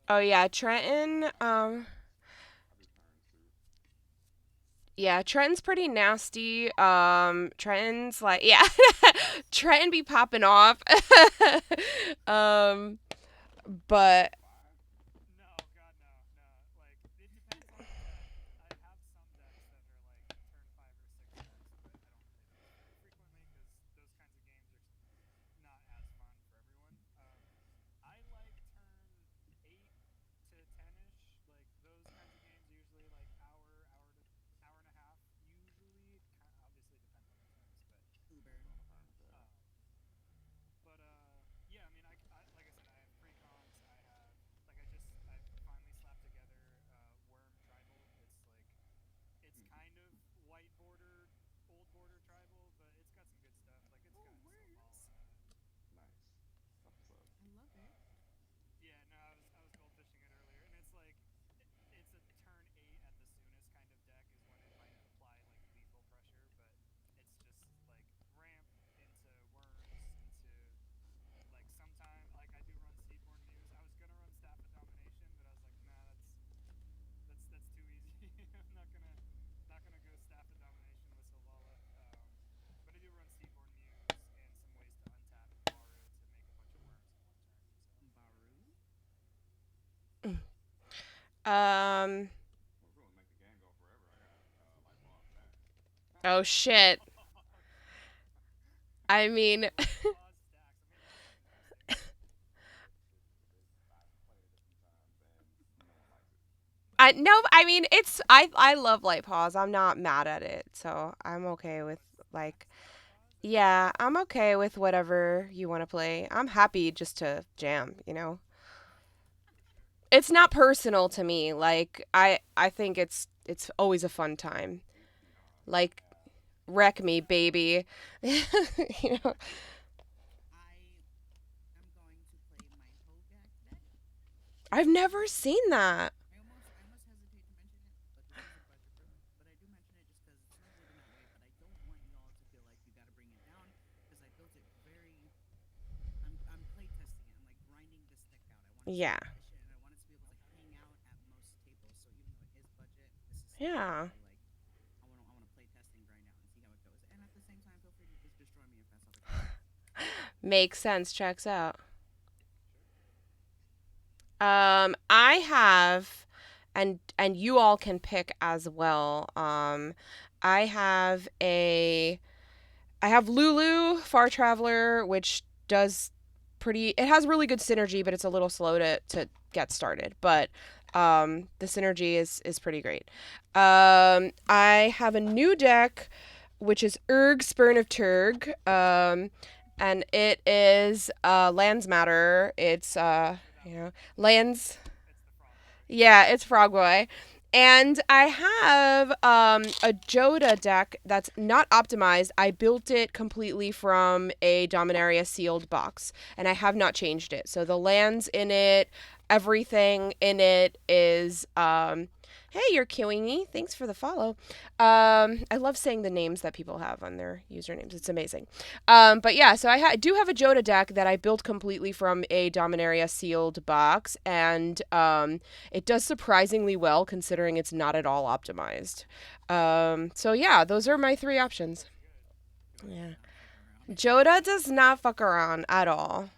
Oh yeah, Trenton. Yeah, Trenton's pretty nasty. Trenton's like, yeah, Trenton be popping off. um, but um, oh shit. I mean, I no, I mean I love light pause. I'm not mad at it, so I'm okay with like yeah, I'm okay with whatever you want to play. I'm happy just to jam, you know. It's not personal to me. Like I think it's always a fun time. Like wreck me, baby. You know. I've never seen that. Yeah. Yeah. Makes sense. Checks out. I have, and you all can pick as well. I have a, I have Lulu Far Traveler, which does pretty. It has really good synergy, but it's a little slow to get started. But the synergy is pretty great. I have a new deck, which is Urg Spurn of Turg. And it is lands matter. It's lands. Yeah, it's Frog Boy. And I have a Joda deck that's not optimized. I built it completely from a Dominaria sealed box, and I have not changed it. So the lands in it, everything in it is. Hey, you're queuing me. Thanks for the follow. I love saying the names that people have on their usernames. It's amazing. But yeah, so do have a Joda deck that I built completely from a Dominaria sealed box, and it does surprisingly well considering it's not at all optimized. So yeah, those are my three options. Yeah. Joda does not fuck around at all.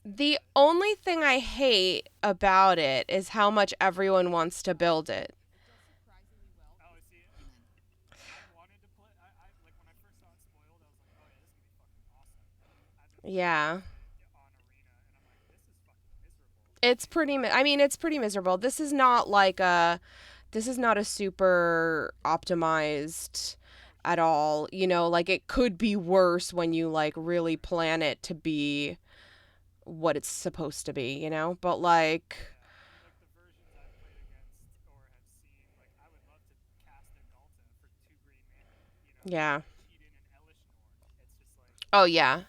The only thing I hate about it is how much everyone wants to build it. Yeah. It's pretty I mean it's pretty miserable. This is not a super optimized at all, you know, like it could be worse when you like really plan it to be what it's supposed to be, you know? But like yeah. Oh yeah.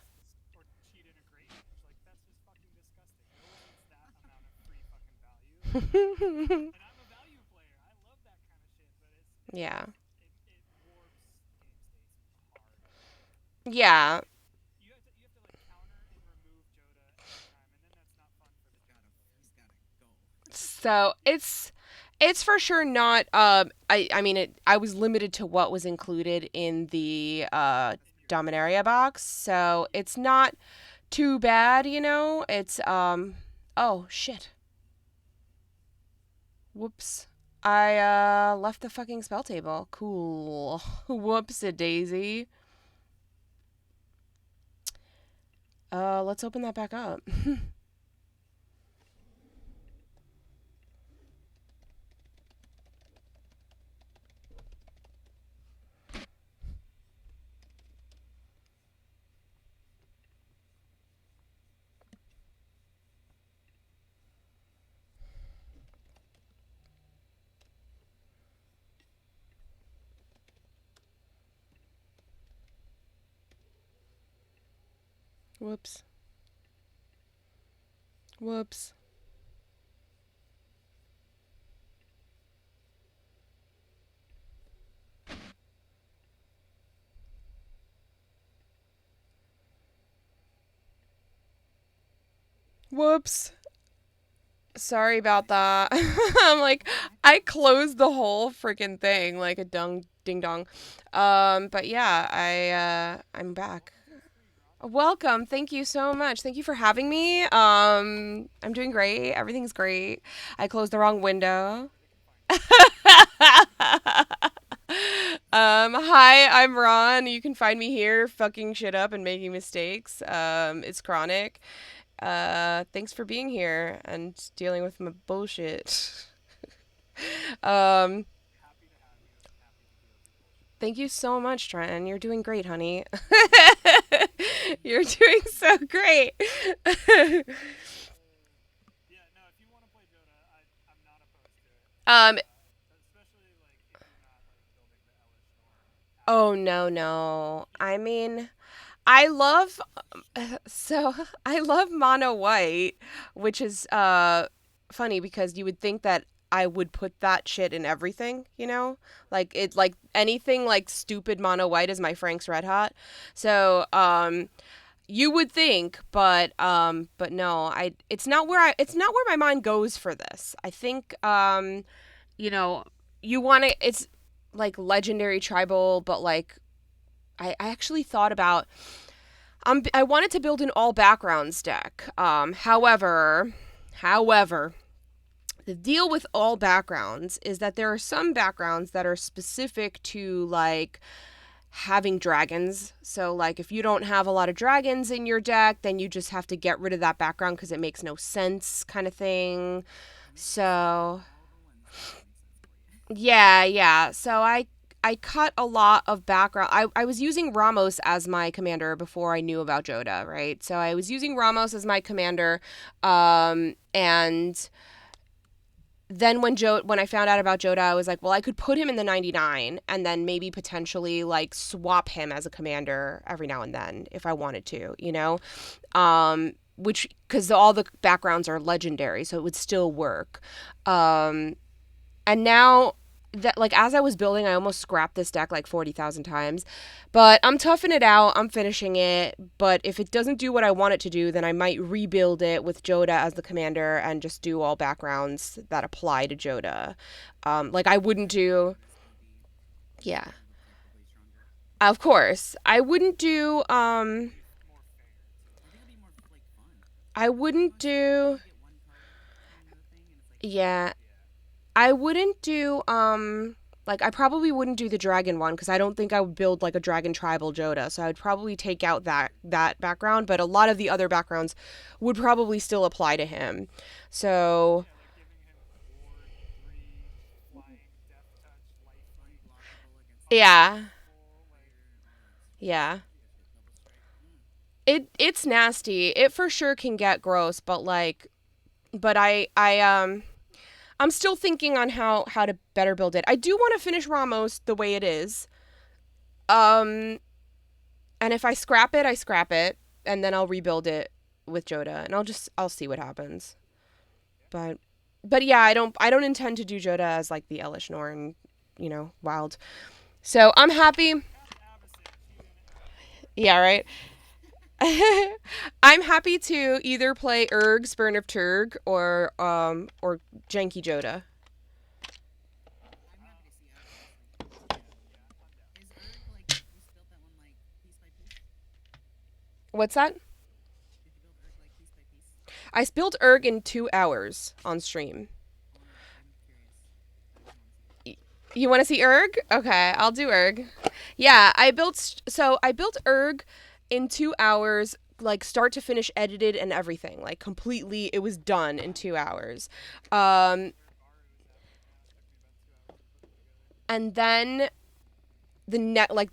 Yeah. Yeah. So it's for sure not I mean I was limited to what was included in the Dominaria box, so it's not too bad, you know. It's oh shit. Whoops. I left the fucking spell table. Cool. Whoops a daisy. Let's open that back up. Whoops. Whoops. Whoops. Sorry about that. I'm like, I closed the whole freaking thing like a ding dong. But yeah, I'm back. Welcome. Thank you so much. Thank you for having me. I'm doing great. Everything's great. I closed the wrong window. Hi, I'm Ron. You can find me here fucking shit up and making mistakes. It's chronic. Thanks for being here and dealing with my bullshit. um, Thank you so much, Trent. You're doing great, honey. You're doing so great. um, oh no, no. I mean, I love so I love mono white, which is funny because you would think that I would put that shit in everything, you know? Like anything like stupid mono white is my Frank's Red Hot. So, you would think, but no, it's not where my mind goes for this. I think you know, you want to it's like legendary tribal, but like I actually thought about I wanted to build an all backgrounds deck. However, the deal with all backgrounds is that there are some backgrounds that are specific to like having dragons. So like if you don't have a lot of dragons in your deck, then you just have to get rid of that background because it makes no sense kind of thing. So yeah, yeah. So I cut a lot of background. I was using Ramos as my commander before I knew about Joda, right? So I was using Ramos as my commander, and then when I found out about Joda, I was like, well, I could put him in the 99 and then maybe potentially like swap him as a commander every now and then if I wanted to, you know, which because all the backgrounds are legendary, so it would still work. Um, and now that like as I was building, I almost scrapped this deck like 40,000 times. But I'm toughing it out. I'm finishing it. But if it doesn't do what I want it to do, then I might rebuild it with Joda as the commander and just do all backgrounds that apply to Joda. Like I wouldn't do yeah. Of course. I wouldn't do yeah. I wouldn't do like I probably wouldn't do the dragon one because I don't think I would build like a dragon tribal Joda. So I would probably take out that background, but a lot of the other backgrounds would probably still apply to him. So yeah, yeah. It's nasty. It for sure can get gross, but like but I'm still thinking on how to better build it. I do want to finish Ramos the way it is. Um and if I scrap it, I scrap it and then I'll rebuild it with Joda and I'll see what happens. But But yeah, I don't intend to do Joda as like the Elish Norn, wild. So I'm happy. Yeah, right. I'm happy to either play Urg, Spurn of Turg, or Janky Joda. What's that? I spilled Urg in 2 hours on stream. You want to see Urg? Okay, I'll do Urg. Yeah, I built Urg in 2 hours, like start to finish, edited and everything, like completely. It was done in 2 hours, um, and then the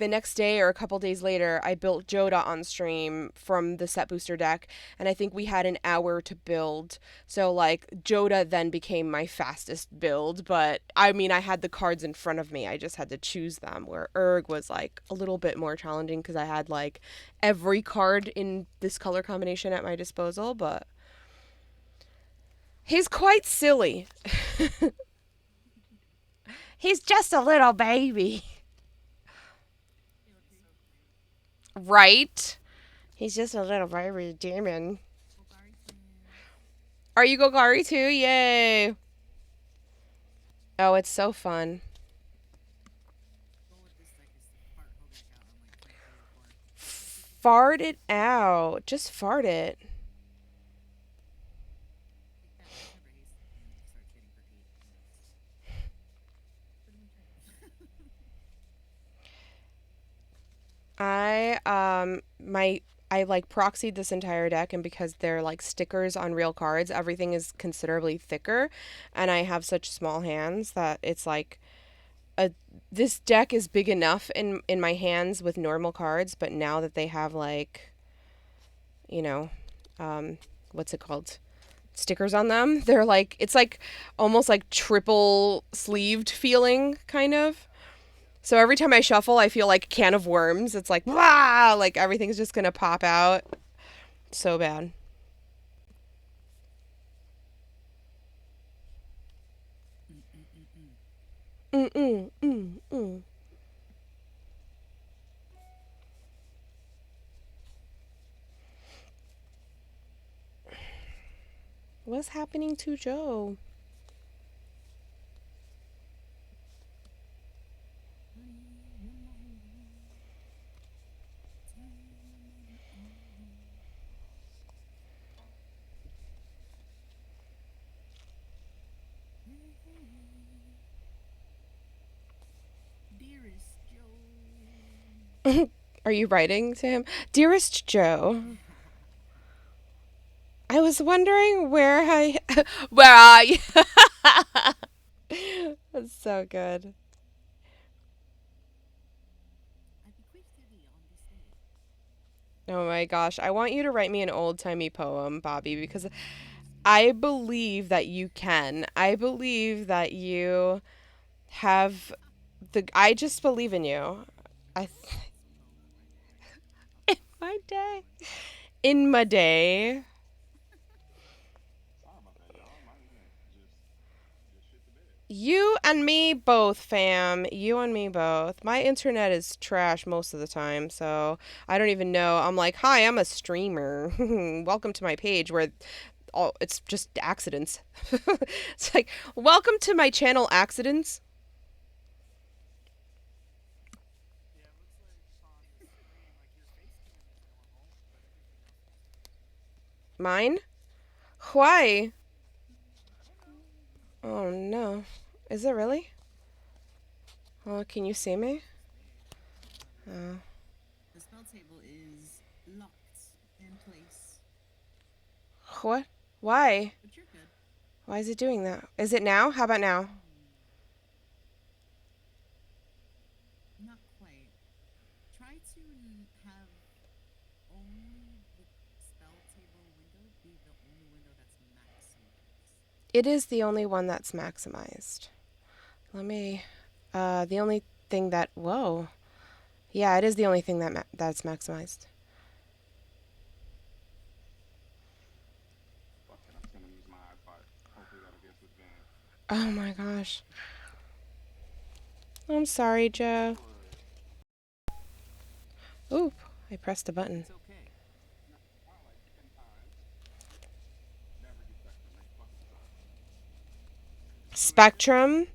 next day or a couple days later, I built Joda on stream from the set booster deck, and I think we had an hour to build. So like Joda then became my fastest build, but I mean I had the cards in front of me. I just had to choose them. Where Urg was like a little bit more challenging because I had like every card in this color combination at my disposal, but he's quite silly. He's just a little baby. Right? He's just a little baby demon. Are you Golgari too? Yay. Oh, it's so fun. Fart it out. Just fart it. I like proxied this entire deck, and because they're like stickers on real cards, everything is considerably thicker, and I have such small hands that it's like a this deck is big enough in my hands with normal cards, but now that they have like, you know, um what's it called? Stickers on them, they're like it's like almost like triple sleeved feeling kind of. So every time I shuffle, I feel like a can of worms. It's like, wow, like everything's just gonna pop out. So bad. Mm-mm, mm-mm. What's happening to Joe? Are you writing to him? Dearest Joe, I was wondering where I. Where are you? That's so good. Oh my gosh. I want you to write me an old timey poem, Bobby, because I believe that you can. I believe that you have I just believe in you. I in my day. In my day. You and me both, fam. You and me both. My internet is trash most of the time, so I don't even know. I'm like, hi, I'm a streamer. Welcome to my page where it's just accidents. It's like, welcome to my channel, accidents. Mine? Why? Oh no. Is it really? Oh, can you see me? Oh. What? Why? Why is it doing that? Is it now? How about now? It is the only one that's maximized. Let me. The only thing that. Whoa. Yeah, it is the only thing that's maximized. Oh my gosh. I'm sorry, Joe. Oop, I pressed a button. Spectrum?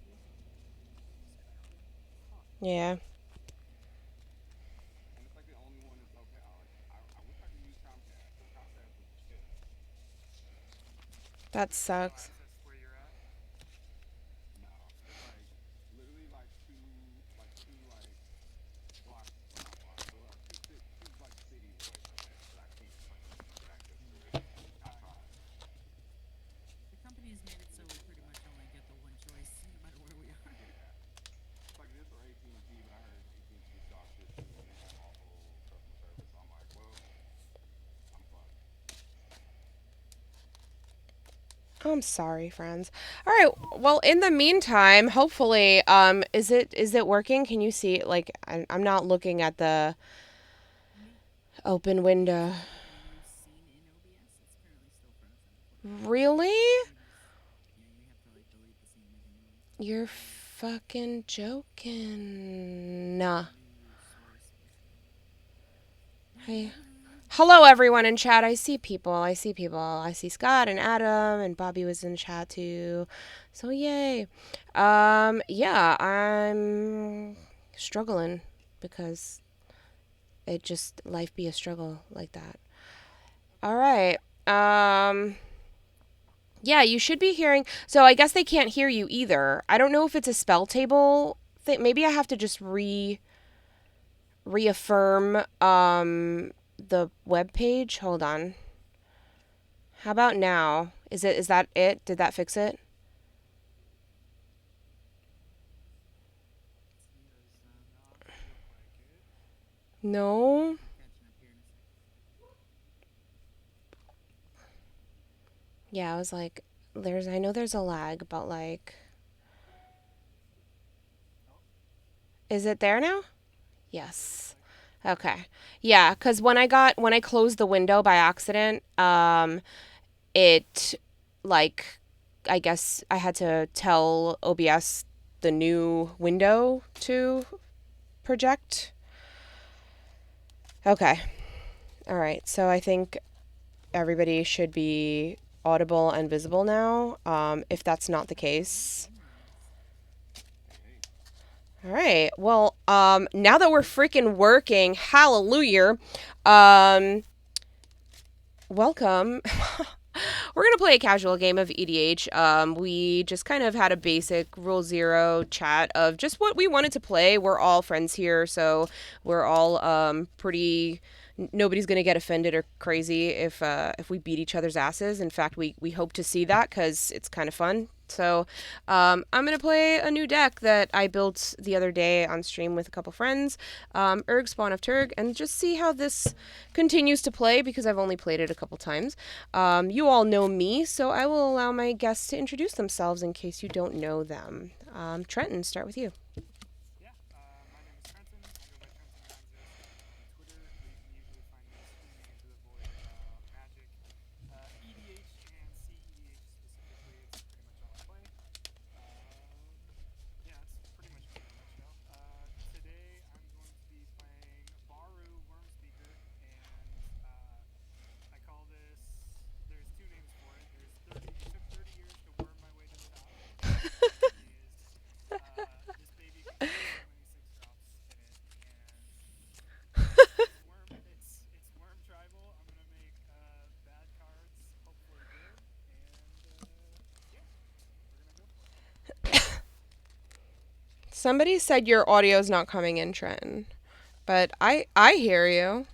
Yeah. That sucks. I'm sorry, friends. All right. Well, in the meantime, hopefully, is it working? Can you see? Like, I'm not looking at the open window. Really? You're fucking joking. Nah. Hey. Hello, everyone in chat. I see people. I see Scott and Adam and Bobby was in chat too. So yay. Yeah, I'm struggling because it just life be a struggle like that. All right. Yeah, you should be hearing. So I guess they can't hear you either. I don't know if it's a spell table thing. Maybe I have to just reaffirm the web page. Hold on. How about now? Is that it? Did that fix it? No. Yeah, I was like I know there's a lag, but like is it there now? Yes. Okay. Yeah, cuz when I closed the window by accident, it like I guess I had to tell OBS the new window to project. Okay. All right. So I think everybody should be audible and visible now. If that's not the case. All right. Well, now that we're freaking working, hallelujah. Welcome. We're going to play a casual game of EDH. We just kind of had a basic Rule Zero chat of just what we wanted to play. We're all friends here, so we're all pretty. Nobody's going to get offended or crazy if we beat each other's asses. In fact, we hope to see that because it's kind of fun. So I'm going to play a new deck that I built the other day on stream with a couple friends, Urg Spawn of Turg, and just see how this continues to play because I've only played it a couple times. You all know me, so I will allow my guests to introduce themselves in case you don't know them. Trenton, start with you. Somebody said your audio's not coming in, Trenton, but I hear you.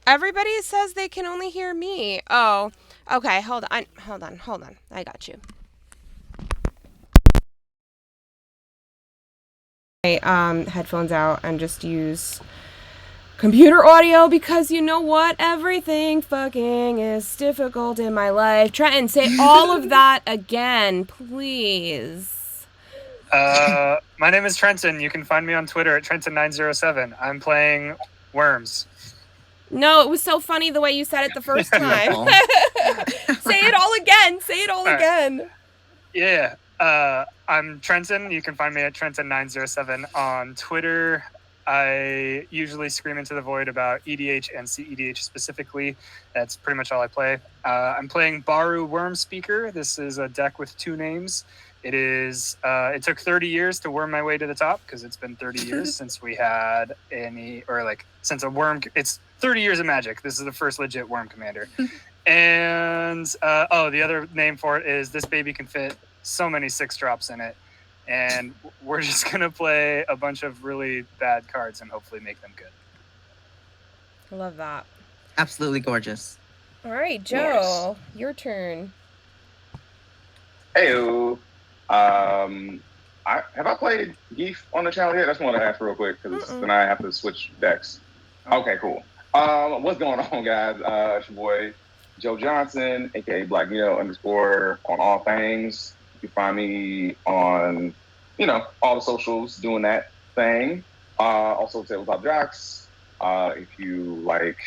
Everybody says they can only hear me. Oh, okay. Hold on. I got you. Headphones out and just use computer audio because you know what? Everything fucking is difficult in my life. Trenton, say all of that again, please. My name is Trenton. You can find me on Twitter at Trenton907. I'm playing Worms. No, it was so funny the way you said it the first time. Say it all again. Say it all again. Yeah. I'm Trenton. You can find me at Trenton907 on Twitter. I usually scream into the void about EDH and CEDH specifically. That's pretty much all I play. I'm playing Baru Worm Speaker. This is a deck with 2 names. It is. It took 30 years to worm my way to the top because it's been 30 years since we had since a worm. It's 30 years of Magic. This is the first legit worm commander. And the other name for it is This Baby Can Fit so many 6-drops in it. And we're just going to play a bunch of really bad cards and hopefully make them good. I love that. Absolutely gorgeous. All right, Joe, your turn. Heyo. Have I played Geef on the channel yet? I just want to ask real quick because then I have to switch decks. Okay, cool. What's going on, guys? It's your boy Joe Johnson, aka Black Neo _ on all things. You can find me on, all the socials doing that thing. Also Tabletop Jocks. If you like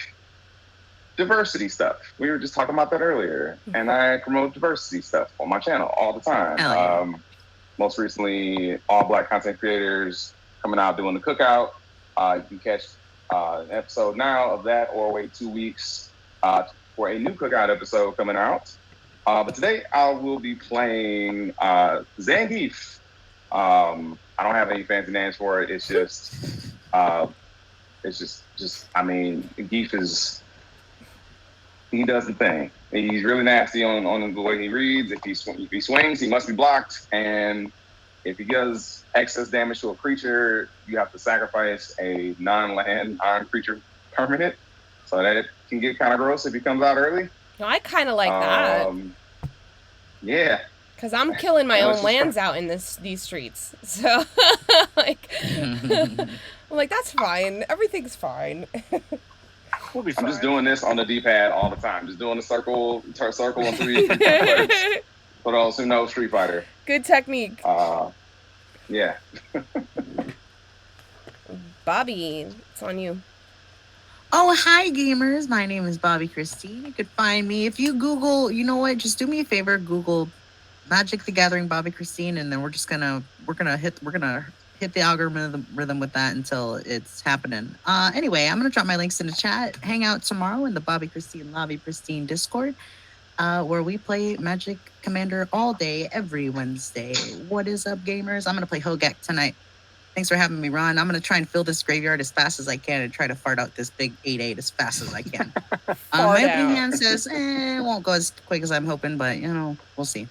diversity stuff, we were just talking about that earlier, and I promote diversity stuff on my channel all the time. Most recently, all Black content creators coming out doing the cookout. You can catch an episode now of that, or wait 2 weeks for a new cookout episode coming out. But today I will be playing Zangief. I don't have any fancy names for it. It's just, Geef is, he does the thing. He's really nasty on the way he reads. If he swings, he must be blocked. And if he does excess damage to a creature, you have to sacrifice a non-land, non-creature permanent. So that it can get kind of gross if he comes out early. No, I kind of like that. Yeah. Because I'm killing my own lands out in these streets. So, I'm like, that's fine. Everything's fine. We'll be fine. I'm just doing this on the D-pad all the time. Just doing the circle and 3. For those who know Street Fighter. Good technique. Yeah. Bobby, it's on you. Oh, hi, gamers. My name is Bobby Christine. You could find me. If you Google, you know what? Just do me a favor. Google Magic the Gathering Bobby Christine, and then we're gonna hit the algorithm with that until it's happening. Anyway, I'm gonna drop my links in the chat. Hang out tomorrow in the Bobby Christine Lobby Pristine Discord, where we play Magic Commander all day, every Wednesday. What is up, gamers? I'm gonna play Hogak tonight. Thanks for having me, Ron. I'm going to try and fill this graveyard as fast as I can and try to fart out this big 8/8 as fast as I can. My opening hand says, it won't go as quick as I'm hoping, but, we'll see.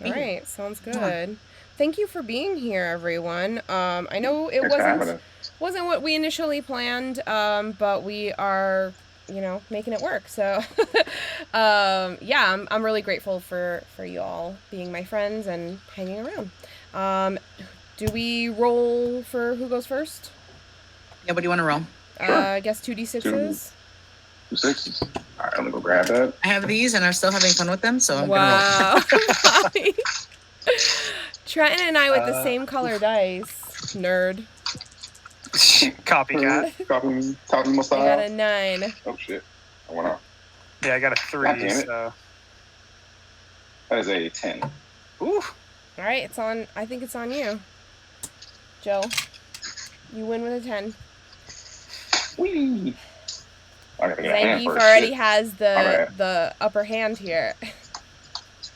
All right. Sounds good. Thank you for being here, everyone. I know it wasn't what we initially planned, but we are, making it work. So, I'm really grateful for you all being my friends and hanging around. Do we roll for who goes first? Yeah, what do you want to roll? Sure. I guess 2d6s. 2 6s. All right, let me go grab that. I have these, and I'm still having fun with them, so I'm going to roll. Trenton and I with the same color dice. Nerd. Copycat. Copy my style. I got a 9. Oh, shit. I went off. Yeah, I got a 3, so... That is a 10. Ooh. All right, I think it's on you. Joe, you win with a 10. Whee! Zangief already has the upper hand here.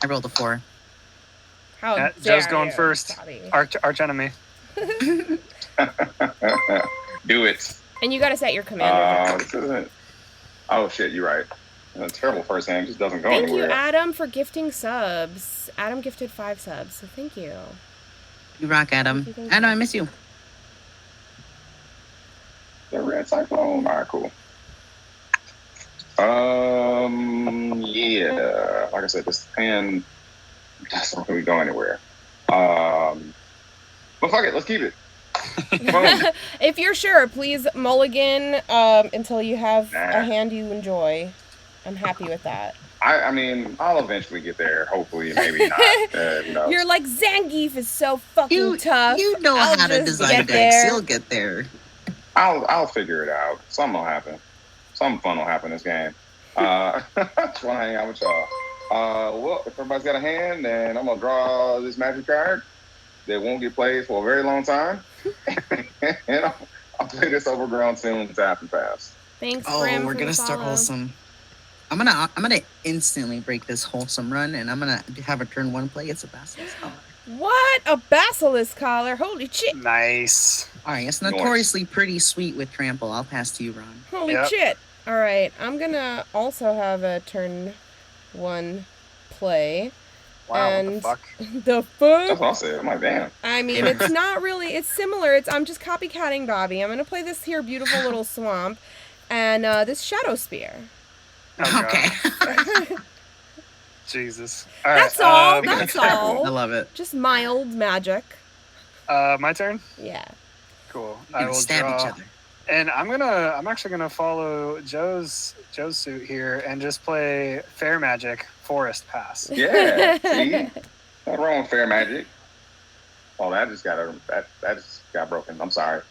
I rolled a 4. How dare Joe's going you, first. Bobby. Arch enemy. Do it. And you got to set your commander. Oh shit, you're right. A terrible first hand just doesn't go anywhere. anywhere. Thank you, Adam, for gifting subs. Adam gifted 5 subs, so thank you. You rock, Adam. Thank you. Adam, I miss you. The red cyclone. All right, cool. Yeah. Like I said, this hand doesn't really go anywhere. But fuck it, let's keep it. If you're sure, please mulligan until you have a hand you enjoy. I'm happy with that. I mean, I'll eventually get there. Hopefully, maybe not. You're like, Zangief is so fucking tough. You know how to design decks. You'll get there. I'll figure it out. Something will happen. Something fun will happen this game. Just want to hang out with y'all. Well, if everybody's got a hand, then I'm gonna draw this magic card that won't get played for a very long time, and I'll play this overgrown soon, tap and pass. Thanks, Oh, Grim, we're for gonna the start follow. wholesome. I'm gonna instantly break this wholesome run, and I'm gonna have a turn 1 play. It's a Basilisk Collar. What? A basilisk collar? Holy shit! Nice. All right, it's notoriously pretty sweet with trample. I'll pass to you, Ron. Holy shit! All right, I'm gonna also have a turn 1 play. Wow, and what the fuck? The fuck? That's what I said. I'm like, damn. I mean, it's not really. It's similar. I'm just copycatting Bobby. I'm gonna play this here beautiful little swamp, and this shadow spear. Oh, Okay. Jesus. All right, That's all. That's I all. love it. Just mild magic. My turn. Yeah. Cool. We're I gonna will stab draw, each other. and I'm actually gonna follow Joe's suit here and just play Fair Magic Forest Pass. Yeah. See, nothing wrong with fair magic. Oh, that just got broken. I'm sorry.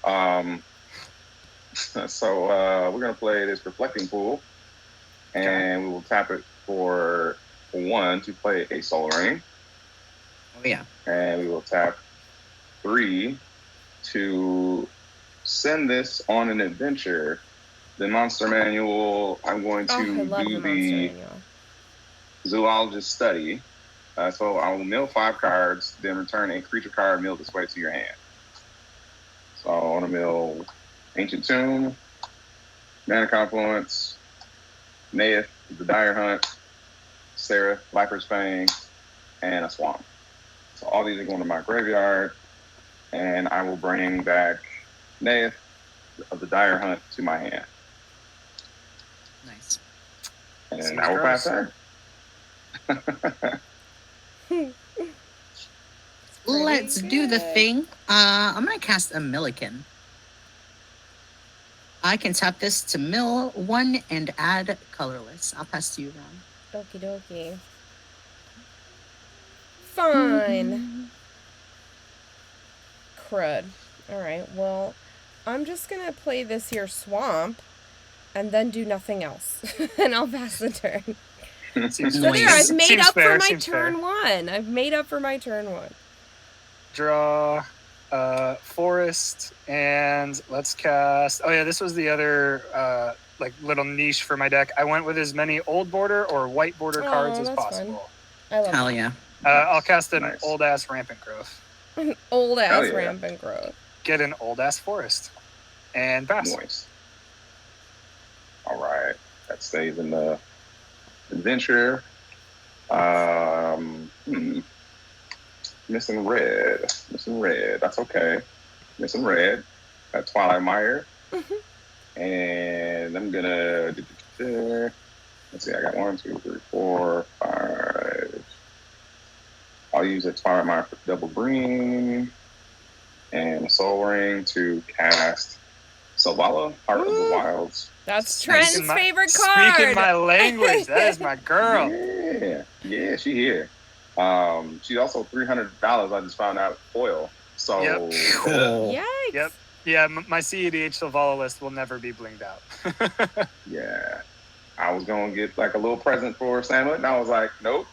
So we're gonna play this reflecting pool, and we will tap it for 1 to play a soul ring. Oh yeah. And we will tap 3 to send this on an adventure. The monster manual, I'm going to I love do the monster the manual. zoologist study. So I will mill 5 cards, then return a creature card milled this way to your hand. So I want to mill Ancient Tomb, Mana Confluence, Naeth, the Dire Hunt, Seraph, Viper's Fang, and a Swamp. So all these are going to my graveyard, and I will bring back Naeth of the Dire Hunt to my hand. Nice. And I will pass turn. Let's do the thing. I'm gonna cast a Milliken. I can tap this to mill 1 and add colorless. I'll pass to you, Ron. Okie dokie. Fine. Crud. Alright, well, I'm just gonna play this here swamp and then do nothing else. And I'll pass the turn. Seems So there, I've made seems up fair, for my seems turn fair. 1. I've made up for my turn 1. Draw forest, and let's cast. Oh yeah, this was the other like little niche for my deck. I went with as many old border or white border cards as that's possible. I love Hell that. yeah. I'll cast an Nice. old ass rampant growth. An old ass yeah. rampant growth. Get an old ass forest, and pass. Nice. All right. That stays in the adventure. Missing red. That's okay. Missing red. That's Twilight Mire. And I'm gonna. Let's see. I got 1, 2, 3, 4, 5. I'll use a Twilight Mire for double green and a Soul Ring to cast Savala, Heart of the Wilds. That's Trent's Speaking my- favorite card. Speaking my language, that is my girl. Yeah, she here. She's also $300. I just found out foil. So Yep. Yikes. Yep. Yeah, my CEDH Savala list will never be blinged out. yeah, I was gonna get like a little present for Sandwich, and I was like, nope.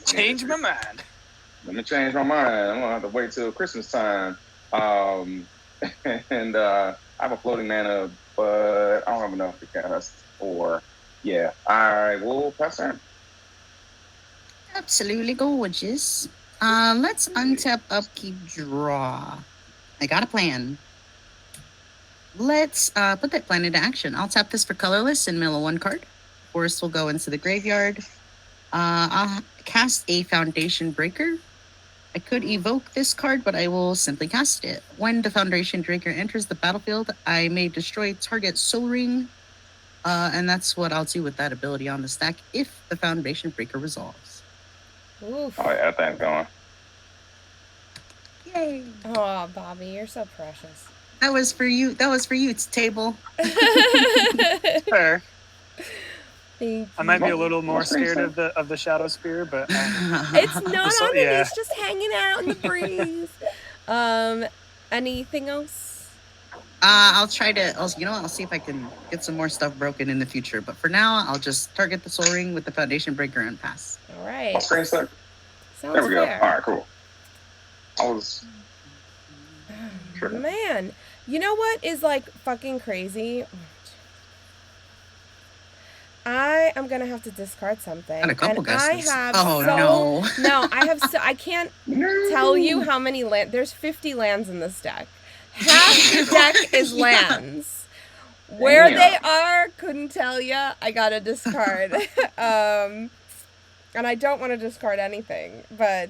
Change my mind. Let me change my mind. I'm gonna have to wait till Christmas time. And I have a floating mana, but I don't have enough to cast 4. Yeah, I will pass turn. Absolutely gorgeous. Let's untap, upkeep, draw. I got a plan. Let's put that plan into action. I'll tap this for colorless and mill a 1 card. Forest will go into the graveyard. I'll cast a Foundation Breaker. I could evoke this card, but I will simply cast it. When the Foundation Breaker enters the battlefield, I may destroy target Soul Ring. And that's what I'll do with that ability on the stack if the Foundation Breaker resolves. Oof. Oh yeah, that thing's going. Yay! Oh, Bobby, you're so precious. That was for you. It's table. Fair. Thank I might be a you. little more scared of the shadow spear, but It's not So- on it. yeah. It's just hanging out in the breeze. Anything else? I'll try to. I'll see if I can get some more stuff broken in the future. But for now, I'll just target the Soul Ring with the Foundation Breaker and pass. All right. Screen stuck. Sounds There we go. fair. All right, cool. I was. Man, you know what is like fucking crazy? I am gonna have to discard something. Got a couple and guesses. I have no. No, I can't tell you how many land. There's 50 lands in this deck. Half the deck is lands. Where they are, couldn't tell you. I gotta discard. And I don't want to discard anything, but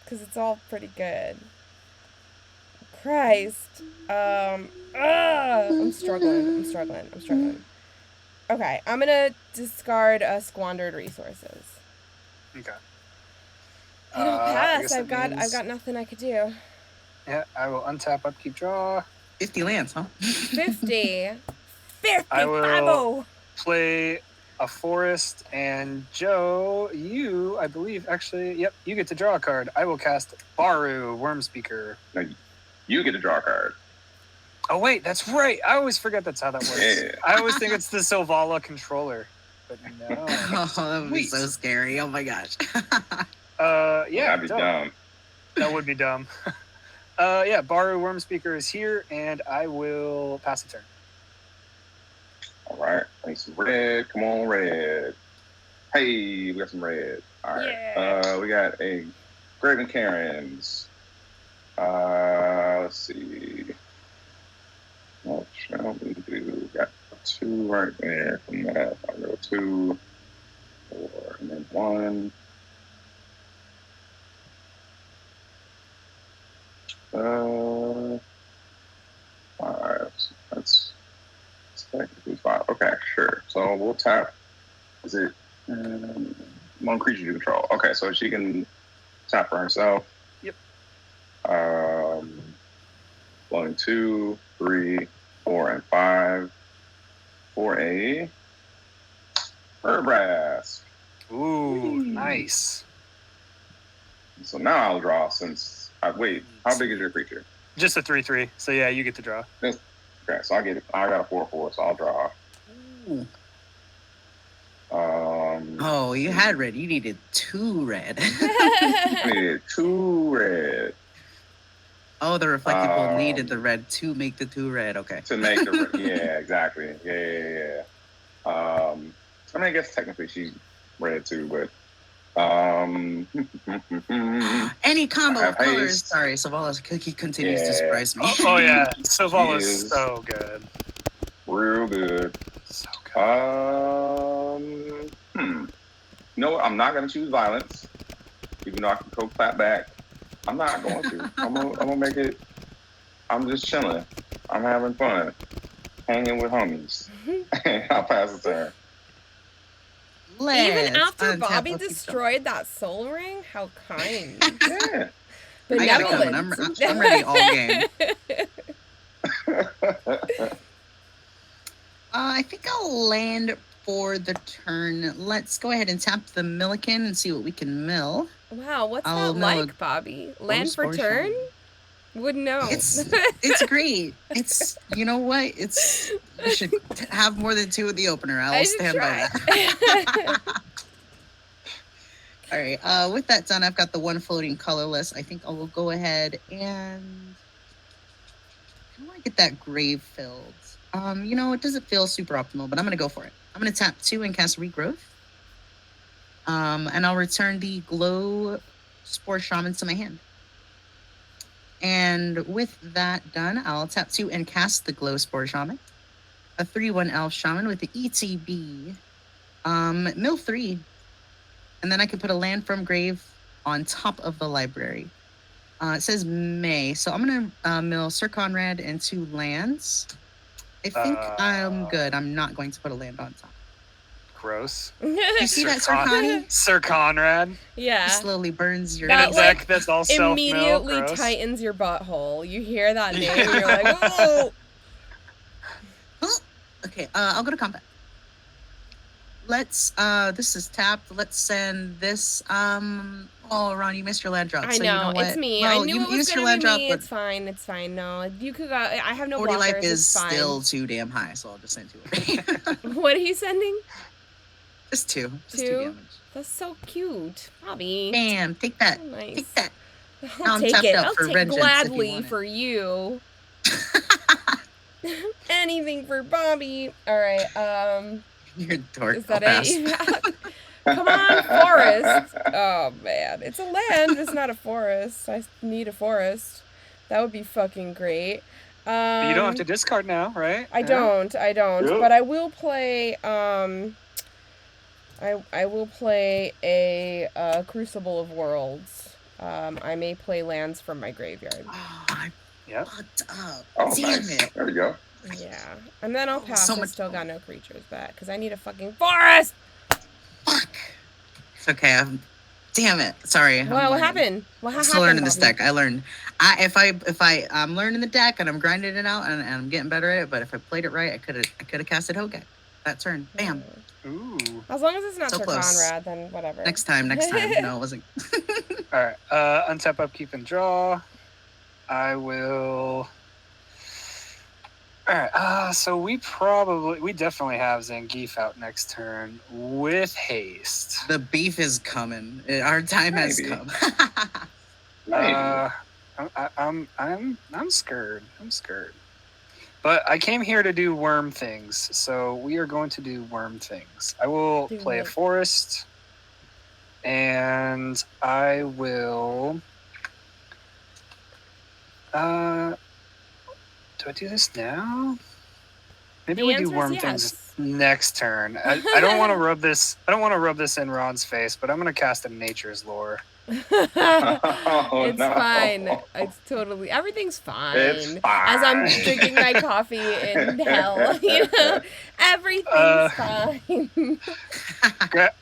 because it's all pretty good. Christ. I'm struggling. Okay, I'm gonna discard squandered resources. Okay. It'll pass. I I've got nothing I could do. Yeah, I will untap, upkeep, draw. 50 lands, huh? 50. I will 50. play a forest, and Joe, you, I believe, actually, yep, you get to draw a card. I will cast Baru, Wormspeaker. No, you get to draw a card. Oh, wait, that's right. I always forget that's how that works. Yeah. I always think it's the Sylvala controller, but no. Oh, that would be so scary. Oh my gosh. Yeah, That'd be dumb. That would be dumb. Yeah, Baru, Wormspeaker is here, and I will pass a turn. All right. Need some red. Come on, red. Hey, we got some red. All right. Yeah. We got a Graven Karens. Let's see. What shall we do? Got 2 right there from that. I'll go 2, 4, and then 1. Five. That's technically 5. Okay, sure. So we'll tap. Is it one creature you control? Okay, so she can tap for herself. Yep. Blowing 2, 3, 4, and 5 for a Burbrass. Ooh, nice. So now I'll draw since wait, how big is your creature? Just a 3/3. So yeah, you get to draw. Okay, so I got a 4/4, so I'll draw. Ooh. Oh, you had red. You needed 2 red. I needed 2 red. Oh, the reflectable needed the red to make the 2 red. Okay. To make the yeah, exactly. Yeah. I mean, I guess technically she's red too, but any combo of colors. Haste. Sorry, Sylvala's cookie continues to surprise me. Oh yeah, Sylvala's so good. Real good. So good. You know what? I'm not gonna choose violence, even though I can go clap back. I'm not going to. I'm gonna make it. I'm just chilling. I'm having fun, hanging with homies. I'll pass the turn. Even after Bobby destroyed that soul ring, how kind. Yeah. Benevolent. I'm ready all game. I think I'll land for the turn. Let's go ahead and tap the Milliken and see what we can mill. Wow, what's that like, Bobby? Land for turn? Wouldn't know. It's great. It's, you know what? You should have more than 2 in the opener. I'll stand by that. All right. With that done, I've got the 1 floating colorless. I think I will go ahead and I want to get that grave filled. It doesn't feel super optimal, but I'm going to go for it. I'm going to tap 2 and cast Regrowth. And I'll return the Glow Spore Shaman to my hand. And with that done, I'll tap 2 and cast the Glow Spore Shaman. A 3/1 Elf Shaman with the ETB. Mill 3. And then I can put a land from grave on top of the library. It says May, so I'm going to mill Sir Conrad and 2 lands. I think I'm good. I'm not going to put a land on top. Gross. You see that, Sir Connie? Sir Conrad. Yeah. He slowly burns your That, deck that's all self-mill. Immediately Gross. Tightens your butthole. You hear that name, you're like, oh. Okay, I'll go to combat. Let's, this is tapped. Let's send this, Oh, Ron, you missed your land drop. I So know, you know what? it's me. Well, I knew you it was missed your gonna be land drop, me. but It's fine. It's fine. No, you could go. I have no 40 blockers. life is it's fine. still too damn high, so I'll just send 2. What are you sending? Just 2. Just 2 2? damage. That's so cute, Bobby. Bam! Take that. So nice. Take that. I'll I'm take tapped it. out I'll for take vengeance if you gladly want it. for you. Anything for Bobby. All right. You're a dork. Is that I'll pass. it? Come on, forest. Oh man, it's a land. It's not a forest. I need a forest. That would be fucking great. You don't have to discard now, right? I don't. Yep. But I will play. I will play a Crucible of Worlds. I may play lands from my graveyard. Oh, I Yep. fucked up. Oh, Damn nice. it. There we go. Yeah, and then I'll pass. So I much still fun. got no creatures back because I need a fucking forest. Fuck. It's okay. Damn it. Sorry. I'm What learning. happened? What I'm happened? still learning this Bobby? deck. I learned. I'm learning the deck and I'm grinding it out and I'm getting better at it. But if I played it right, I could have casted Hogak that turn. Bam. Ooh. As long as it's not So Sir close. Conrad, then whatever. Next time. No, it wasn't. All right. Untap, upkeep, and draw. I will. All right. So we definitely have Zangief out next turn with haste. The beef is coming. Our time has Maybe. come. I'm scared. I'm scared. But I came here to do worm things, so we are going to do worm things. I will Do play a it. forest, and I will. Do I do this now? Maybe The we do answer is worm yes. things next turn. I don't want to rub this. I don't want to rub this in Ron's face, but I'm going to cast a Nature's Lore. Oh, It's no. fine. It's totally everything's fine. It's As I'm fine. drinking my coffee in hell, you know, everything's fine.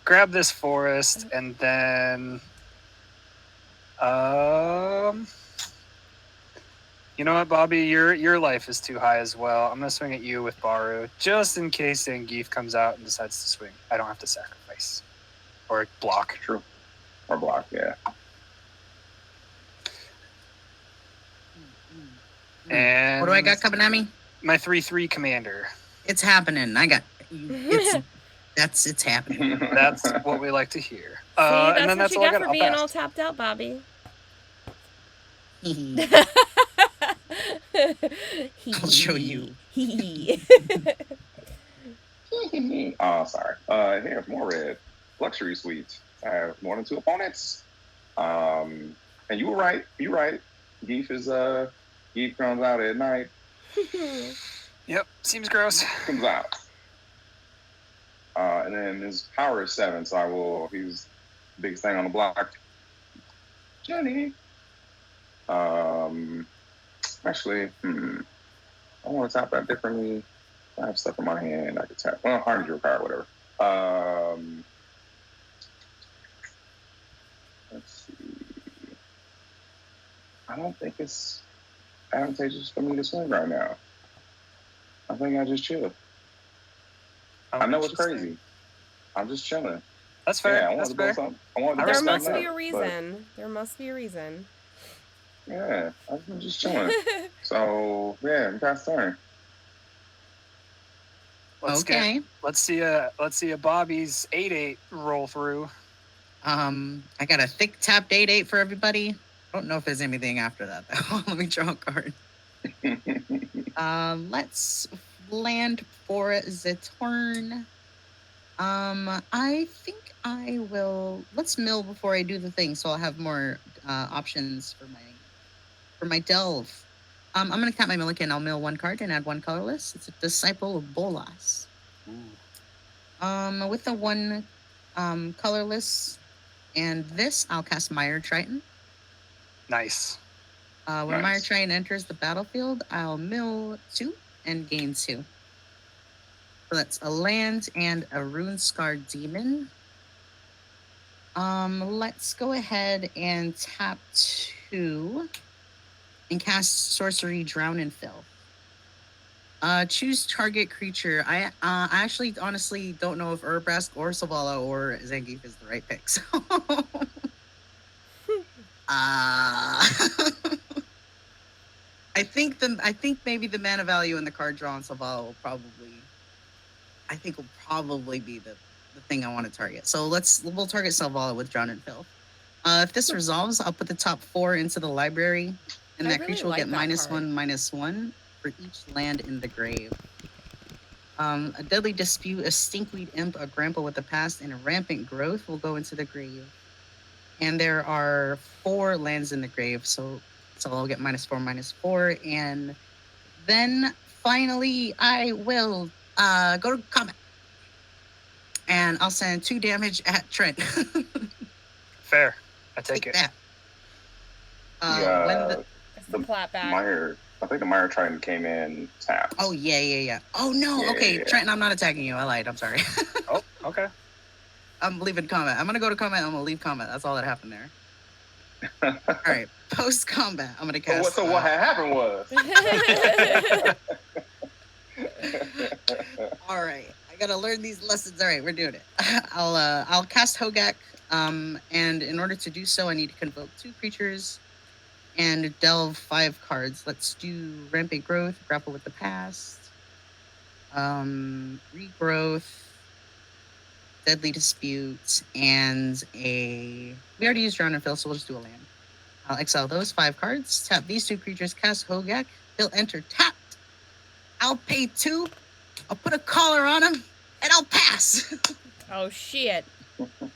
Grab this forest, and then, you know what, Bobby, your life is too high as well. I'm gonna swing at you with Baru, just in case Zangief comes out and decides to swing. I don't have to sacrifice or block. True. Or block, yeah. And What do I got coming at me? my 3/3 commander. It's happening. I got. It's happening. That's what we like to hear. See, that's and then what that's you all I get got. for I'll being pass. all tapped out, Bobby. I'll show you. Oh, sorry. Here's more red. Luxury suites. I have more than 2 opponents. And you were right. You're right. Geef comes out at night. Yep, seems gross. Comes out. And then his power is 7, so he's the biggest thing on the block. Jenny. Actually, I want to tap that differently. I have stuff in my hand I could tap. Well, harness your power, whatever. Let's see. I don't think it's advantageous for me to swing right now. I think I just chill. I know it's crazy. I'm just chilling. That's fair. Yeah, I want That's to fair. build something. I want to I There build respect must something be a up, reason. There must be a reason. but, yeah, I'm just chilling. So yeah, pass turn. Okay. Let's see a Bobby's 8/8 roll through. I got a thick tapped 8/8 for everybody. I don't know if there's anything after that though. Let me draw a card. Let's land for the turn. I think I will. Let's mill before I do the thing, so I'll have more options for my delve. I'm gonna tap my Milliken. I'll mill 1 card and add 1 colorless. It's a Disciple of Bolas. With the 1 colorless and this, I'll cast Mire Triton. Nice. When Nice. Mire Triton enters the battlefield, I'll mill 2 and gain 2. So that's a land and a Rune Scarred Demon. Let's go ahead and tap 2 and cast Sorcery Drown and Fill. Choose target creature. I actually honestly don't know if Urbrask or Savala or Zangief is the right pick. So I think maybe the mana value in the card draw on Selvala will probably be the thing I want to target. So we'll target Selvala with Drown and Fill. If this resolves, I'll put the top 4 into the library, and that creature will get -1/-1 for each land in the grave. A Deadly Dispute, a Stinkweed Imp, a Grandpa with the Past, and a Rampant Growth will go into the grave. And there are 4 lands in the grave, so I'll get -4/-4. And then finally, I will go to combat. And I'll send 2 damage at Trent. Fair. I take it. That. It's the clapback. Meyer, I think the Meyer Triton came in tapped. Oh, yeah. Oh, no. Yeah, okay, yeah. Trenton, I'm not attacking you. I lied. I'm sorry. Oh, okay. I'm leaving combat. I'm going to go to combat. I'm going to leave combat. That's all that happened there. All right. Post-combat, I'm going to cast... So what had happened was... All right. I got to learn these lessons. All right, we're doing it. I'll cast Hogak, and in order to do so, I need to convoke 2 creatures and delve 5 cards. Let's do Rampant Growth, Grapple with the Past, Regrowth, Deadly Dispute, and we already used Drown and Fill, so we'll just do a land. I'll exile those 5 cards, tap these 2 creatures, cast Hogak, he'll enter tapped. I'll pay 2, I'll put a collar on him, and I'll pass. Oh, shit. Come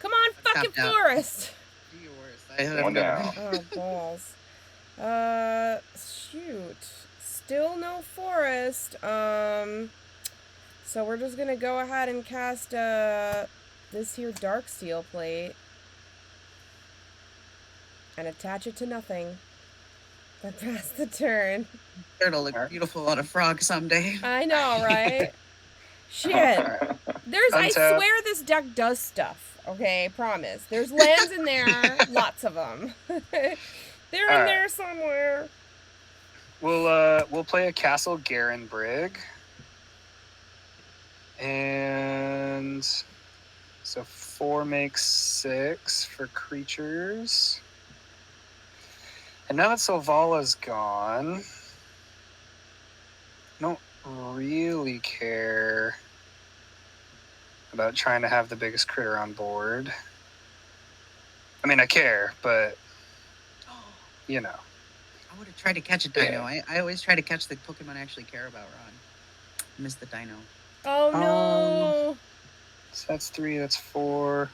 on, fucking Forest. Do your worst. One down. Oh, balls. Shoot. Still no Forest. So we're just gonna go ahead and cast, this here Dark Steel Plate. And attach it to nothing. Then pass the turn. It'll look beautiful on a frog someday. I know, right? Shit. I swear this deck does stuff. Okay, promise. There's lands in there, lots of them. They're in there somewhere. We'll play a Castle Garenbrig. And so 4 makes 6 for creatures. And now that Selvala's gone, I don't really care about trying to have the biggest critter on board. I mean, I care, but, you know. I would have tried to catch a dino. I always try to catch the Pokemon I actually care about, Ron. Missed the dino. Oh, no. So that's 3, that's 4.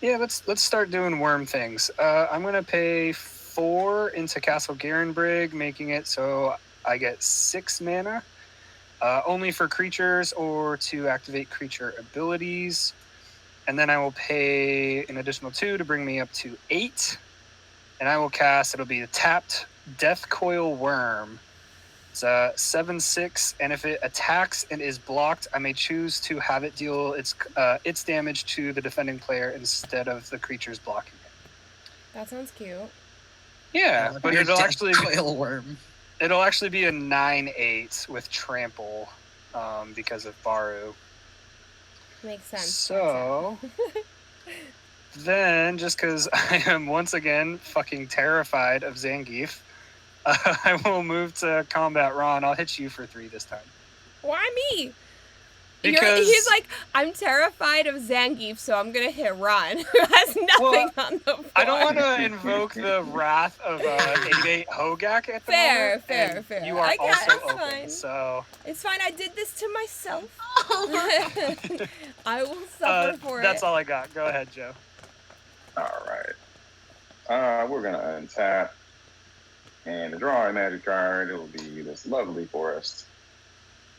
Yeah, let's start doing worm things. I'm going to pay 4 into Castle Garenbrig, making it so I get 6 mana. Only for creatures or to activate creature abilities. And then I will pay an additional 2 to bring me up to 8. And I will cast, it'll be a tapped Death Coil Worm. It's a 7/6, and if it attacks and is blocked, I may choose to have it deal its damage to the defending player instead of the creatures blocking it. That sounds cute. Yeah, but it'll actually Coil Worm. It'll actually be a 9/8 with trample, because of Baru. Makes sense. So then, just because I am once again fucking terrified of Zangief, I will move to combat Ron. I'll hit you for 3 this time. Why me? Because he's like, I'm terrified of Zangief, so I'm gonna hit Ron, who has nothing on the board. I don't want to invoke the wrath of 8/8 Hogak at the moment. Fair. You are also open, fine. so it's fine. I did this to myself. I will suffer for it. That's all I got. Go ahead, Joe. All right. We're gonna untap and draw a magic card. It'll be this lovely forest.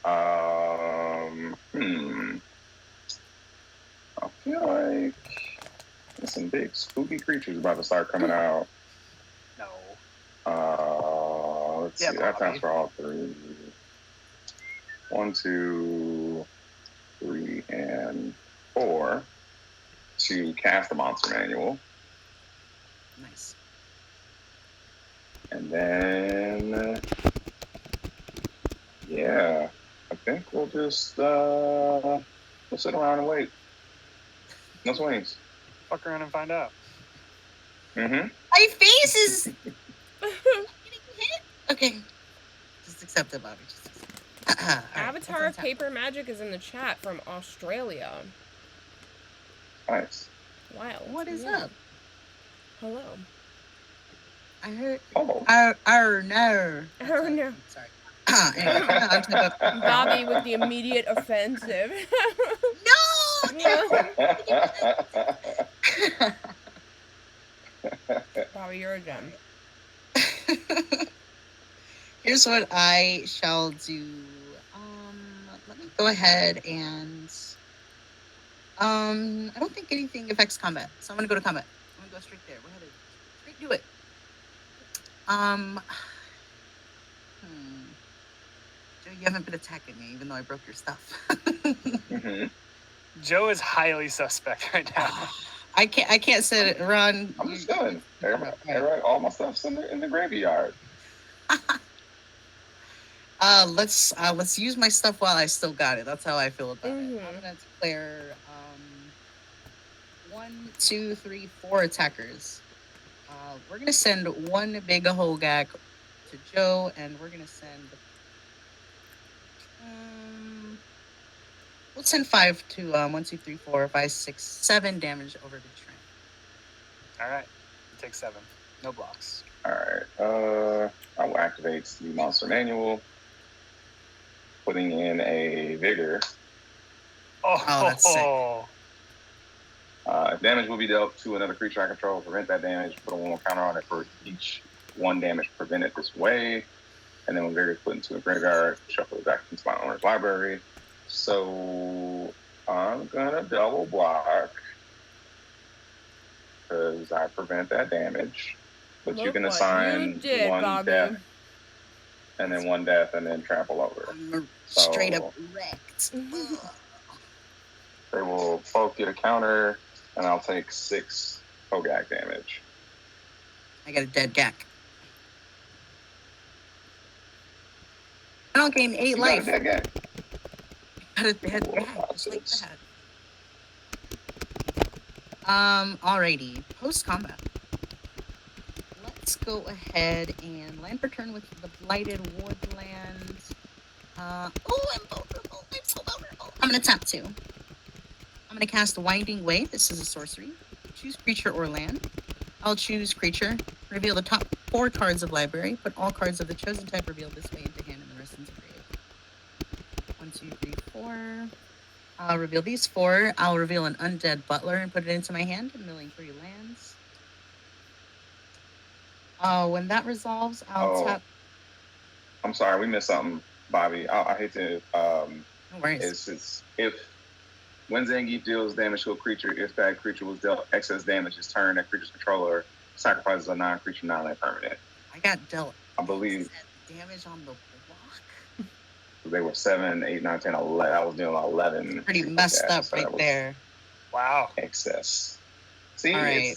I feel like there's some big spooky creatures about to start coming out. No. Let's see. That counts for all 3. 1, 2, 3, and 4 to cast the monster manual. Nice. And then, yeah, I think we'll just we'll sit around and wait. No swings. Fuck around and find out. Mm-hmm. My face is getting hit. Okay. Just accept it, Bobby. Just accept it. All right, Avatar of Paper Magic is in the chat from Australia. Nice. Wow. What is up? Hello. I heard. Oh. No. Oh, no. Sorry. Anyway, Bobby with the immediate offensive. No! Bobby, you're a gem. Here's what I shall do. Let me go ahead and I don't think anything affects combat, so I'm gonna go to combat. I'm gonna go straight there. We're headed straight to it. Joe, you haven't been attacking me, even though I broke your stuff. Mm-hmm. Joe is highly suspect right now. I can't sit it. Run. I'm just chilling. Everybody, all my stuff's in the graveyard. Let's use my stuff while I still got it. That's how I feel about it. I'm gonna declare 1, 2, 3, 4 attackers. We're gonna send one big Hogak to Joe, and we're gonna send we'll send 5 to 1, 2, 3, 4, 5, 6, 7 damage over to Trent. All right, take 7. No blocks. All right. I will activate the monster manual, putting in a vigor. Oh, that's sick. Damage will be dealt to another creature I control. Prevent that damage. Put a 1 counter on it for each 1 damage prevented this way. And then when vigor is put into a graveyard, shuffle it back into my owner's library. So I'm gonna double block because I prevent that damage. But you can assign one death, and then 1 death, and then trample over. I'm straight up wrecked. They will both get a counter, and I'll take 6 Hogak damage. I got a dead Gak. I don't gain 8 life. Got a dead Gak. Got a dead Gak, just like that. Alrighty. Post combat. Let's go ahead and land per turn with the Blighted Woodland. I'm vulnerable. I'm so vulnerable. I'm gonna tap 2. I'm gonna cast Winding Way. This is a sorcery. Choose creature or land. I'll choose creature. Reveal the top 4 cards of library. Put all cards of the chosen type revealed this way into hand and the rest into grave. 1, 2, 3, 4. I'll reveal these 4. I'll reveal an Undead Butler and put it into my hand, milling 3 lands. When that resolves, I'll tap. I'm sorry, we missed something, Bobby. I hate to. No worries. It's if when Zangief deals damage to a creature, if that creature was dealt excess damage this turn, that creature's controller sacrifices a non-creature non-land permanent. I got dealt. I believe damage on the block. They were 7, 8, 9, 10, 11. I was dealing 11. Pretty messed up so right there. Wow. Excess. See, right.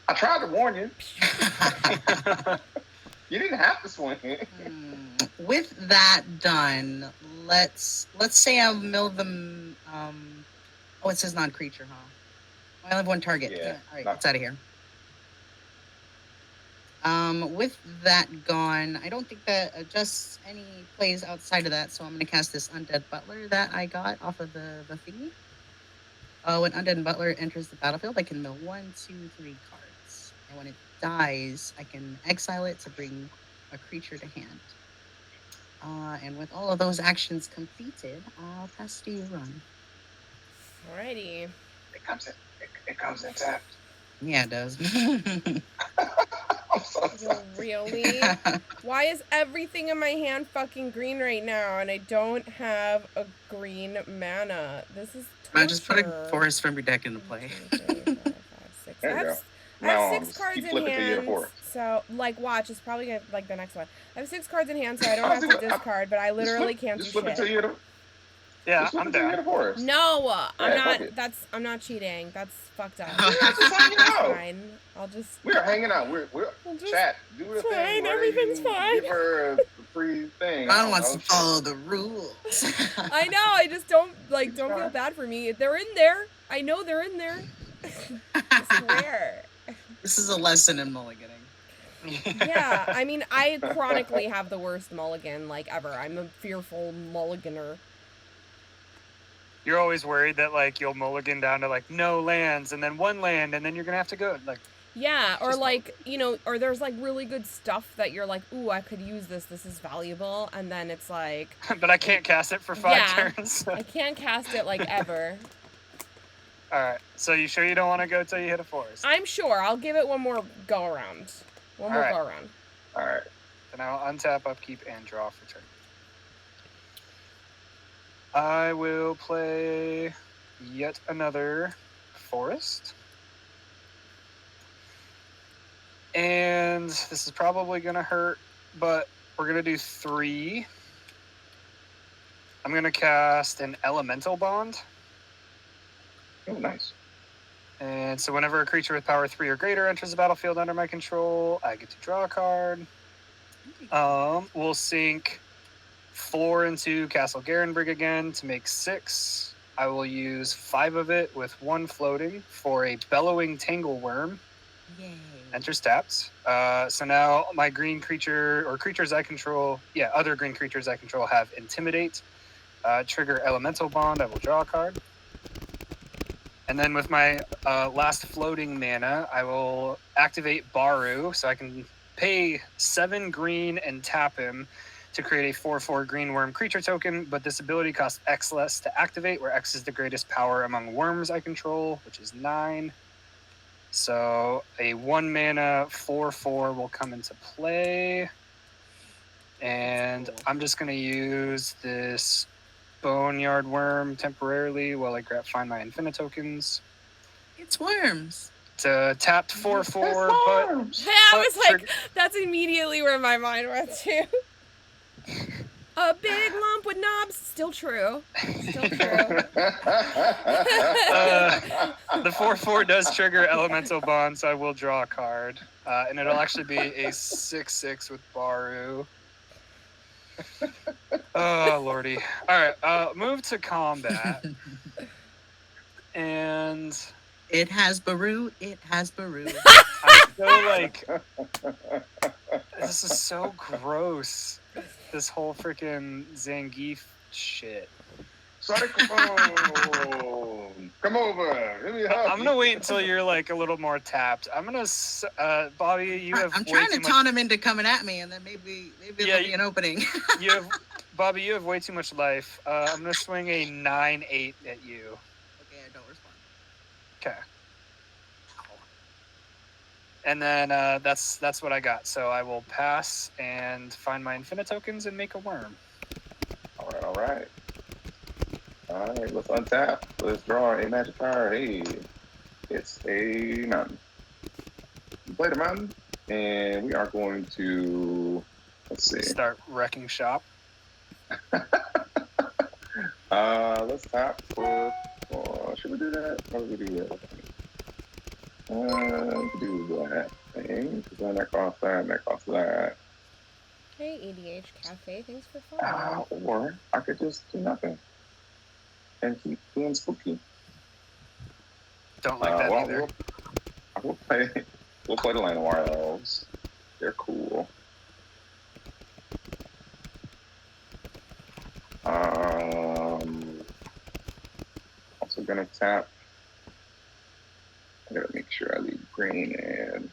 I tried to warn you. You didn't have to swing. With that done, let's say I'll mill them. It says non-creature, huh? I only have 1 target. Yeah. All right, it's out of here. With that gone, I don't think that adjusts any plays outside of that, so I'm going to cast this Undead Butler that I got off of the thingy. When Undead Butler enters the battlefield, I can mill 1, 2, 3 cards. And when it dies, I can exile it to bring a creature to hand. And with all of those actions completed, I'll pass to you, Run. Alrighty. It comes in tapped. Yeah, it does. Really? Why is everything in my hand fucking green right now and I don't have a green mana? This is torture. I just put a forest from your deck into play. 1, 2, 3, 4, 5, 6. I have 6 cards in hand. So, watch. It's probably gonna, the next one. I have 6 cards in hand, so I don't have to discard, but I literally can't do shit. Yeah, I'm down. No, I'm not. I'm not cheating. That's fucked up. That's fine. I'll just. We're hanging out. We're just, chat. Do the thing. Everything's fine. Give her a free thing. Ron wants to follow the rules. I know. I just don't feel bad for me. They're in there. I know they're in there. I swear. This is a lesson in mulliganing. Yeah, I mean, I chronically have the worst mulligan, like, ever. I'm a fearful mulliganer. You're always worried that, like, you'll mulligan down to, like, no lands, and then one land, and then you're gonna have to go, like... Yeah, or, Just like, you know, or there's, like, really good stuff that you're like, ooh, I could use this is valuable, and then it's like... but I can't cast it for 5 turns. I can't cast it, like, ever. Alright, so you sure you don't want to go till you hit a forest? I'm sure. I'll give it one more go-around. One more go-around. Alright. Then I'll untap, upkeep, and draw for turn. I will play yet another forest. And this is probably going to hurt, but we're going to do 3. I'm going to cast an Elemental Bond. Oh, nice. And so whenever a creature with power 3 or greater enters the battlefield under my control, I get to draw a card. We'll sink 4 into Castle Garenbrig again to make 6. I will use 5 of it with 1 floating for a Bellowing Tangleworm. Yay. Enters tapped. So now my green creature, or creatures I control, other green creatures I control have Intimidate. Trigger Elemental Bond, I will draw a card. And then with my last floating mana, I will activate Baru, so I can pay 7 green and tap him to create a 4/4 green worm creature token, but this ability costs X less to activate, where X is the greatest power among worms I control, which is 9. So a 1 mana 4/4 will come into play. And I'm just going to use this Boneyard Worm temporarily while I find my Infinite tokens. It's worms. It's a tapped 4/4, but... Yeah, I was like, that's immediately where my mind went to. A big lump with knobs. Still true. Still true. The 4/4 does trigger Elemental Bond, so I will draw a card. And it'll actually be a 6/6 with Baru. Oh, lordy. All right, move to combat. And... It has Baru. It has Baru. I feel like... This is so gross. This whole freaking Zangief shit. Cyclone! Come over. Let me help I'm gonna wait until you're like a little more tapped. I'm gonna, Bobby, you have. I'm trying to taunt him into coming at me, and then maybe there'll be an opening. Bobby, you have way too much life. I'm gonna swing a 9/8 at you. Okay, I don't respond. Okay. And then that's what I got. So I will pass and find my Infinite tokens and make a worm. All right. Let's untap. Let's draw a magic card. Hey, it's a mountain. Play the mountain, and we are going to, let's see. Start wrecking shop. Let's tap for, should we do that? How do we do that? Do that thing, because then that costs that, and that costs that. Hey, EDH Cafe, thanks for following. Or I could just do nothing and keep being spooky. Don't like that either. We'll play the Llanowar Elves. They're cool. Also gonna tap. I gotta make sure I leave green and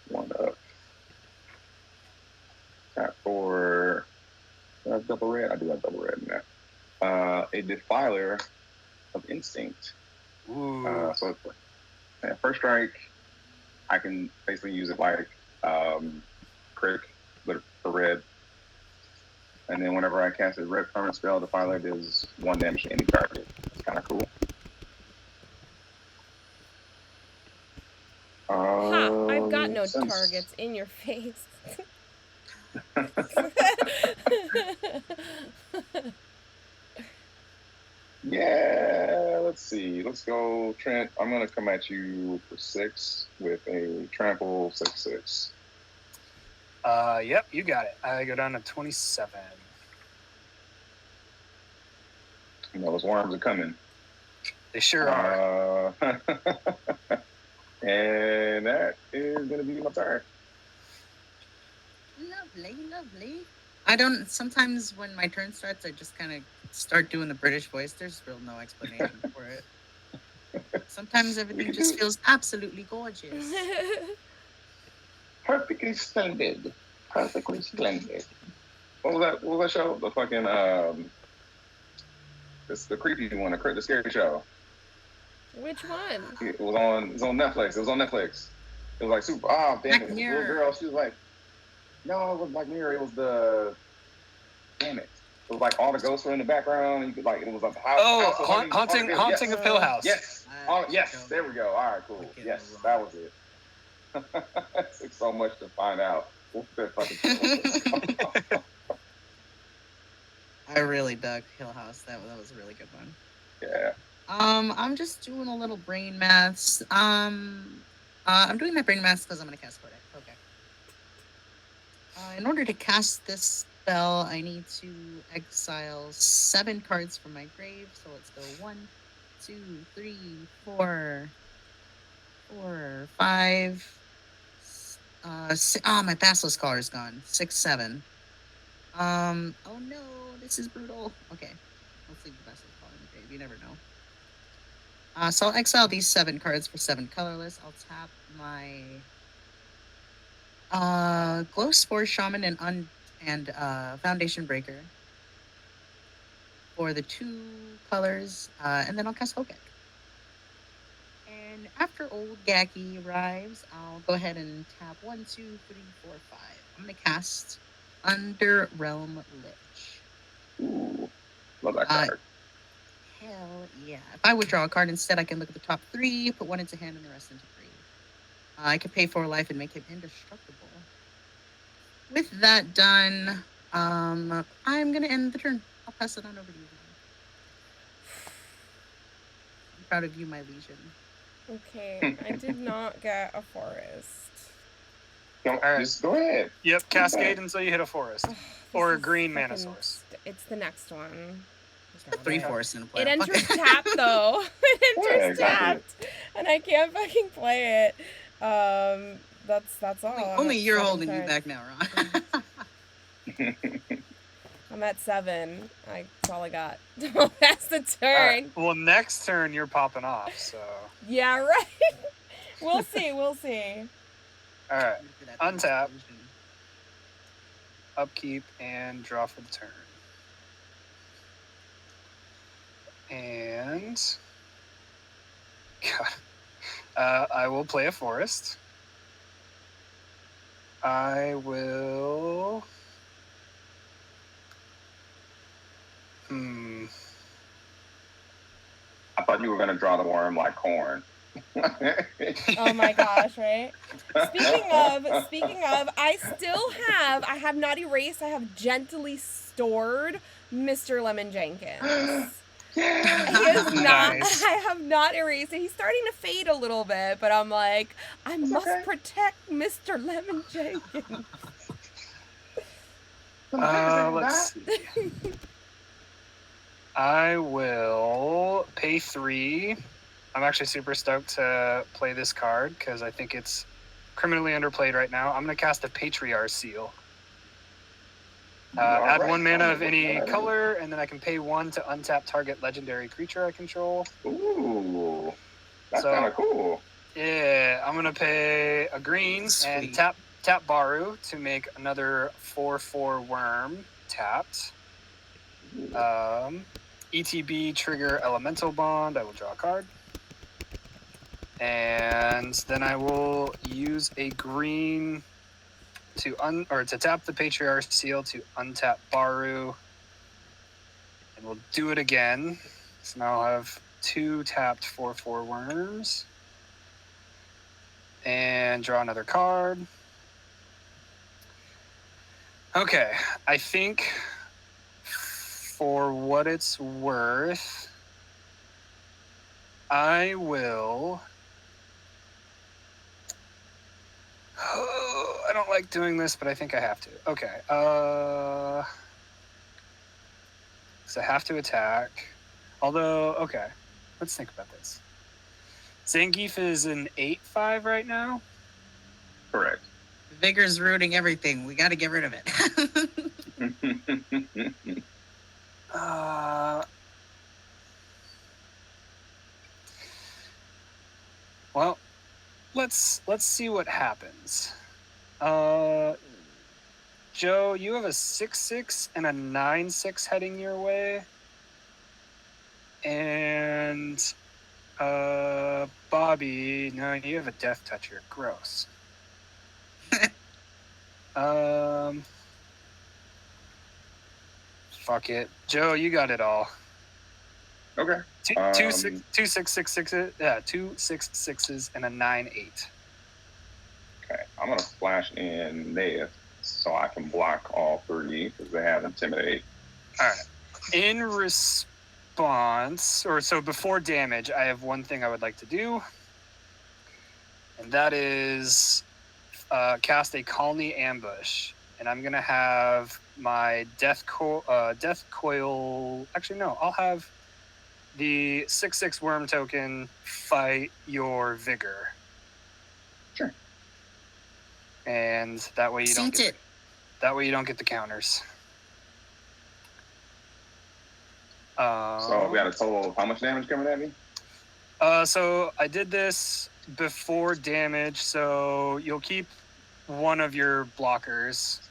1 up. Tap for double red. I do have double red in that. A Defiler of Instinct. Ooh. So first strike, I can basically use it like crick, but for red. And then whenever I cast a red permanent spell, Defiler does 1 damage to any target. It's kind of cool. Ha! I've got no targets in your face. Yeah, let's see. Let's go, Trent. I'm going to come at you for 6 with a trample 6/6. Yep, you got it. I go down to 27. You know, those worms are coming. They sure are. And that is going to be my turn. Lovely. I don't. Sometimes when my turn starts, I just kind of start doing the British voice. There's real no explanation for it. Sometimes everything just feels absolutely gorgeous. Perfectly splendid. Perfectly splendid. What was that? What was that show? The fucking this the creepy one, the scary show. Which one? It was on. It's on Netflix. It was on Netflix. It was like super. Oh damn Black it! This little Mirror. girl. She was like, no, it was Black Mirror. It was the. Damn it! It was like all the ghosts were in the background. And you could like it was like the house. Oh, haunting yes. of Hill House. Yes. Yes. There we go. All right. Cool. Yes. That was it. It took so much to find out what that fucking show was. I really dug Hill House. That was a really good one. Yeah. I'm just doing a little brain maths. I'm doing my brain maths because I'm gonna cast Kodak. Okay. In order to cast this spell, I need to exile 7 cards from my grave. So let's go 1, 2, 3, 4, 5. My Basilisk Collar is gone. 6, 7. Oh no, this is brutal. Okay, let's leave the Basilisk Collar in the grave. You never know. So I'll exile these 7 cards for 7 colorless. I'll tap my Glow Spore Shaman and Foundation Breaker for the 2 colors, and then I'll cast Hokek. And after Old Gaki arrives, I'll go ahead and tap 1, 2, 3, 4, 5. I'm gonna cast Under Realm Lich. Ooh, love that card. Hell yeah. If I withdraw a card instead, I can look at the top 3, put 1 into hand, and the rest into grave. I can pay 4 life and make him indestructible. With that done, I'm going to end the turn. I'll pass it on over to you. I'm proud of you, my legion. Okay, I did not get a forest. Just go ahead. Yep, cascade until you hit a forest. Or a green mana source. It's the next one. 3 forests in a play. It enters tapped though. It enters tapped, and I can't fucking play it. That's all. Only you're holding you back now, Ron. I'm at 7. That's all I got. That's the turn. Right. Well, next turn you're popping off. So. Yeah, right. We'll see. All right. Untap. Upkeep and draw for the turn. And God, I will play a forest. I will. I thought you were gonna draw the worm like corn. Oh my gosh! Right. Speaking of, I have not erased. I have gently stored Mr. Lemon Jenkins. Yeah. He is not. Nice. I have not erased it. He's starting to fade a little bit, but I'm like, I must protect Mr. Lemon Jenkins. Let's see. I will pay 3. I'm actually super stoked to play this card because I think it's criminally underplayed right now. I'm going to cast a Patriarch Seal. Add 1 mana of any color, and then I can pay 1 to untap target legendary creature I control. Ooh, that's kind of cool. Yeah, I'm gonna pay a green and tap Baru to make another 4/4 worm tapped. ETB trigger Elemental Bond. I will draw a card, and then I will use a green to tap the Patriarch Seal to untap Baru, and we'll do it again. So now I'll have 2 tapped 4/4 worms, and draw another card. Okay, I think for what it's worth, I will. Oh, I don't like doing this, but I think I have to. Okay. So I have to attack. Although, okay, let's think about this. Zangief is an 8-5 right now. Correct. Vigor's rooting everything. We got to get rid of it. Well, let's see what happens. Joe, you have a 6-6 and a 9-6 heading your way. And Bobby, no, you have a Death Toucher. Gross. Fuck it. Joe, you got it all. Okay. Two 6-6-6s, yeah, 2 6-6s and a 9-8. Okay, I'm gonna flash in Neth so I can block all 3 because they have Intimidate. All right. In response, or so before damage, I have one thing I would like to do, and that is cast a Colony Ambush. And I'm gonna have my Death Coil. Actually, no, I'll have the 6/6 Worm token fight your Vigor. Sure. And that way you don't get the counters. So we got a total of how much damage coming at me? So I did this before damage, so you'll keep one of your blockers.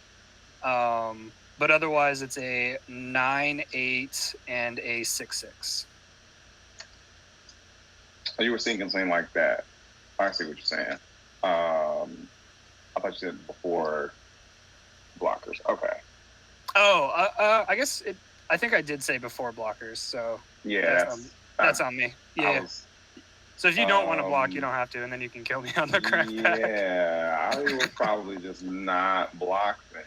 But otherwise it's a 9-8 and a 6-6. So you were thinking something like that. I see what you're saying. I thought you said before blockers. Okay. Oh, I guess I think I did say before blockers, so yeah, that's on me. Yeah. So if you don't want to block, you don't have to, and then you can kill me on the crack pack. Yeah, I would probably just not block then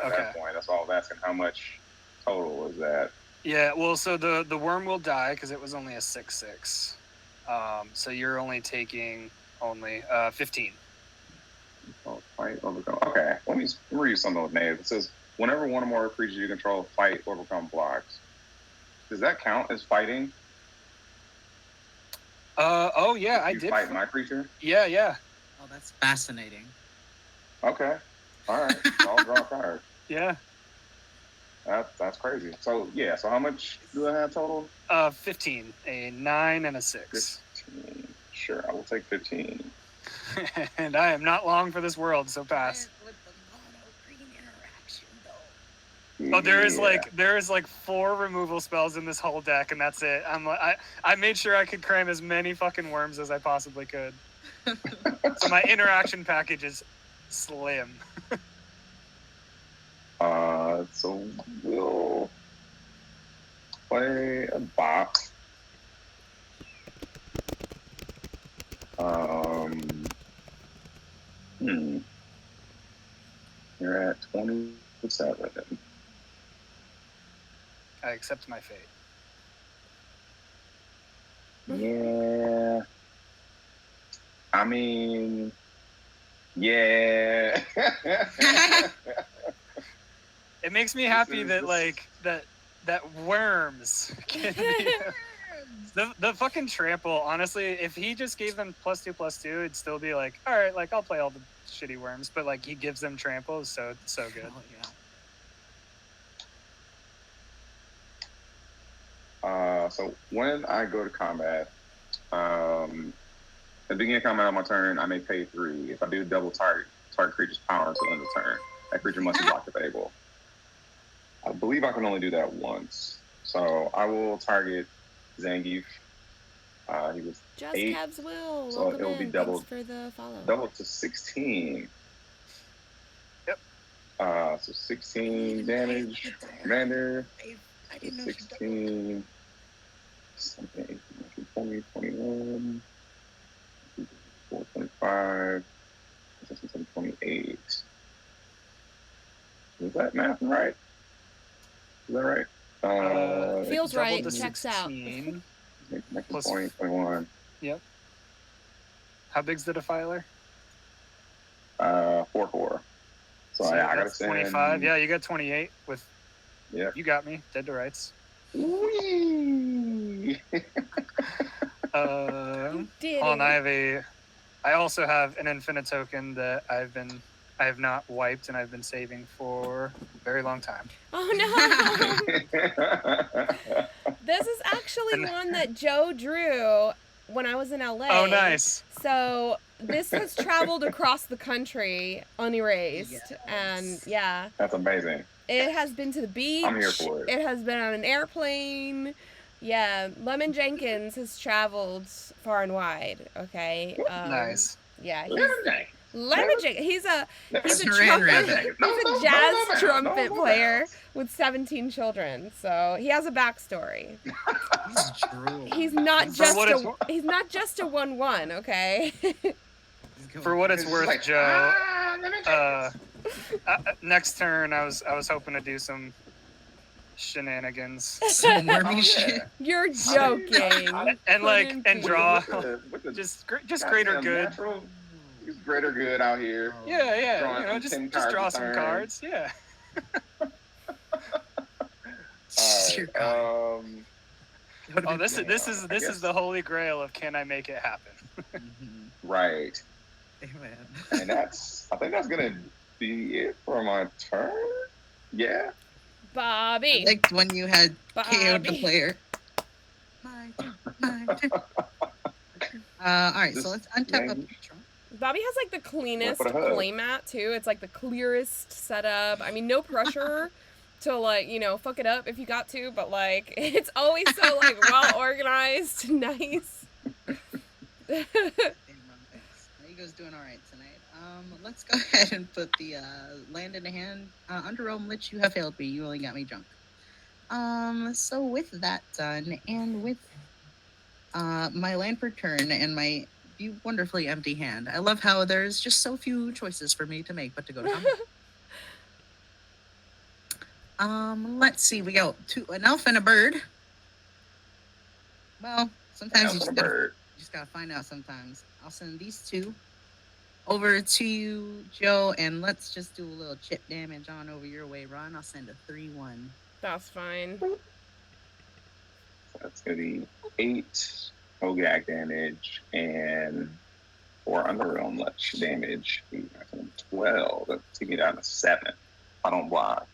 at that point. That's all I was asking. How much total is that? Yeah, well, so the worm will die because it was only a 6/6. So you're only taking 15. Oh, fight, overcome. Okay, let me read something with Nave. It says, whenever one or more creatures you control fight or become blocked. Does that count as fighting? Oh yeah, I did fight my creature. Yeah. Oh, that's fascinating. Okay, all right. I'll draw a card. Yeah. That's crazy. So yeah, so how much do I have total? 15, a 9 and a 6. 15. Sure, I will take 15. And I am not long for this world, so pass. With the mono green interaction, though. Oh, there is like 4 removal spells in this whole deck, and that's it. I made sure I could cram as many fucking worms as I possibly could. So my interaction package is slim. So we'll play a box. You're at 27. I accept my fate. Yeah. I mean, yeah. It makes me happy that worms can be the fucking trample. Honestly, if he just gave them +2/+2, it'd still be like, all right, like I'll play all the shitty worms, but like he gives them trample, so good. Oh, yeah. So when I go to combat, at the beginning of combat on my turn, I may pay 3. If I do double target creature's power until end of turn, that creature must be blocked if able. I believe I can only do that once. So I will target Zangief. He was Just 8. Cavs will. So Welcome it will be in. doubled. Thanks for the follow. Doubled to 16. Yep. So 16 damage. Commander. I didn't know 16. 20, 21. 4, 25. 28. Is that math right? Is that right? Feels right. Double to Checks out. 16. Plus 20, 21. Yep. How big's the defiler? 4/4. So yeah, I gotta that's send 25. Yeah, you got 28 with. Yeah. You got me. Dead to rights. Whee! You did Hold on, it. I also have an infinite token that I have not wiped and I've been saving for a very long time. Oh no! This is actually And- one that Joe drew when I was in LA. Oh, nice. So this has traveled across the country unerased, Yes. and yeah, That's amazing. it has been to the beach. I'm here for it. It has been on an airplane. Yeah, Lemon Jenkins has traveled far and wide. Okay. Nice. Yeah, he's Lemon Lemon Jenkins. He's a Saran wrap. jazz trumpet player with 17 children. So he has a backstory. He's drool. He's not For just what it's he's not just a 1/1. Okay. For what it's worth, like, Joe. Lemon Next turn, I was hoping to do some shenanigans Some Oh, wormy shit. You're joking. and like Couldn't and be. draw with the just greater goddamn good. natural- greater good out here. Yeah, Drawing you know, some 10 just draw cards a some turn. cards. Yeah. Your God. All right. Oh, this guess- is the holy grail of can I make it happen? Mhm. Right. Amen. And I think that's gonna be it for my turn. Yeah. Bobby. I liked when you had KO'd the Bobby. player. My turn. All right, so let's untap the patron. Bobby has like the cleanest Went for the hug. playmat too. It's like the clearest setup. I mean, no pressure to like, fuck it up if you got to, but like it's always so like well organized, nice. Damn, wrong face. Ego's doing all right tonight. Let's go ahead and put the land in the hand. Under Rome Lich, you have failed me. You only got me drunk. So with that done, and with my land per turn and my wonderfully empty hand, I love how there's just so few choices for me to make, but to go to combat. Let's see. We got an elf and a bird. Well, sometimes you just gotta find out. Sometimes I'll send these two over to you, Joe, and let's just do a little chip damage on over your way, Ron. I'll send a 3-1. That's fine. That's gonna be 8 Hogak damage and 4 Underrealm Lich damage. 12. That'll take me down to 7. I don't block.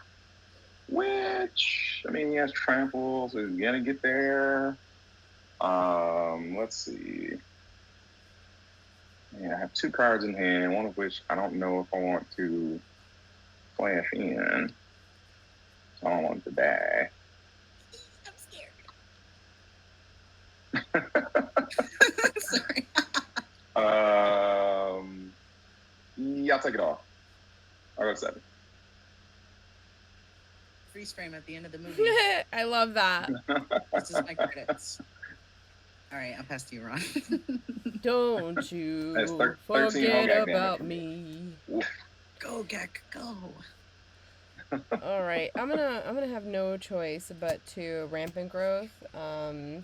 Which, I mean, he has trample, so he's gonna get there. Let's see. Yeah, I have 2 cards in hand, one of which I don't know if I want to flash in. So I don't want to die. I'm scared. Sorry. Yeah, I'll take it off. I'll go 7. Freeze frame at the end of the movie. I love that. This is my credits. All right, I'll pass to you, Ron. Don't you That's 13 forget Hogak about damage. me. Go, Gek, go. All right, I'm gonna have no choice but to rampant growth. I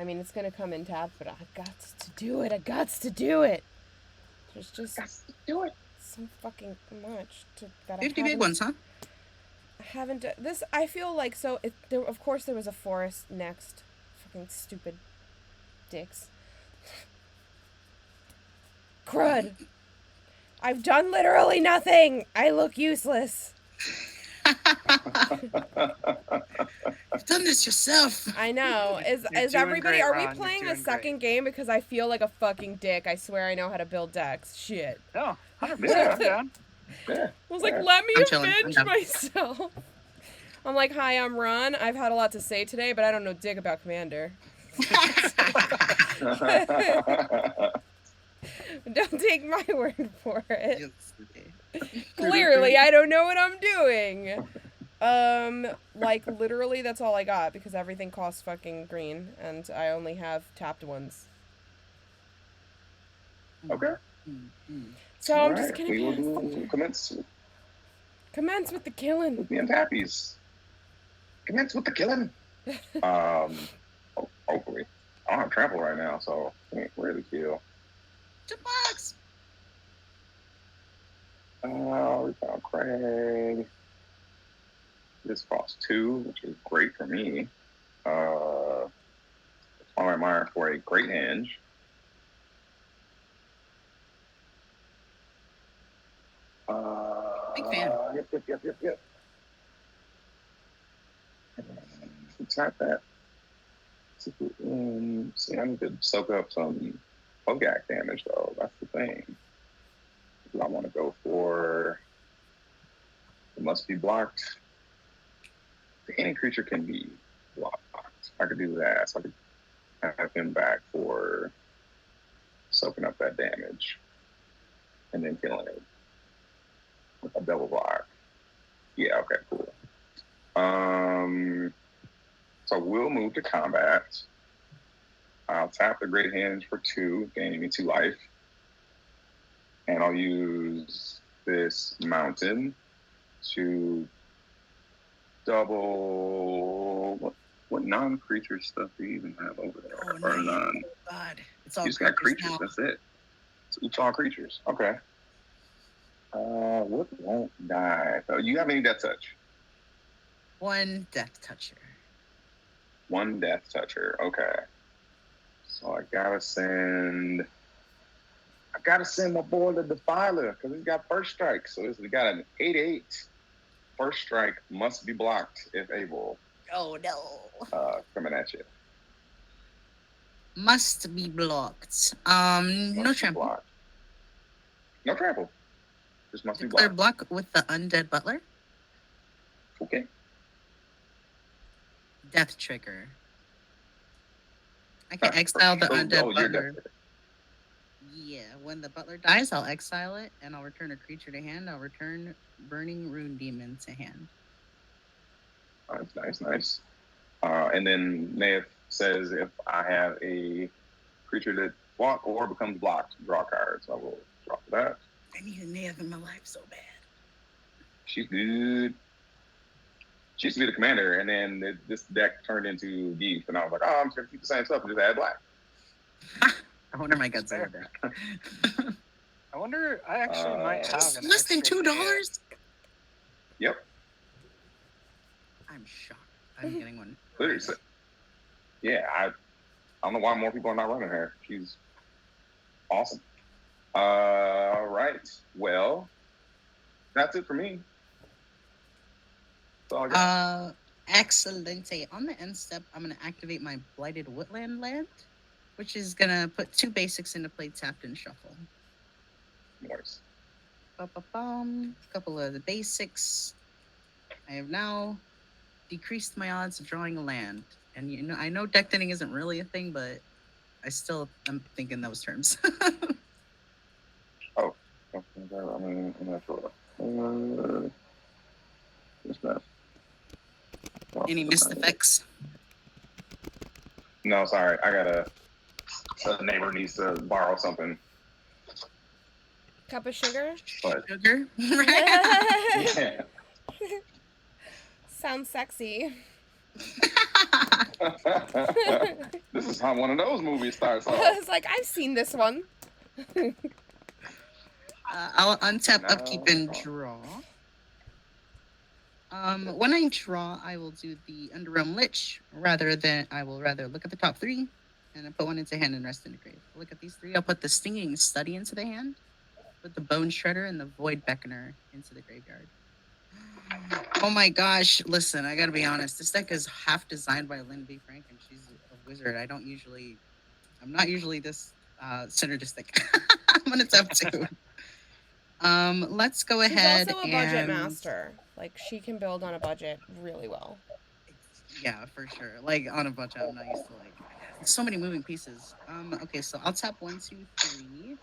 mean it's gonna come in tap, but I got to do it. There's just Do it. so fucking much that I 50 big haven't- ones, huh? I haven't done this. I feel like so. Of course, there was a forest next. Fucking stupid dicks. Crud. I've done literally nothing. I look useless. You've done this yourself. I know. Is You're is doing everybody? great, Are Ron. we You're playing a doing second great. game? Because I feel like a fucking dick. I swear I know how to build decks. Shit. No, 100%. Yeah. I'm down. Yeah. I was like, Yeah. let me I'm chilling. avenge I'm down. myself. I'm like, hi, I'm Ron. I've had a lot to say today, but I don't know dick about Commander. Don't take my word for it. Yes, okay. Clearly, I don't know what I'm doing. Like, literally, that's all I got, because everything costs fucking green, and I only have tapped ones. Okay. Mm-hmm. So I'm just Alright, gonna we will pass. do Commence with the killing. with the untappies. Commence with the killing. Hopefully. I don't have trample right now, so I can't really kill. Box. We found Craig. This costs 2, which is great for me. All right, Mire for a Great Hinge. Big fan. Yep. Tap that. See, I need to soak up some Hogak damage, though. That's the thing. I want to go for. It must be blocked. Any creature can be blocked. I could do that. So I could have him back for soaking up that damage and then killing it with a double block. Yeah, okay, cool. So we'll move to combat. I'll tap the Great Hinge for 2, gaining me 2 life. And I'll use this mountain to double. What non-creature stuff do you even have over there? Oh, Or nice. none? Oh, God. It's all You just got creatures. now. That's it. It's all creatures. Okay. What won't die? Oh, you have any Death Touch? 1 Death Toucher. 1 Death Toucher. Okay. So I gotta send my boy the Defiler because he's got first strike. So we got an 8/8. First strike must be blocked if able. Oh no. Coming at you. Must be blocked. No trample. Blocked. No trample. Just must Declare be blocked. block with the Undead Butler. Okay. Death Trigger. I can exile the Undead Butler. Yeah, when the Butler dies, I'll exile it, and I'll return a creature to hand. I'll return Burning Rune Demon to hand. Nice. And then Nath says if I have a creature that block or becomes blocked, draw cards. I will draw for that. I need a Nath in my life so bad. She's good. She used to be the commander, and then this deck turned into Geef, and I was like, oh, I'm just going to keep the same stuff and just add black. I wonder my guts over that. I wonder. I actually might have an less than extra $2. Yep. I'm shocked. I'm getting one. Literally. Yeah, I don't know why more people are not running her. She's awesome. Right. Well, that's it for me. That's all I got. Excellente. On the end step, I'm going to activate my Blighted Woodland land, which is going to put 2 basics into play, tapped and shuffle. Nice. Couple of the basics. I have now decreased my odds of drawing a land. And I know deck thinning isn't really a thing, but I'm thinking those terms. Oh, I'm not sure. What's that? Any missed effects? No, sorry. A neighbor needs to borrow something. Cup of sugar? But Sugar? yeah. Sounds sexy. This is how one of those movies starts off. I was like, I've seen this one. I'll untap, upkeep, and draw. When I draw, I will do the Underrealm Lich. I will rather look at the top 3, and I put 1 into hand and rest in the grave. Look at these 3. I'll put the Stinging Study into the hand, put the Bone Shredder and the Void Beckoner into the graveyard. Oh my gosh! Listen, I gotta be honest. This deck is half designed by Lynn B. Frank, and she's a wizard. I'm not usually this synergistic. I'm gonna tap 2. Let's go ahead. She's also a budget master. Like, she can build on a budget really well. Yeah, for sure. Like, on a budget, I'm not used to, so many moving pieces. Okay, so I'll tap 1, 2, 3.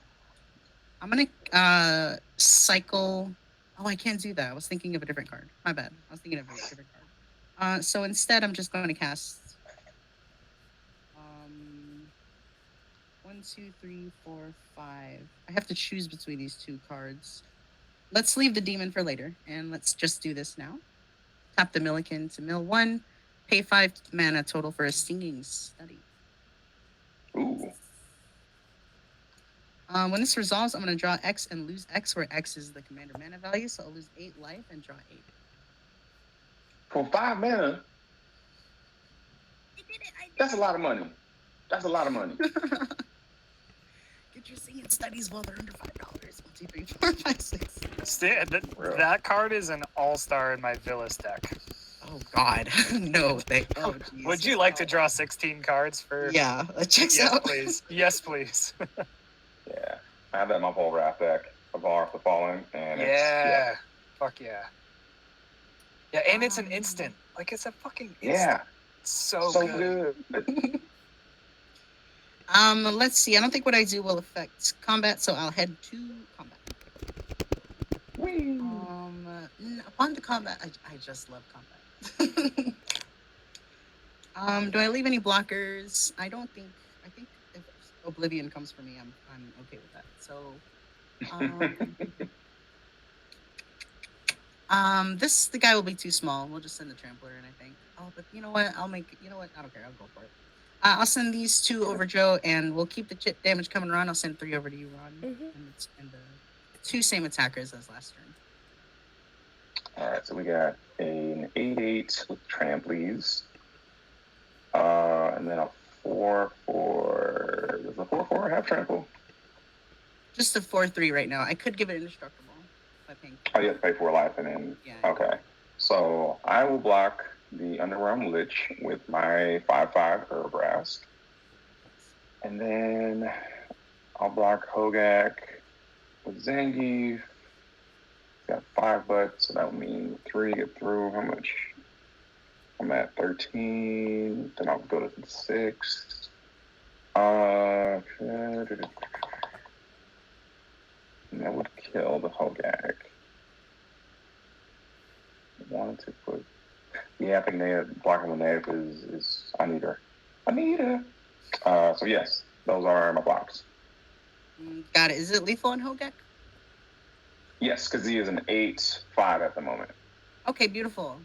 I'm gonna cycle. Oh, I can't do that. I was thinking of a different card. My bad. I was thinking of a different card. So instead, I'm just going to cast 1, 2, 3, 4, 5. I have to choose between these 2 cards. Let's leave the demon for later, and let's just do this now. Tap the Milliken to mill 1. Pay 5 mana total for a Stinging Study. Ooh. When this resolves, I'm going to draw X and lose X, where X is the commander mana value, so I'll lose 8 life and draw 8. For 5 mana? I did it! That's a lot of money. That's a lot of money. Get your singing studies while they're under $5. 1, 2, 3, 4, 5, 6. Real. That card is an all-star in my Villas deck. Oh God, no! Oh, geez. Would you like to draw 16 cards for? Yeah, that checks Yes, out. please. Yes, please. Yeah, I have that in my full wrath deck of Bar the Fallen, and Yeah. Fuck yeah. Yeah, and it's an instant. Like, it's a fucking instant. Yeah, So good. Let's see. I don't think what I do will affect combat, so I'll head to combat. Whee. Upon the combat, I just love combat. Do I leave any blockers? I don't think. I think if Oblivion comes for me, I'm okay with that. So, the guy will be too small. We'll just send the trampler in, I think. Oh, but you know what? You know what? I don't care. I'll go for it. I'll send these 2 over Joe, and we'll keep the chip damage coming, Ron. I'll send 3 over to you, Ron. And the 2 same attackers as last turn. All right, so we got an 8/8 with tramplies, and then a 4/4. Does the 4/4 have trample? Just a 4/3 right now. I could give it indestructible, I think. Oh, you have to pay 4 life, and then okay. So I will block the Underrealm Lich with my 5/5 Urbrask, and then I'll block Hogak with Zangief. Got 5 butts, so that would mean 3 get through. How much? I'm at 13. Then I'll go to 6. And that would kill the Hogak. I wanted to put. Yeah, I think blocking the native is I need her. So yes, those are my blocks. Got it. Is it lethal on Hogak? Yes, because he is an 8/5 at the moment. Okay, beautiful.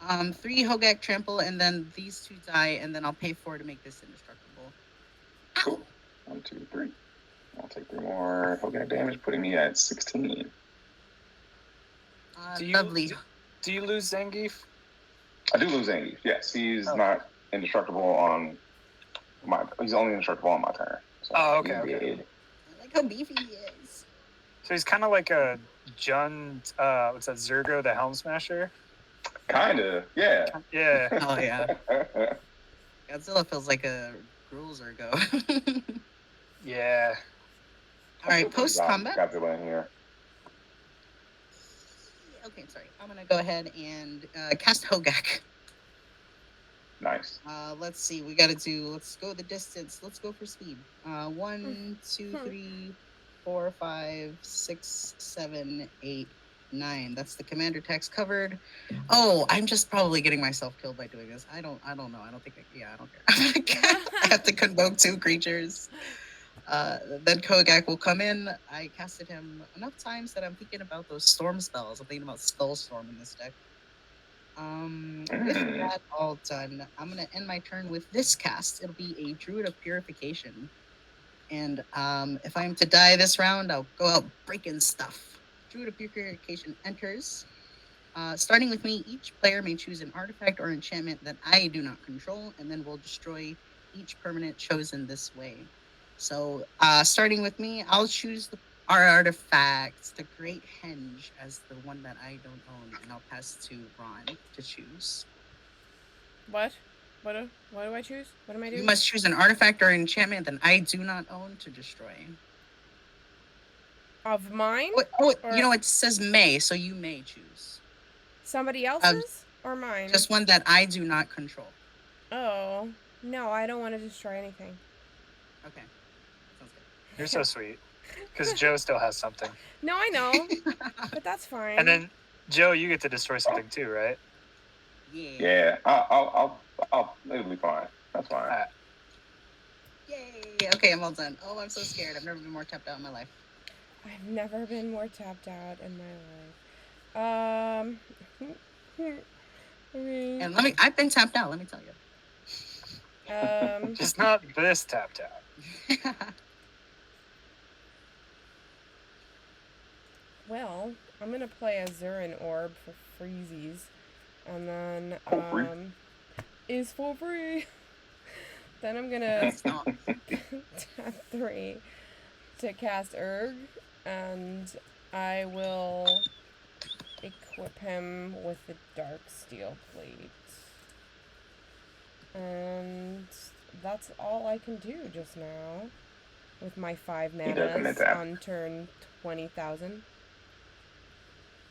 3 Hogak trample, and then these 2 die, and then I'll pay 4 to make this indestructible. Cool. 1, 2, 3. I'll take 3 more Hogak damage, putting me at 16. Lovely. Do you lose Zangief? I do lose Zangief. Yes, he's not indestructible on my. He's only indestructible on my turn. So okay. I like how beefy he is. So he's kind of like a what's that, Zergo the Helm Smasher? Kinda, yeah. Yeah. Oh, yeah. Godzilla feels like a Gruul Zergo. Yeah. All right, post-combat. Godzilla in here. Okay, sorry. I'm going to go ahead and cast Hogak. Nice. Let's see. Let's go the distance. Let's go for speed. 1, 2, 3, 4, 5, 6, 7, 8, 9. That's the commander text covered. Oh, I'm just probably getting myself killed by doing this. I don't know. I don't care. I have to convoke 2 creatures. Then Kogak will come in. I casted him enough times that I'm thinking about those storm spells. I'm thinking about Spell Storm in this deck. With that all done, I'm going to end my turn with this cast. It'll be a Druid of Purification. And if I'm to die this round, I'll go out breaking stuff. Druid of Purification enters. Starting with me, each player may choose an artifact or enchantment that I do not control, and then we'll destroy each permanent chosen this way. So, starting with me, I'll choose our artifact, the Great Henge, as the one that I don't own, and I'll pass to Ron to choose. What? What do I choose? What am I doing? You must choose an artifact or enchantment that I do not own to destroy. Of mine? You know, it says may, so you may choose. Somebody else's or mine? Just one that I do not control. Oh, no, I don't want to destroy anything. Okay. Sounds good. You're so sweet. Because Joe still has something. No, I know. But that's fine. And then, Joe, you get to destroy something too, right? Yeah. It'll be fine. That's fine. Yay. Okay, I'm all done. Oh, I'm so scared. I've never been more tapped out in my life. I've never been more tapped out in my life. And I've been tapped out, let me tell you. Just not this tapped out. Well, I'm gonna play a Zurin Orb for freezies, and then is for free. Then I'm gonna tap 3 to cast Erg, and I will equip him with the Dark Steel Plate. And that's all I can do just now with my 5 manas on turn 20,000.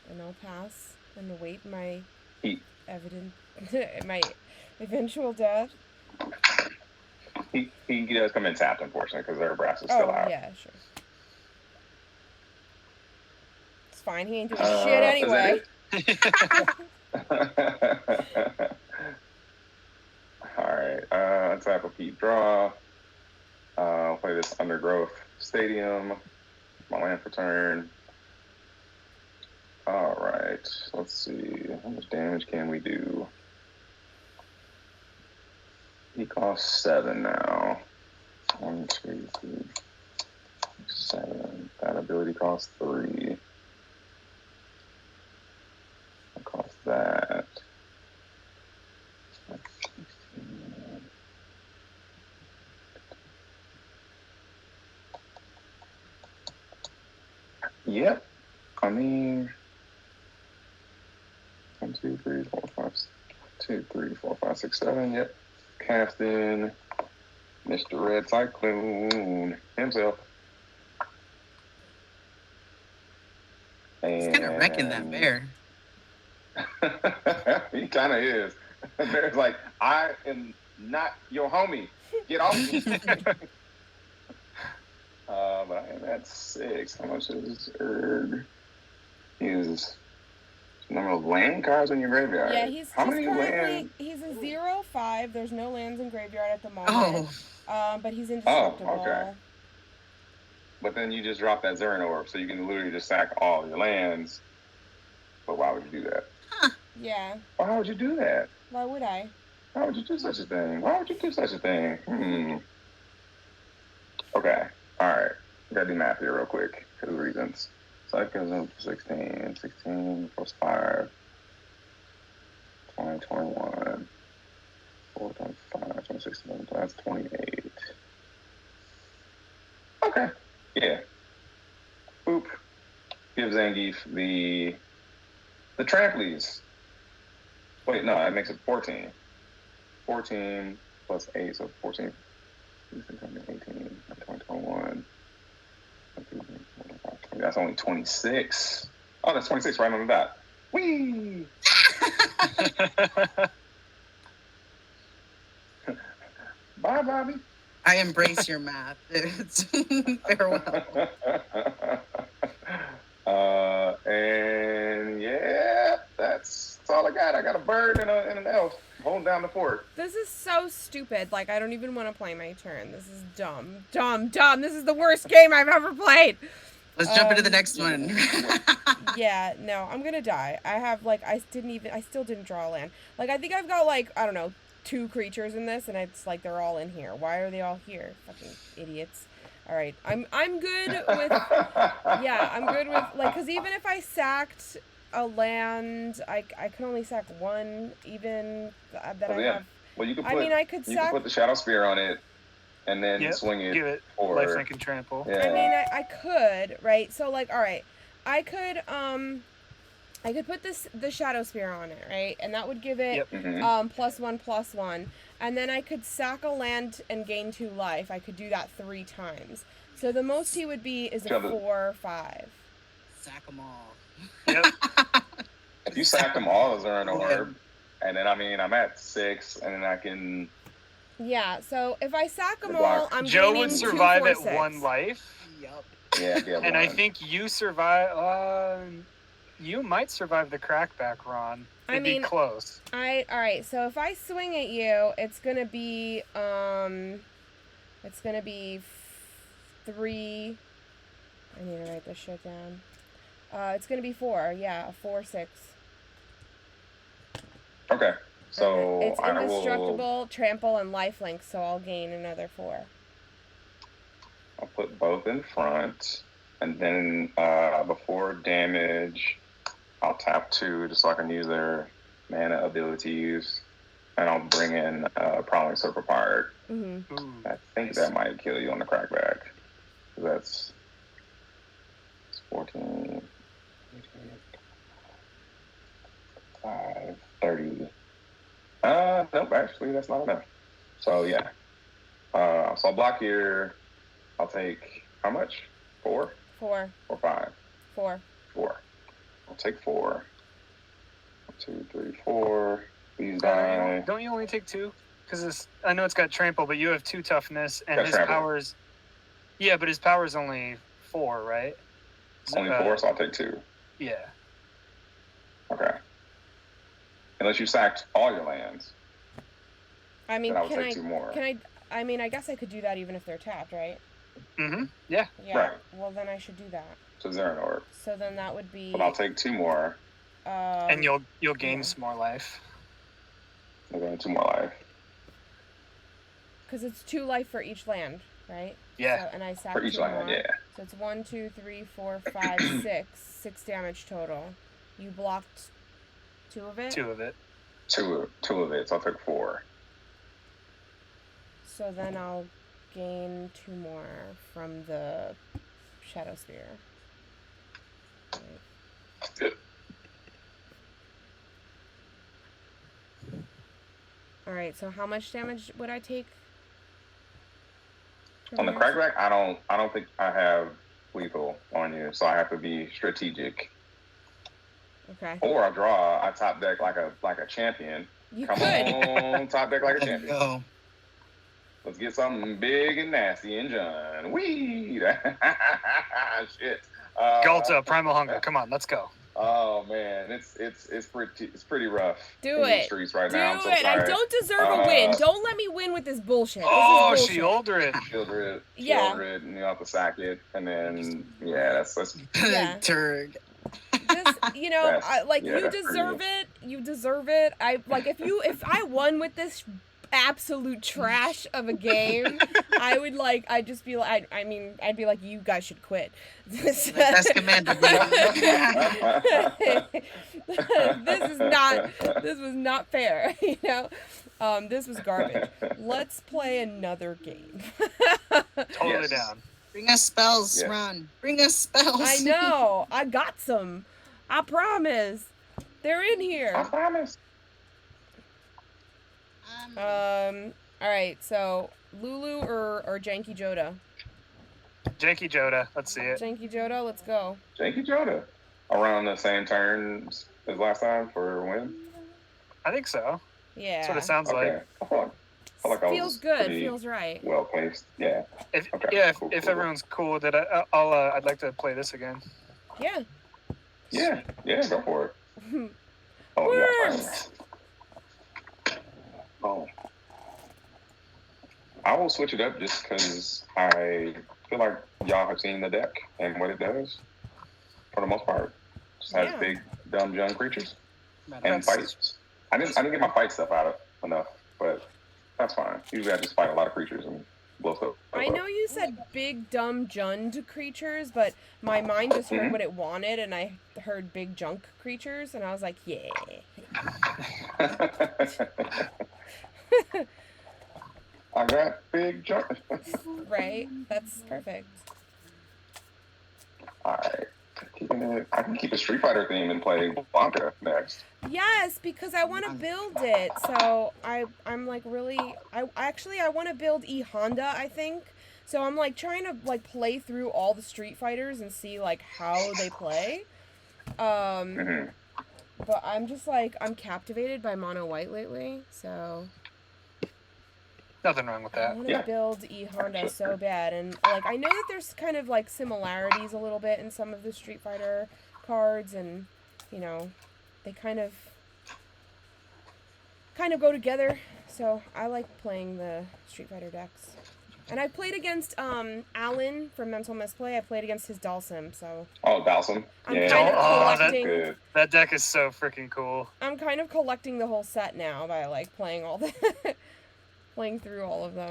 And I'll pass and await my my eventual death. He does come in tapped, unfortunately, because their brass is still out. Yeah, sure. It's fine. He ain't doing shit anyway. Alright, tap a keep draw. I'll play this Undergrowth Stadium. My land for turn. Alright, let's see. How much damage can we do? He costs 7 now. 1, 2, 3, 7. That ability costs 3. What costs that? Yep. I mean, 1, 2, 3, 4, 5, 2, 3, 4, 5, 6, 7. Yep. Cast in Mr. Red Cyclone himself. He's kind of wrecking that bear. He kind of is. The bear's like, I am not your homie. Get off me. But I am at 6. How much is Erg? He's number of land cards in your graveyard. Yeah, he's a 0/5. There's no lands in graveyard at the moment. But he's indestructible. Oh, okay. But then you just drop that Zerno orb, so you can literally just sack all your lands. But why would you do that? Yeah. Why would you do that? Why would I? Why would you do such a thing? Why would you do such a thing? Okay. Alright. Gotta do math here real quick, because of reasons. So that goes up to 16. 16 plus 5. 20, 21. 4 times 5, 26, 27. That's 28. Okay. Yeah. Boop. Give Zangief the Tramplies. Wait, no, that makes it 14. 14 plus 8, so 14. 18, 21. That's only 26. Oh, that's 26 right on the dot. Whee! Bye, Bobby. I embrace your math. It's farewell. And yeah, that's all I got. I got a bird and an elf holding down the fort. This is so stupid. Like, I don't even want to play my turn. This is dumb. Dumb. This is the worst game I've ever played. Let's jump into the next one. Yeah, no, I'm gonna die. I have, like, I still didn't draw a land. Like, I think I've got, like, I don't know, 2 creatures in this, and it's like they're all in here. Why are they all here? Fucking idiots. All right, I'm good with, yeah, I'm good with, like, because even if I sacked a land, I can only sack 1, even that I have. Well, you could put, I could put the Shadow Spear on it, and then swing it. Give it lifelink and trample. Yeah. I mean, I could, right? So, like, all right, I could put the Shadow Spear on it, right? And that would give it +1/+1. And then I could sack a land and gain 2 life. I could do that 3 times. So the most he would be is a 4 or 5. Sack them all. Yep. If you sack them all as an orb, and then, I mean, I'm at 6, and then I can... Yeah, so if I sack them all, I'm Joe gaining would survive 2, 4, at 6. 1 life. Yep. Yeah, and I think you survive... you might survive the crackback, Ron. It'd be close. Alright, so if I swing at you, it's gonna be 3... I need to write this shit down. It's gonna be 4, yeah, a 4/6. Okay, so it's indestructible, trample, and lifelink, so I'll gain another 4. I'll put both in front, and then before damage, I'll tap 2 just so I can use their mana abilities. and I'll bring in Prowling Circle Pirate. Mm-hmm. Ooh, I think nice. that might kill you on the crackback. That's 14, 5, 30. Nope, actually, that's not enough. So, yeah. So I'll block here. I'll take how much? 4? 4. Or 5? 4. 4. I'll take 4. 2, 3, 4. These God, die. don't you only take 2? Because I know it's got trample, but you have 2 toughness, and Got his trample. power's... Yeah, but his power's only 4, right? Only 4, so I'll take 2. Yeah. Okay. Unless you sacked all your lands, I mean, then I would take 2 more. I mean, I guess I could do that even if they're tapped, right? Mm-hmm. Yeah. Yeah. Right. Well, then I should do that. So Xehanort. So then that would be. But I'll take 2 more. And you'll gain some more life. I'll gain 2 more life. Because it's 2 life for each land, right? Yeah. So, and I sack For each 2 land, more. yeah. So it's 1, 2, 3, 4, 5, 6. 6 damage total. You blocked 2 of it? 2 of it. 2 of it, so I'll take 4. So then I'll gain 2 more from the Shadow Spear. Right. Alright, so how much damage would I take? On the crackback, I don't think I have lethal on you, so I have to be strategic. Okay. Or I draw, I top deck like a champion. You Come could. on, top deck like a There you champion. go. Let's get something big and nasty and John. Wee! Shit. Galta, Primal Hunger. Come on, let's go. Oh man, it's pretty rough. Do in these it. streets right Do now. I'm so it. sorry. I don't deserve a win. Don't let me win with this bullshit. Oh, This is she bullshit. Aldred. Shieldred, Yeah. Shieldred, and you have to sack it, and then that's Yeah. Turd. Just, you know, That's- you that's deserve pretty- it. You deserve it. I like if I won with this absolute trash of a game, I'd just be like, I'd be like, you guys should quit. Best commander. This was not fair, you know. This was garbage. Let's play another game. Totally Yes. down. Bring us spells, Yes. Ron. Bring us spells. I know. I got some. I promise. They're in I here. promise. All right. So Lulu or Janky Joda. Janky Joda. Let's see it. Janky Joda. Let's go. Jakey Joda. Around the same turns as last time for a win. I think so. Yeah. That's what it sounds like. Okay. I feel like I Feels was good. pretty Feels right. well placed. Yeah. If Okay, cool. everyone's cool with it, I'd like to play this again. Yeah. Yeah. Yeah. Go for it. Oh yeah. Worms. Oh. I will switch it up just because I feel like y'all have seen the deck and what it does. For the most part, just has Yeah. big dumb young creatures and That's- fights. I didn't get my fight stuff out of enough, but that's fine. Usually I just fight a lot of creatures and blow stuff. I up. know you said big dumb jund creatures, but my mind just heard what it wanted, and I heard big junk creatures, and I was like, yeah. I got big junk. Right? That's perfect. All right. I can keep a Street Fighter theme and play Blanca next. Yes, because I want to build it. So I'm like really I want to build E Honda, I think. So I'm like trying to like play through all the Street Fighters and see like how they play. Mhm. But I'm just like I'm captivated by Mono White lately. So Nothing wrong with I that. want to Yeah. build E Honda so bad, and like I know that there's kind of like similarities a little bit in some of the Street Fighter cards, and you know, they kind of go together. So I like playing the Street Fighter decks, and I played against Alan from Mental Misplay. I played against his Dalsim, so Oh, Balsam. I'm Yeah, kind of Oh, that- collecting. good. That deck is so freaking cool. I'm kind of collecting the whole set now by like playing all the playing through all of them.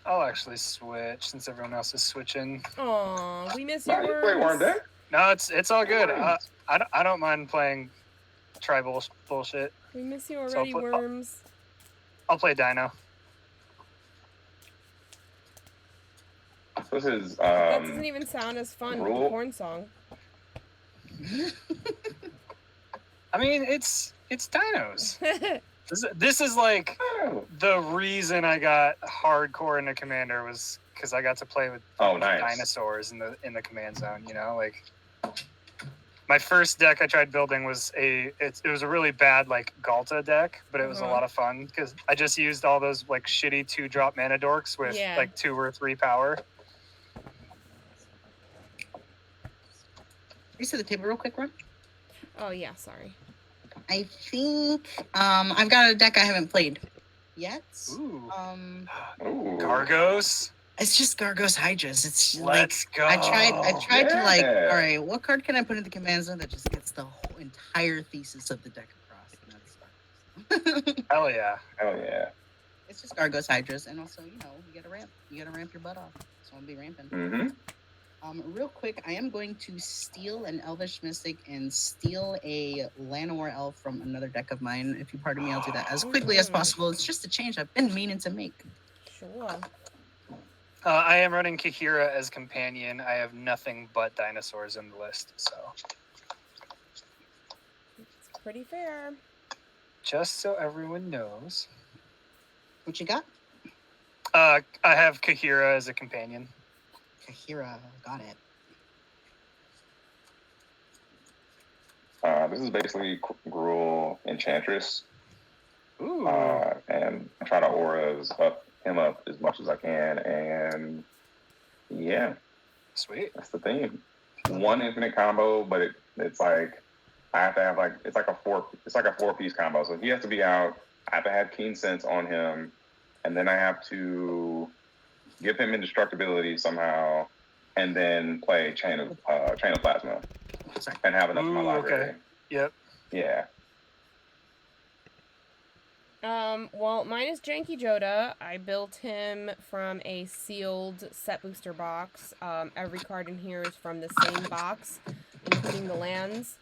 I'll actually switch since everyone else is switching. Aw, we miss Nah, your you play Worm words. deck? No, it's all good. I don't mind playing tribal bullshit. We miss you So already, Worms. I'll play Dino. So this is That doesn't even sound as fun with the rule? corn song. I mean, it's dinos. This is like Oh, the reason I got hardcore into Commander was because I got to play with nice. dinosaurs in the command zone. You know, like my first deck I tried building was it was a really bad like Galta deck, but it was a lot of fun because I just used all those like shitty 2-drop mana dorks with like 2 or 3 power. You see the table real quick, Ron? Oh yeah, sorry. I think I've got a deck I haven't played yet. Ooh. Ooh. Gargos. It's just Gargos Hydras. It's Let's go. I tried to like, Yeah. all right, what card can I put into command zone that just gets the whole entire thesis of the deck across? And that's Hell yeah. Hell yeah. It's just Gargos Hydras, and also, you know, you gotta ramp. You gotta ramp your butt off. So I'll be ramping. Mm-hmm. Real quick, I am going to steal an Elvish Mystic and steal a Llanowar Elf from another deck of mine. If you pardon me, I'll do that as quickly as possible. It's just a change I've been meaning to make. Sure. I am running Kahira as companion. I have nothing but dinosaurs in the list, so It's pretty fair. just so everyone knows. What you got? I have Kahira as a companion. Kahira, got it. This is basically Gruul Enchantress. Ooh. And I'm trying to auras up him up as much as I can, and yeah, Sweet. that's the thing. One infinite combo, but it's like I have to have like it's like a 4-piece combo. So if he has to be out, I have to have Keen Sense on him, and then I have to give him indestructibility somehow, and then play Chain of Plasma, and have enough in my library. Okay. Yep. Yeah. Well, mine is Janky Joda. I built him from a sealed set booster box. Every card in here is from the same box, including the lands.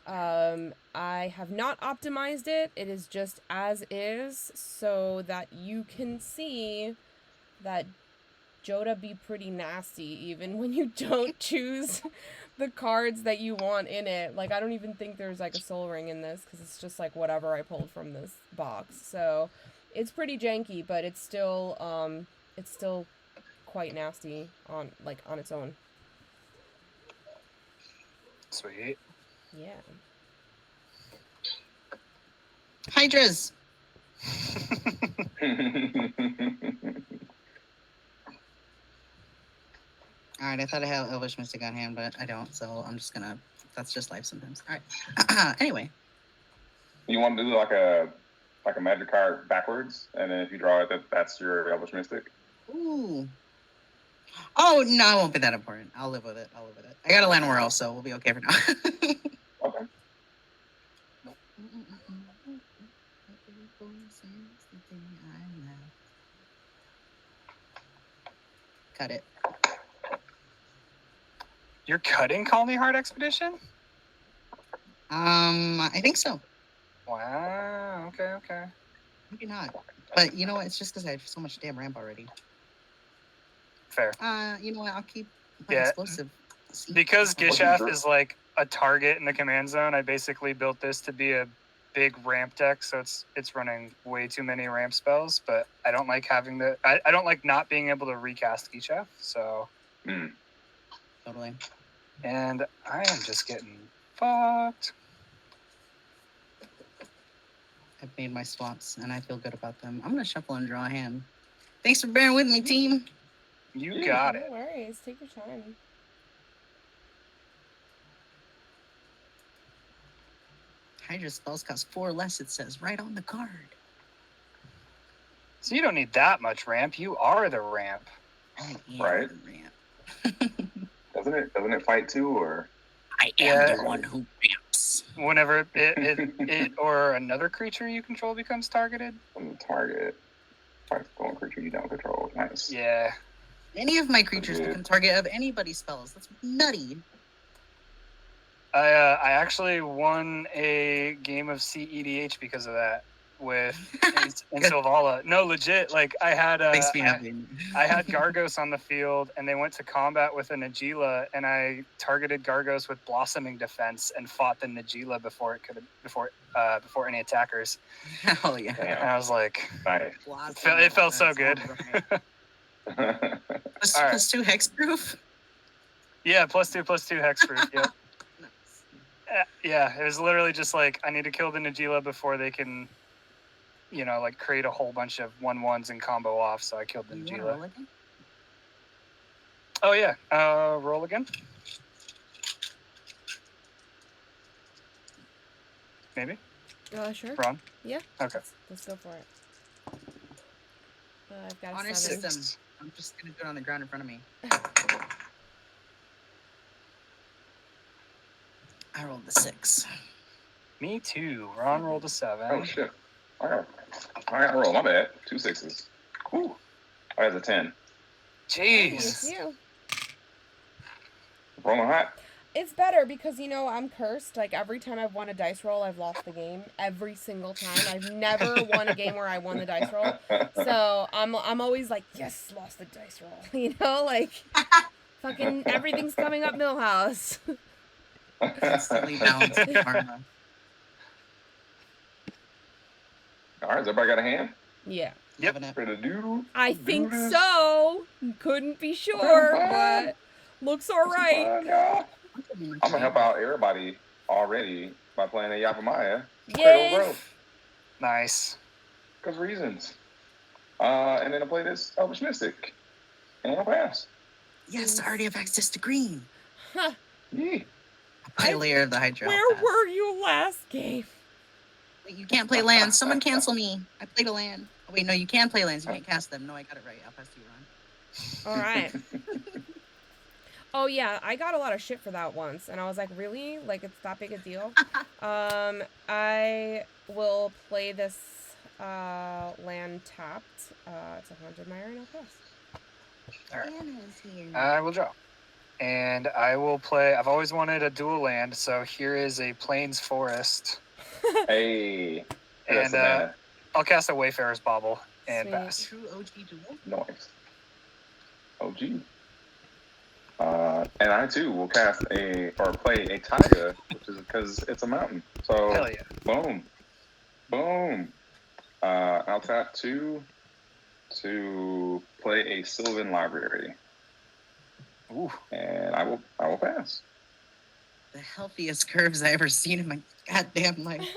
I have not optimized it. It is just as is, so that you can see that Joda be pretty nasty even when you don't choose the cards that you want in it. Like, I don't even think there's like a soul ring in this because it's just like whatever I pulled from this box. So it's pretty janky, but it's still quite nasty on its own. Sweet. Yeah. Hydras. All right, I thought I had Elvish Mystic on hand, but I don't, so I'm just gonna. That's just life sometimes. All right. Anyway. You want to do like a magic card backwards, and then if you draw it, that's your Elvish Mystic. Ooh. Oh no, it won't be that important. I'll live with it. I got a Llanowar Elf, so we'll be okay for now. Okay. Cut it. You're cutting Colony Heart Expedition? I think so. Wow. Okay. Maybe not. But you know what? It's just because I have so much damn ramp already. Fair. You know what? I'll keep my Yeah. explosive. Because What is Gishath your- is like a target in the command zone, I basically built this to be a big ramp deck, so it's running way too many ramp spells, but I don't like having I don't like not being able to recast Gishath, so Totally. and I am just getting fucked. I've made my swaps and I feel good about them. I'm gonna shuffle and draw a hand. Thanks for bearing with me, team. You got No it. worries. Take your time. Hydra spells cost 4 less, it says right on the card. So you don't need that much ramp. You are the ramp. I am Right. the ramp. Doesn't it fight too, or I am the one who ramps. Whenever it or another creature you control becomes targeted. on the target? Fights the one creature you don't control. Nice. Yeah. Any of my creatures Yeah. become target of anybody's spells. That's nutty. I actually won a game of CEDH because of that with in Silvala. No, legit. Like I had Makes me happy. I had Gargos on the field, and they went to combat with a Nagila, and I targeted Gargos with Blossoming Defense and fought the Nagila before any attackers. Hell yeah! And I was like, Nice. it felt so good. Plus 2 hexproof. Yeah, +2 hexproof. Yep. Nice. Yeah, it was literally just like I need to kill the Nagila before they can, like create a whole bunch of 1/1s and combo off. So I killed the You wanna Nagila. roll again? Oh yeah, roll again. Maybe. Sure. Ron. Yeah. Okay. Let's go for it. I've got a Honor 7. system. I'm just gonna do it on the ground in front of me. I rolled the 6. Me too. Ron rolled a 7. Oh shit! I got to roll. My bad. 2 6s. Whew. I had a 10. Jeez. You. Rolling hot. It's better because I'm cursed. Like every time I've won a dice roll, I've lost the game. Every single time. I've never won a game where I won the dice roll. So I'm always like, yes, lost the dice roll. Like fucking everything's coming up Millhouse. Constantly balanced karma. All right, has everybody got a hand? Yeah. Yep. For the do. I think so. Couldn't be sure, but looks all right. I'm gonna help out everybody already by playing a Yapamaya. Yay. Cradle Growth. Nice. Because reasons. And then I play this Elvish Mystic. And I'll pass. Yes, I already have access to green. Huh. Yeah. I layer the Hydra. Where were you last game? Wait, you can't play lands. Someone cancel me. I played a land. Oh, wait, no, you can play lands. You can't cast them. No, I got it right. I'll pass to you, Ron. All right. Oh yeah, I got a lot of shit for that once, and I was like, really? Like it's that big a deal? I will play this land tapped. It's 100 Myra and I'll pass. All right. Anna's here. I will draw. And I will play. I've always wanted a dual land, so here is a Plains Forest. Hey. And I'll cast a Wayfarer's Bauble and Sweet. pass. True OG duel. Nice. OG. And I too will cast play a Taiga, which is because it's a mountain. So Hell yeah. boom. Boom. I'll tap 2 to play a Sylvan Library. Ooh. And I will pass. The healthiest curves I ever seen in my goddamn life.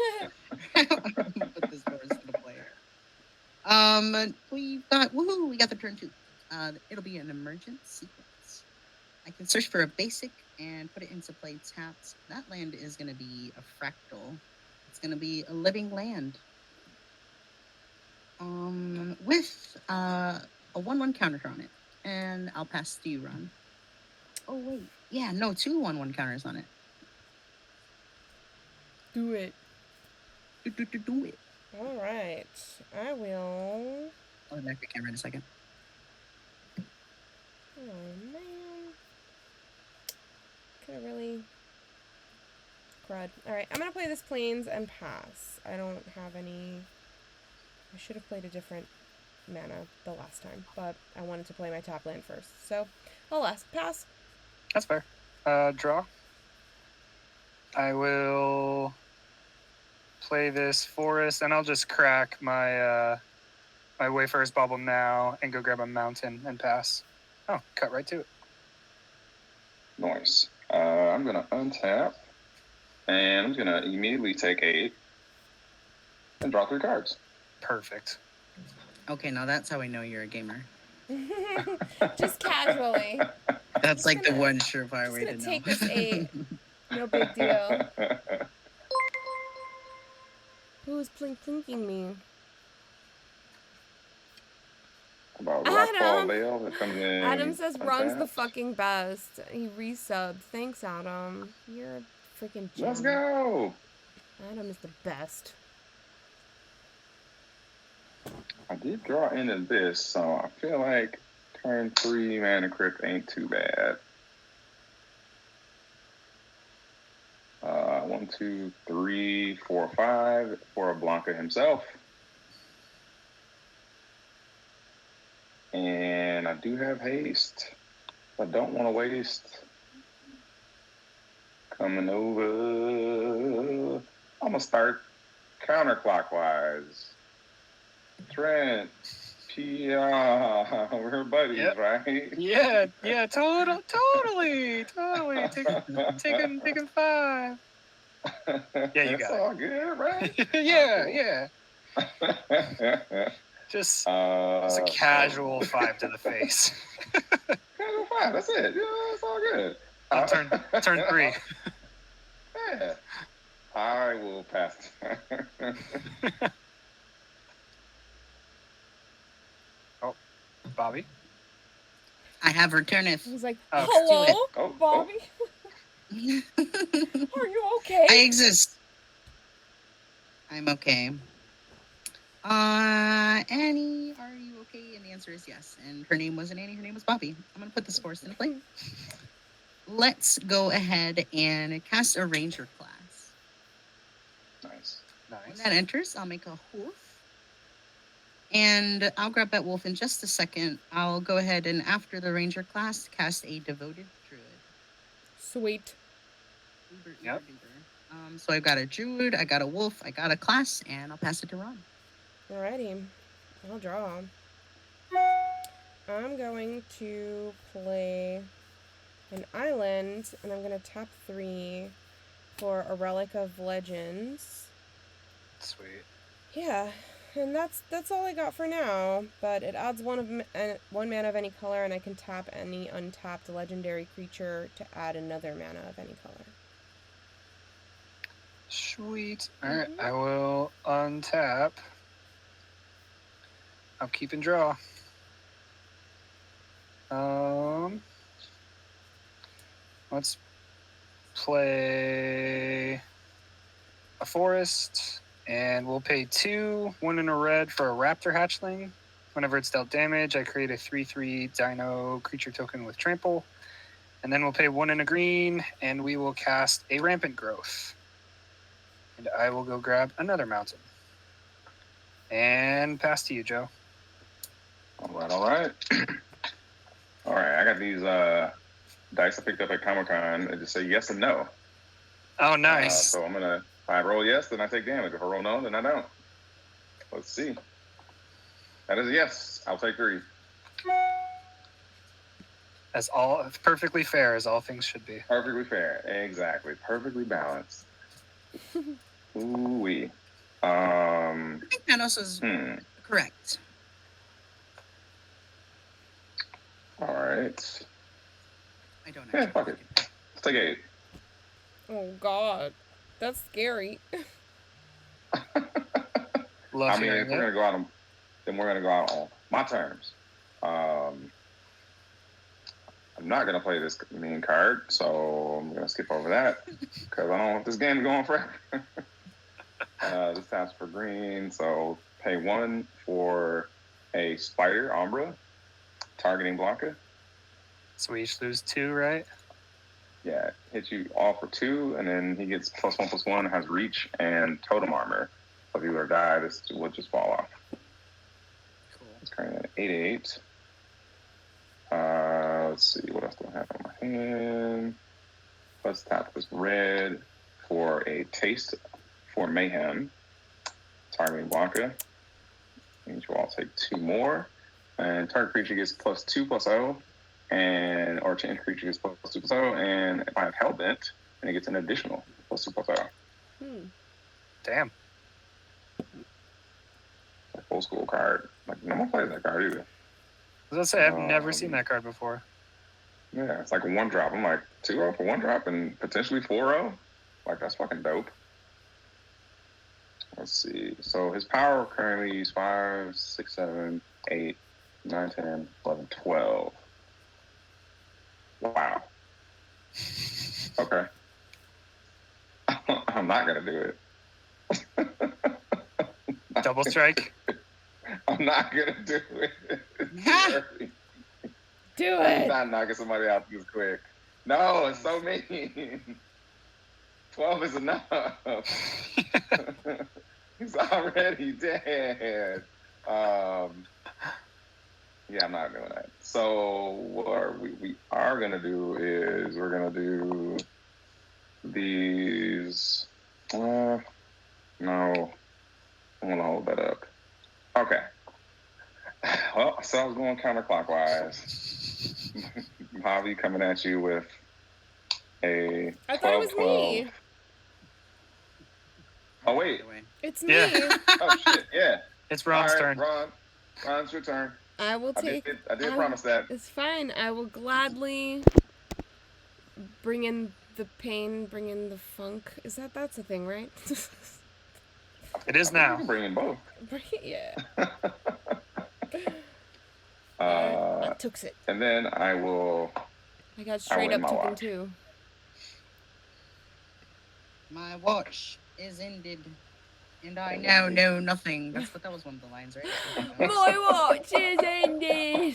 Put this forest to the player. We got the turn 2. It'll be an emergent sequence. I can search for a basic and put it into play tapped. That land is going to be a fractal. It's going to be a living land. With a 1/1 counter on it. And I'll pass to you, Ron. Oh, wait. Yeah, no, 2 1/1 counters on it. Do it. Do it. All right. I will. I'll go back to camera in a second. Oh man. Could have really. Crud. All right. I'm gonna play this Plains and pass. I don't have any. I should have played a different mana the last time, but I wanted to play my top land first. So, alas, pass. That's fair. Draw. I will play this Forest, and I'll just crack my my Wayfarer's Bauble now and go grab a mountain and pass. Oh, cut right to it. Nice. I'm gonna untap, and I'm gonna immediately take 8 and draw 3 cards. Perfect. Okay, now that's how I know you're a gamer. Just casually. That's like the gonna- one surefire way to Just know. gonna take this 8. No big deal. Who's plinking me? About Adam! Rockfall Vale that comes in. Adam says Ron's the untapped. fucking best. He resubbed. Thanks, Adam. You're a freaking gem. Let's go. Adam is the best. I did draw into this, so I feel like turn 3 mana crypt ain't too bad. 2, 3, 4, 5 for Blanca himself. And I do have haste. I don't want to waste. Coming over. I'm going to start counterclockwise. Trent. Yeah, we're buddies, right? Yeah, totally. Taking 5. Yeah, you It's got all good, right? it. Yeah. Just a casual 5 to the face. Casual 5, that's it. Yeah, it's all good. On turn 3. Yeah. I will pass. Oh, Bobby? I have returneth. He's like, Okay. hello, Bobby. Are you okay? I exist. I'm okay. Annie, are you okay? And the answer is yes. And her name wasn't Annie, her name was Bobby. I'm gonna put this force into play. Let's go ahead and cast a ranger class. Nice. When that enters, I'll make a wolf. And I'll grab that wolf in just a second. I'll go ahead and after the ranger class, cast a devoted druid. Sweet. Yep. So I've got a druid, I got a wolf, I got a class, and I'll pass it to Ron. Alrighty. I'll draw. I'm going to play an island, and I'm going to tap 3 for a Relic of Legends. Sweet. Yeah, and that's all I got for now, but it adds one mana of any color, and I can tap any untapped legendary creature to add another mana of any color. Sweet. Alright, I will untap. I'll keep and draw. Let's play a forest, and we'll pay 2, 1 in a red for a raptor hatchling. Whenever it's dealt damage, I create a 3/3 dino creature token with trample. And then we'll pay 1 in a green, and we will cast a rampant growth. And I will go grab another mountain. And pass to you, Joe. All right. All right, I got these dice I picked up at Comic-Con. They just say yes and no. Oh, nice. So I'm gonna, if I roll yes, then I take damage. If I roll no, then I don't. Let's see. That is a yes. I'll take 3. It's perfectly fair, as all things should be. Perfectly fair. Exactly. Perfectly balanced. Ooh-wee. I think Thanos is correct. All right. I don't Yeah, know. fuck it. Let's take 8. Oh, God. That's scary. Love I mean, hearing if we're gonna go out on, then we're gonna go out on my terms. I'm not gonna play this mean card, so I'm gonna skip over that because I don't want this game to go on forever. This taps for green, so pay 1 for a spider Umbra targeting Blanca. So we each lose 2, right? Yeah, hits you all for 2, and then he gets +1/+1, has reach and totem armor. So if you were to die, this would just fall off. Cool. It's currently at 8/8. Let's see, what else do I have on my hand? Let's tap this red for a taste for mayhem. Targeting Blanca. Means you all take 2 more. And target creature gets +2/+0. And or change creature gets +2/+0. And if I have Hellbent, then it gets an additional +2/+0. Damn. A full school card. Like no one plays that card either. I was gonna say, I've never seen that card before. Yeah, it's like a 1-drop. I'm like 2-0 for 1-drop and potentially 4-0. Like that's fucking dope. Let's see. So his power currently is 5, 6, 7, 8, 9, 10, 11, 12. Wow. Okay. I'm not gonna do it. Double strike. I'm not gonna do it. Do I'm it. not knocking somebody out this quick. No, it's so mean. 12 is enough. He's already dead. Yeah, I'm not doing that. So what we are gonna do is we're gonna do these. No, I'm gonna hold that up. Okay. Well, so I was going counterclockwise. Javi coming at you with a 12, I thought it was 12. me. Oh wait, It's me. Yeah. oh shit, yeah. It's Ron's turn. Ron, it's your turn. I will take. I did promise that. It's fine. I will gladly bring in the pain, bring in the funk. That's a thing, right? It is You now. can bring in both. Yeah. I took it. And then I will. I got straight up my taken watch. too. My watch is ended, and I now know nothing. That was one of the lines, right? My watch is ended.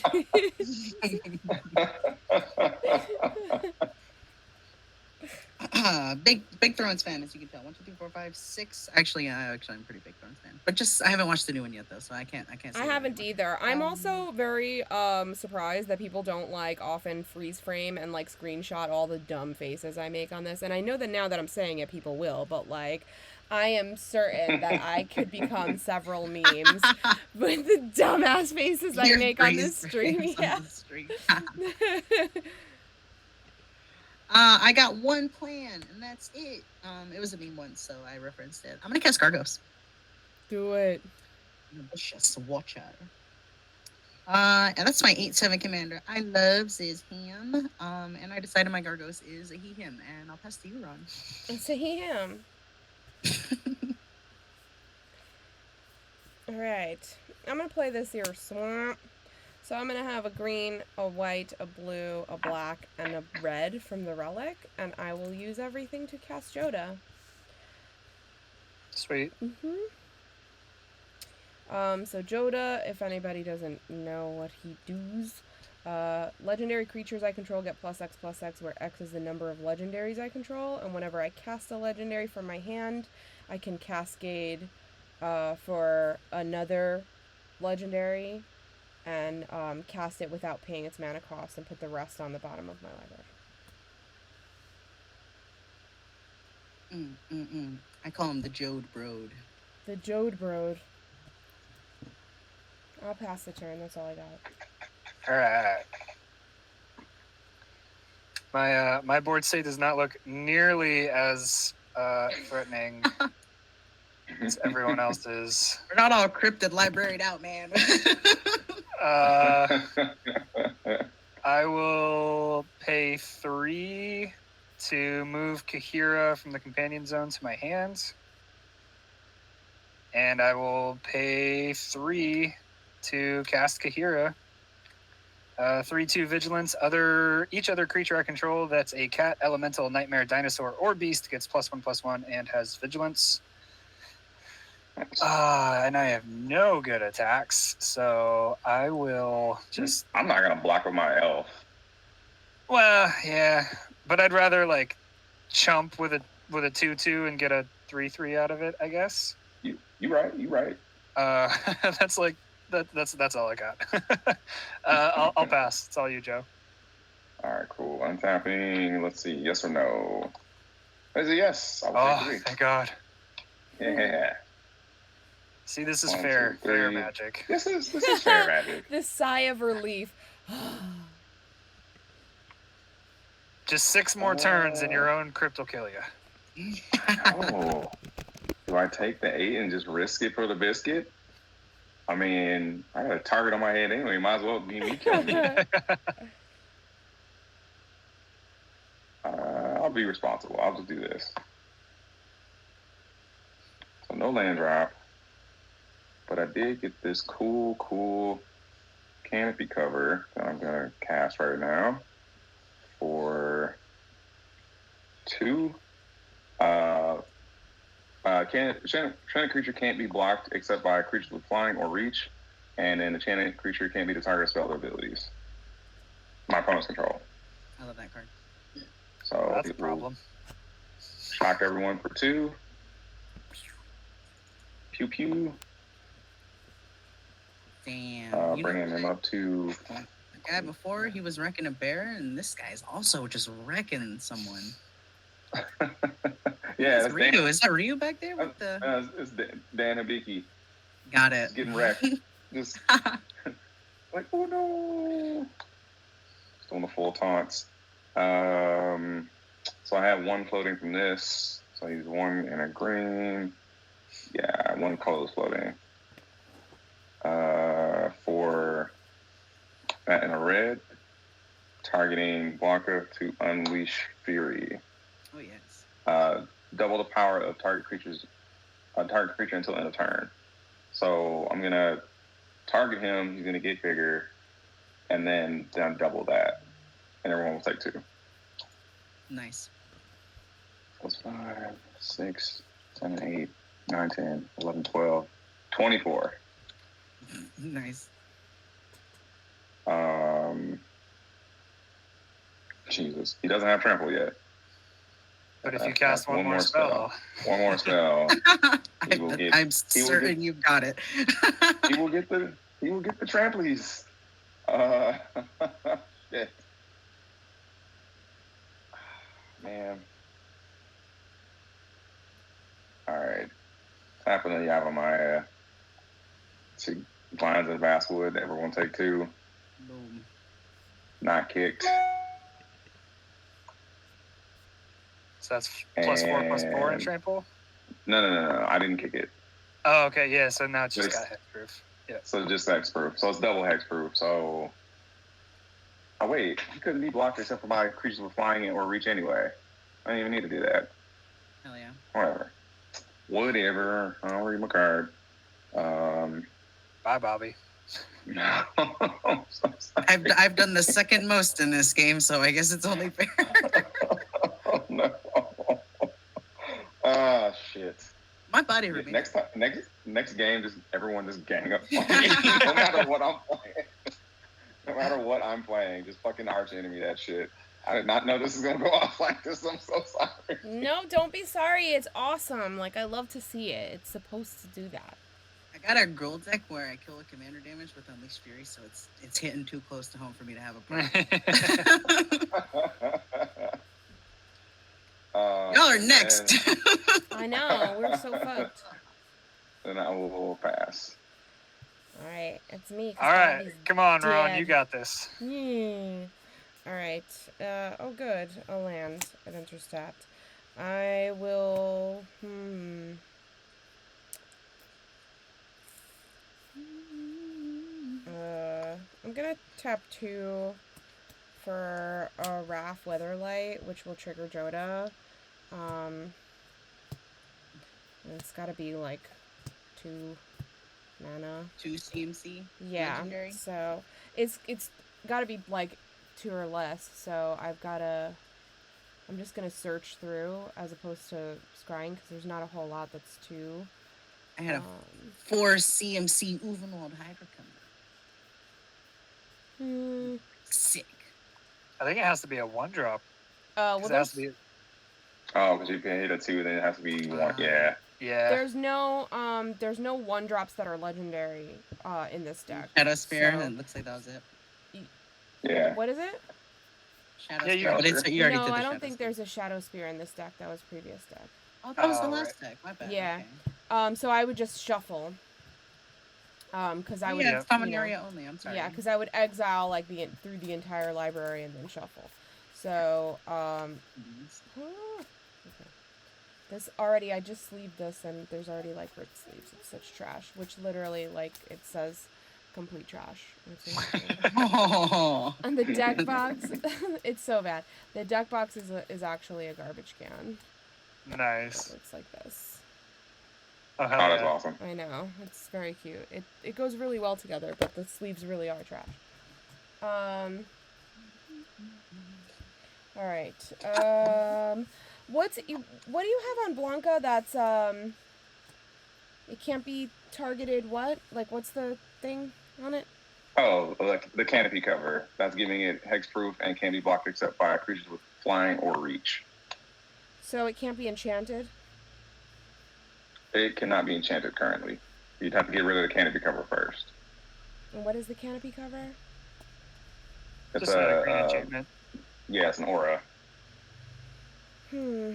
Big Thrones fan, as you can tell. 1, 2, 3, 4, 5, 6. Actually, I'm a pretty big Thrones fan, but just I haven't watched the new one yet, though, so I can't. Say I haven't anymore. either. I'm also very surprised that people don't like often freeze frame and like screenshot all the dumb faces I make on this. And I know that now that I'm saying it, people will, but like I am certain that I could become several memes with the dumbass faces I make on this stream. Yeah. I got one plan, and that's it. It was a meme once, so I referenced it. I'm gonna cast Gargos. Do it. Ambitious watcher. And that's my 8/7 commander. I loves is him. And I decided my Gargos is a he/him, and I'll pass to you, Ron. It's a he/him. All right. I'm gonna play this here swamp. So I'm going to have a green, a white, a blue, a black, and a red from the relic, and I will use everything to cast Joda. Sweet. So Joda, if anybody doesn't know what he does, legendary creatures I control get +X/+X, where X is the number of legendaries I control, and whenever I cast a legendary from my hand, I can cascade for another legendary and cast it without paying its mana cost and put the rest on the bottom of my library. I call him the Jode Broad. The Jode Broad. I'll pass the turn, that's all I got. Alright. My board state does not look nearly as threatening as everyone else's. We're not all cryptid libraried out, man. I will pay 3 to move Kahira from the companion zone to my hands. And I will pay 3 to cast Kahira. 3/2 vigilance. Each other creature I control that's a cat, elemental, nightmare, dinosaur, or beast gets +1/+1 and has vigilance. And I have no good attacks, so I will just. I'm not gonna block with my elf. Well, yeah, but I'd rather like chump with a 2/2 and get a 3/3 out of it, I guess. You right. That's like that's all I got. I'll pass. It's all you, Joe. All right, cool. Untapping. Let's see. Yes or no? Is it yes? I'll take 3. Thank God. Yeah. See, this is 1, fair. 2, Fair 3. magic. This is fair magic. This sigh of relief. Just 6 more turns and your own crypt will kill you. Oh. Do I take the 8 and just risk it for the biscuit? I mean, I got a target on my head anyway. Might as well be me killing me. I'll be responsible. I'll just do this. So no land drop. But I did get this cool canopy cover that I'm going to cast right now for 2. Enchanted creature can't be blocked except by creatures with flying or reach, and an enchanted creature can't be the target of spell abilities. My opponent's control. I love that card. So That's a problem. Knock everyone for 2. Pew pew. Damn. Bringing him up to. The guy before, he was wrecking a bear, and this guy's also just wrecking someone. Yeah, that's Ryu. Dan. Is that Ryu back there with the? It's Dan Hibiki. Got it. Just getting wrecked. Just like, oh no. Just doing the full taunts. So I have 1 floating from this. So he's 1 in a green. Yeah, 1 colorless floating. 4 in a red. Targeting Blanca to unleash Fury. Oh yes. Double the power of target creature until end of turn. So I'm gonna target him. He's gonna get bigger, and then double that, and everyone will take 2. Nice. Plus 5, 6, 7, 8, 9, 10, 11, 12, 24. Nice. Jesus, he doesn't have trample yet. But if you cast one more spell. One more spell. I'm certain you got it. He will get the tramplies. Shit. Man. Alright. Tapping the Yavimaya. 2 Vines and Basswood. Everyone take 2. Boom. Not kicked. So that's +4/+4 in trample? No. I didn't kick it. Oh, okay, yeah, so now it's just got hexproof. Yeah. So just hexproof. So it's double hexproof. So. Oh, wait. You couldn't be blocked except for my creatures were flying or reach anyway. I didn't even need to do that. Hell yeah. Whatever. I'll read my card. Bye, Bobby. No. I've done the second most in this game, so I guess it's only fair. No. Ah, shit. My body remains. Next game, just everyone just gang up on me. No matter what I'm playing. No matter what I'm playing, just fucking arch enemy that shit. I did not know this was gonna go off like this. I'm so sorry. No, don't be sorry. It's awesome. Like, I love to see it. It's supposed to do that. I got a girl deck where I kill a commander damage with Unleashed Fury, so it's hitting too close to home for me to have a problem. Y'all are next. I know. We're so fucked. Then I will pass. All right, it's me. All right, come on, Ron, you got this. All right. Oh, good. A land at Interstat. I will. I'm gonna tap 2 for a Wrath Weatherlight, which will trigger Joda. And it's gotta be like 2 mana. 2 CMC. Yeah. Legendary. So it's gotta be like 2 or less. So I'm just gonna search through as opposed to scrying because there's not a whole lot that's 2. I had a 4 CMC Uvenwald Hydra come. Sick. I think it has to be a 1-drop. Well, it has to be. Oh, because you can hit a 2, then it has to be 1. Yeah. Yeah. There's no 1-drops that are legendary in this deck. Shadow Spear, and it looks like that was it. Yeah. What is it? Shadow Spear. But you already did the I don't Shadow think Spear. there's a Shadow Spear in this deck. That was previous deck. Oh, that was the last deck. My bad. Yeah. Okay. So I would just shuffle. Because I would. Yeah, it's Dominaria only. I'm sorry. Yeah, because I would exile like through the entire library and then shuffle. So okay. This already, I just sleeved this and there's already like ripped sleeves. It's such trash, which literally like it says complete trash. And the deck box, it's so bad. The deck box is actually a garbage can. Nice. It looks like this. Oh, that's awesome. I know. It's very cute. It goes really well together, but the sleeves really are trash. All right. What do you have on Blanca that's it can't be targeted? What? Like, what's the thing on it? Oh, like the canopy cover. That's giving it hexproof and can be blocked except by creatures with flying or reach. So it can't be enchanted? It cannot be enchanted currently. You'd have to get rid of the canopy cover first. And what is the canopy cover? It's Just a green a enchantment. yeah, it's an aura. Hmm.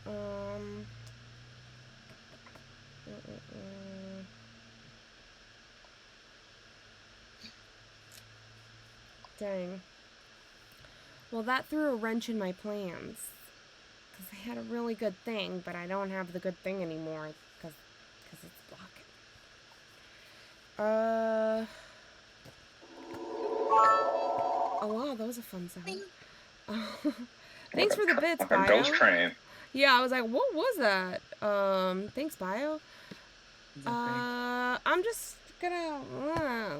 Um. Dang. Well, that threw a wrench in my plans. Because I had a really good thing, but I don't have the good thing anymore. Because it's blocking. Oh, wow, that was a fun sound. Thanks for the bits, Like a ghost Bio. train. Yeah, I was like, what was that? Thanks, Bio. I'm just gonna.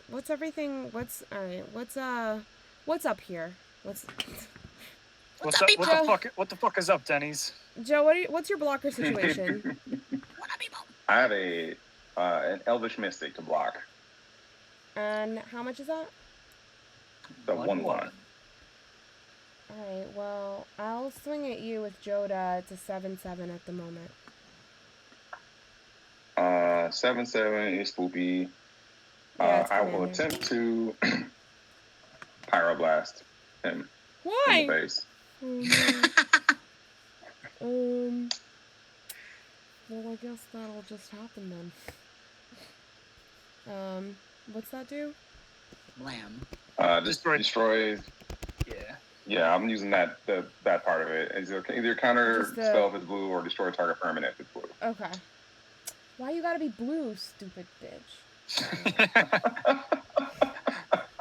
What's everything? Alright? What's up here? What's up? What the fuck is up, Denny's? Joe, what's your blocker situation? I have an elvish mystic to block. And how much is that? The 1/1. Alright, well, I'll swing at you with Joda. It's a 7/7 at the moment. 7/7 is spoopy. Yeah, it's I will commander. attempt to pyroblast him in the Why? face. Well, I guess that'll just happen then. What's that do? Blam. Just destroys. Yeah. Yeah, I'm using that part of it. Is either counter spell if it's blue or destroy target permanent if it's blue. Okay. Why you gotta be blue, stupid bitch?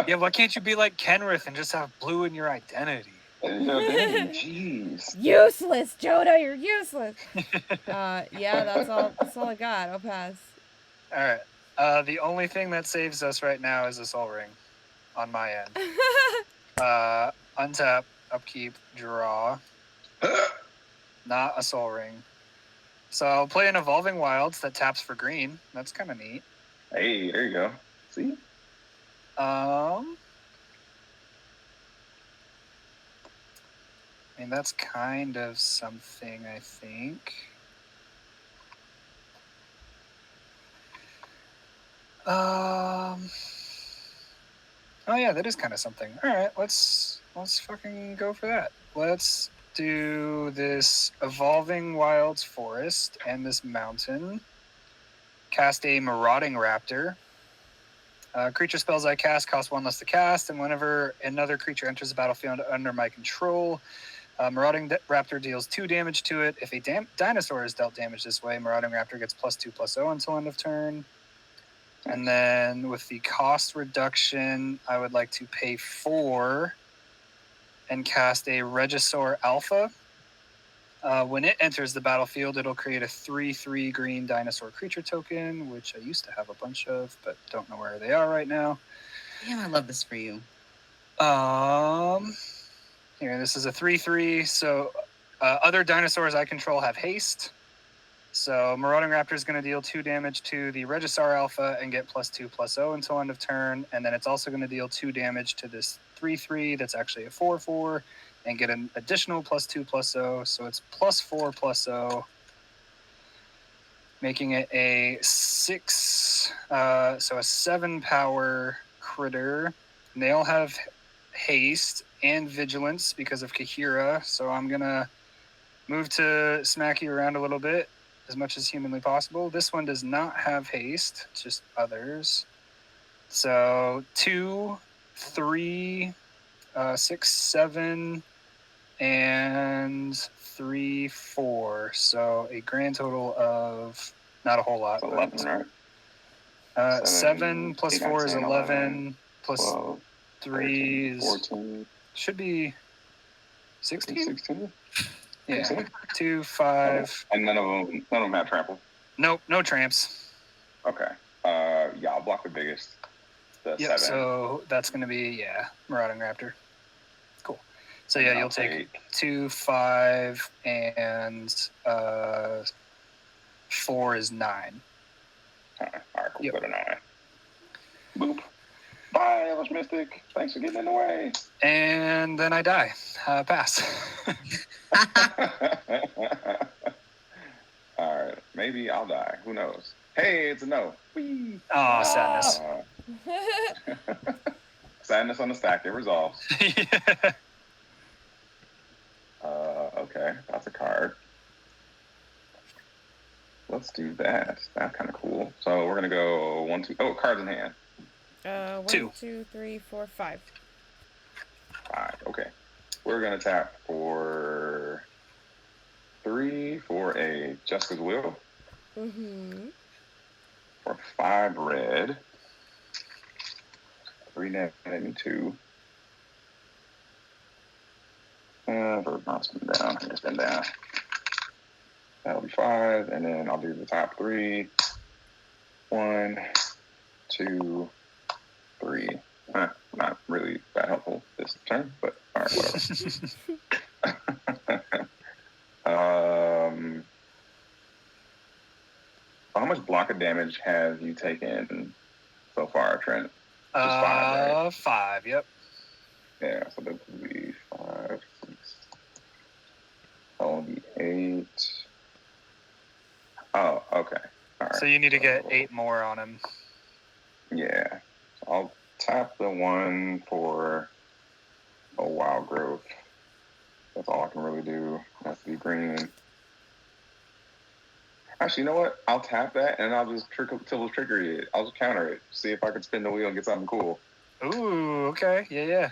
Yeah, why can't you be like Kenrith and just have blue in your identity? Jeez. Useless, Joda, you're useless. Yeah, that's all I got. I'll pass. All right. The only thing that saves us right now is a Soul Ring, on my end. Untap, upkeep, draw. Not a Soul Ring. So I'll play an Evolving Wilds that taps for green. That's kind of neat. Hey, there you go. See? I mean, that's kind of something, I think. Oh yeah, that is kind of something. All right, let's fucking go for that. Let's do this Evolving Wilds Forest and this mountain. Cast a Marauding Raptor. Creature spells I cast cost 1 less to cast, and whenever another creature enters the battlefield under my control, Marauding Raptor deals 2 damage to it. If a dinosaur is dealt damage this way, Marauding Raptor gets +2/+0 until end of turn. And then with the cost reduction, I would like to pay 4 and cast a Regisaur Alpha. When it enters the battlefield, it'll create a 3/3 green dinosaur creature token, which I used to have a bunch of, but don't know where they are right now. Damn, I love this for you. Here, this is a 3/3. So other dinosaurs I control have haste. So Marauding Raptor is going to deal 2 damage to the Regisaur Alpha and get +2/+0 until end of turn. And then it's also going to deal 2 damage to this 3/3 that's actually a 4/4 and get an additional +2/+0. So it's +4/+0, making it a 6, so a 7 power critter. And they all have haste and vigilance because of Kahira. So I'm going to move to smack you around a little bit as much as humanly possible. This one does not have haste, just others. So 2, 3, 6, 7, and 3, 4. So a grand total of not a whole lot. 11, right? 7 plus 4 is 11, plus 12, 3 is 14. Should be 16. 16. Yeah, 2, 5. And none of them have trample. Nope, no tramps. Okay. Yeah, I'll block the biggest. The 7. So that's going to be, Marauding Raptor. Cool. So yeah, you'll take 2, 5, and 4 is 9. All right, cool. Yep. Go to 9. Boop. Bye, Elvish Mystic. Thanks for getting in the way. And then I die. Pass. All right, maybe I'll die. Who knows? Hey, it's a no. Whee! Oh, sadness. Sadness on the stack. It resolves. Yeah. Okay, that's a card. Let's do that. That's kind of cool. So we're gonna go 1, 2. Oh, cards in hand. 1, Two. 2, 3, 4, 5. 5. Okay. We're gonna tap for 3 for a Jessica's Will. Mm-hmm. For 5 red. 3 negative 2. For not spin down. I'm gonna spin down. That'll be 5, and then I'll do the top 3. 1, 2, 3. Not really that helpful this turn, but all right, whatever. How much block of damage have you taken so far, Trent? Just 5, right? 5. Yep. Yeah, so that would be 5, 6. That will be 8. Oh, okay. All right. So you need to get 8 more on him. Yeah. So I'll tap the 1 for a wild growth. That's all I can really do. It has to be green. Actually, you know what? I'll tap that and I'll just trigger it. I'll just counter it. See if I can spin the wheel and get something cool. Ooh, okay. Yeah.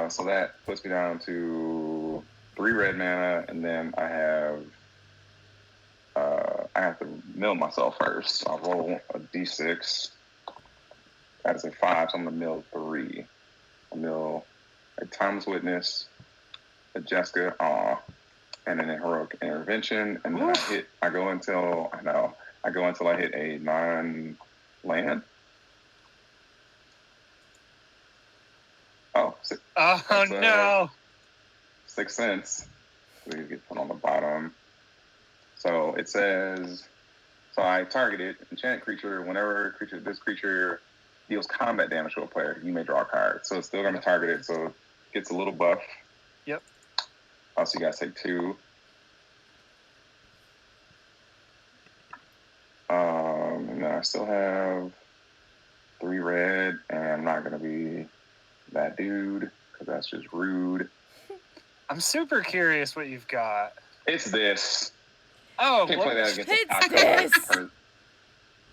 So that puts me down to 3 red mana, and then I have to mill myself first. I'll roll a d6. That is a 5, so I'm gonna mill 3. I'll mill a Timeless Witness, a Jessica Awe, and an Heroic Intervention, and then I go until I hit a 9 land. Oh, No. 6 cents. We get put on the bottom. So it says, so I targeted enchant creature. Whenever this creature deals combat damage to a player, you may draw a card. So it's still going to target it. So it gets a little buff. Yep. So you guys take 2. And then I still have 3 red, and I'm not going to be that dude because that's just rude. I'm super curious what you've got. It's this. Oh, Can't play that against It's this.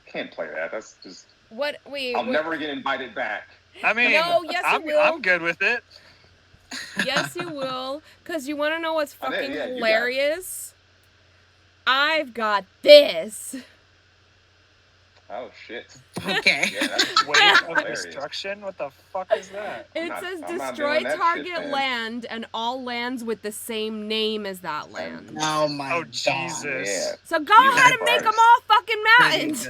Can't play that. That's just. What? Wait. I'll never get invited back. I mean, No, yes, you will. I'm good with it. Yes, you will. Because you want to know what's fucking Yeah, hilarious? I've got this. Oh, shit. Okay. Yeah, that's Wave of hilarious. Destruction? What the fuck is that? It says I'm not destroy doing that target shit, man. land and all lands with the same name as that land. Oh my Oh, god. Jesus. Yeah. So go You ahead and got make bars. them all fucking mountains.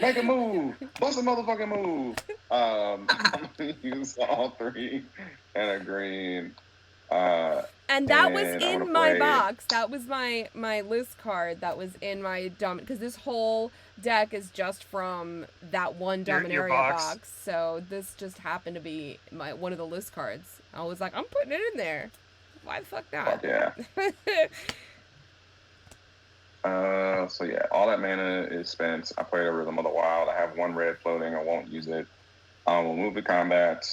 Make a move. Bust a motherfucking move. I'm going to use all 3 and a green. And that was And I'm in gonna my play- box. That was my list card that was in my because this whole deck is just from that one Your Dominaria box. box. So this just happened to be one of the list cards. I was like, I'm putting it in there. Why the fuck not? Fuck yeah. So yeah, all that mana is spent. I played a Rhythm of the Wild. I have 1 red floating. I won't use it. We'll move to combat.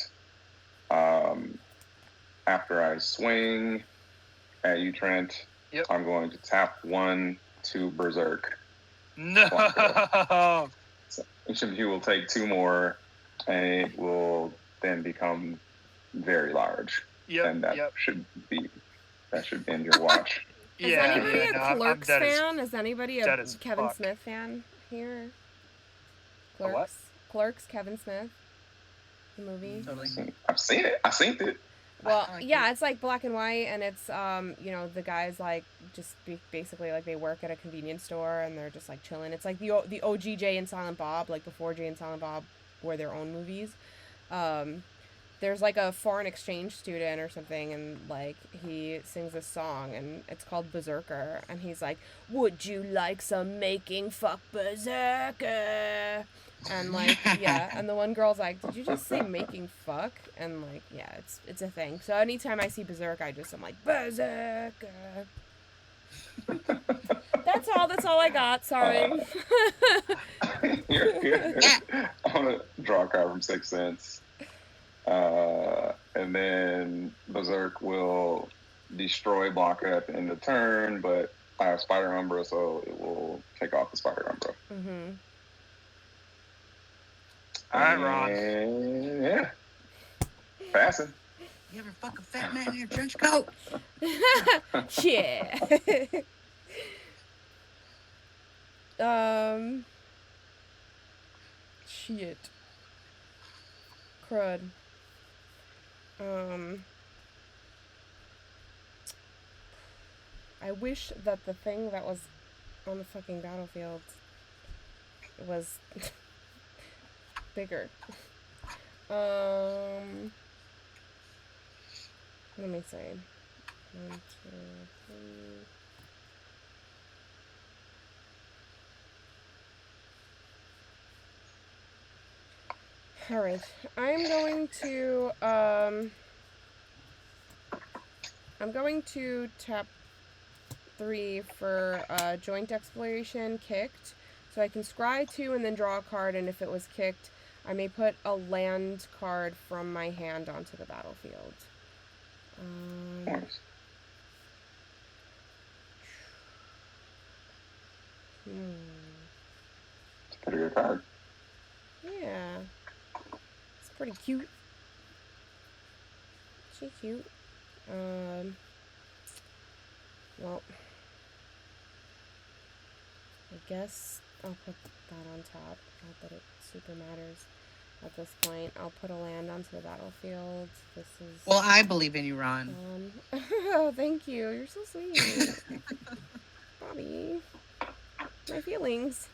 After I swing at you, Trent, Yep. I'm going to tap 1 to Berserk. No. So each of you will take 2 more, and it will then become very large. Yep. And that should end your watch. Is anybody yeah, a no, I'm Clerks dead fan? Is anybody a dead as Kevin fuck. Smith fan here? A what? Clerks, Kevin Smith. The movie. Totally. I've seen it. I've seen it. Well, I like yeah, it's like black and white, and it's the guys like just basically like they work at a convenience store and they're just like chilling. It's like the OG Jay and Silent Bob, like before Jay and Silent Bob were their own movies. there's like a foreign exchange student or something, and like he sings this song, and it's called Berserker, and he's like, "Would you like some making fuck Berserker?" And like, yeah, and the one girl's like, "Did you just say making fuck?" And like, yeah, it's a thing. So anytime I see Berserk, I'm like, Berserker. That's all I got. Sorry. You're I'm gonna draw a card from 6 Cents. And then Berserk will destroy Blanca at the end of the turn, but I have Spider Umbra, so it will take off the Spider Umbra. Mm-hmm. All right, Ron. And yeah. Passing. You ever fuck a fat man in a trench coat? Yeah. Shit. Crud. I wish that the thing that was on the fucking battlefield was bigger. Let me see. 1, 2, 3. All right, I'm going to tap 3 for joint exploration kicked, so I can scry 2 and then draw a card, and if it was kicked, I may put a land card from my hand onto the battlefield. Nice. It's a pretty good card. Yeah. It's pretty cute. She's cute. Well, I guess I'll put that on top. Not that it super matters at this point. I'll put a land onto the battlefield. This is... Well, I believe in you, Ron. Oh, thank you. You're so sweet. Bobby. My feelings.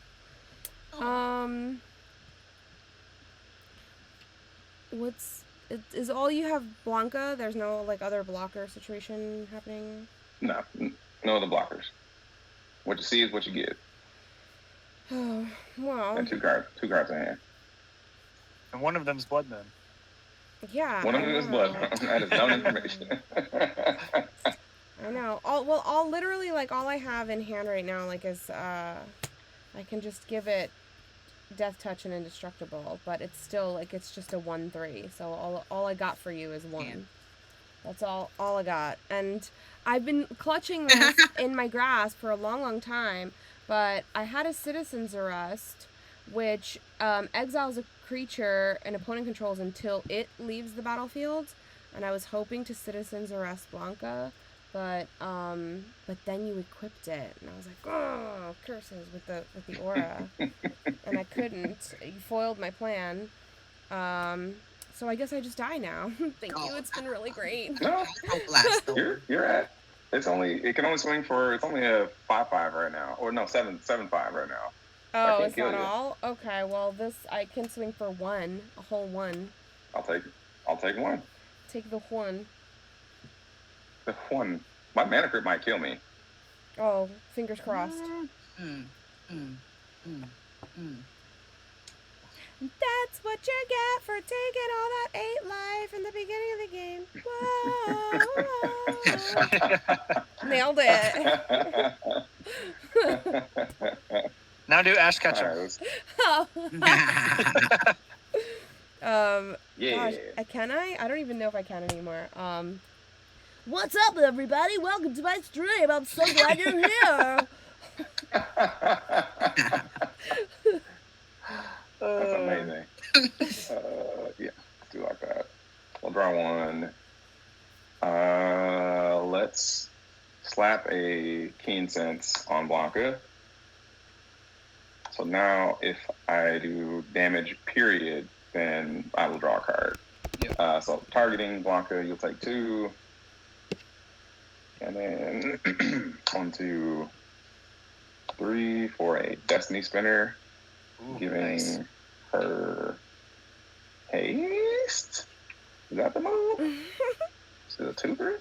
Is all you have Blanca? There's no like other blocker situation happening? No other blockers. What you see is what you get. Oh, well. And two cards in hand. And one of them's Blood Moon. Yeah. One of them is Blood Moon. That is known information. I know. All literally like all I have in hand right now like is I can just give it Death Touch and Indestructible, but it's still like it's just a 1/3. So all I got for you is 1. Yeah. That's all I got. And I've been clutching this in my grasp for a long time, but I had a Citizen's Arrest, which exiles a creature an opponent controls until it leaves the battlefield, and I was hoping to Citizen's Arrest Blanca, but then you equipped it, and I was like, oh, curses with the aura, and I couldn't. You foiled my plan. So I guess I just die now. Thank you. It's been really great. No, you're at. It can only swing for. It's only a 5/5 right now, or no 7/5 right now. Oh, is that all? Okay. Well, I can swing for 1, a whole 1. I'll take 1. Take the 1. The 1. My mana crit might kill me. Oh, fingers crossed. That's what you get for taking all that 8 life in the beginning of the game. Whoa. Nailed it. Now do Ash Ketchum. Yeah. Gosh, can I? I don't even know if I can anymore. What's up, everybody? Welcome to my stream. I'm so glad you're here. That's amazing. Yeah, do like that. We'll draw 1. Let's slap a Keen Sense on Blanca. So now if I do damage, period, then I will draw a card. Yeah. So targeting Blanca, you'll take 2. And then 1, 2, 3 for a Destiny Spinner. Ooh, Giving nice. her haste. Is that the move? Is it a 2/3?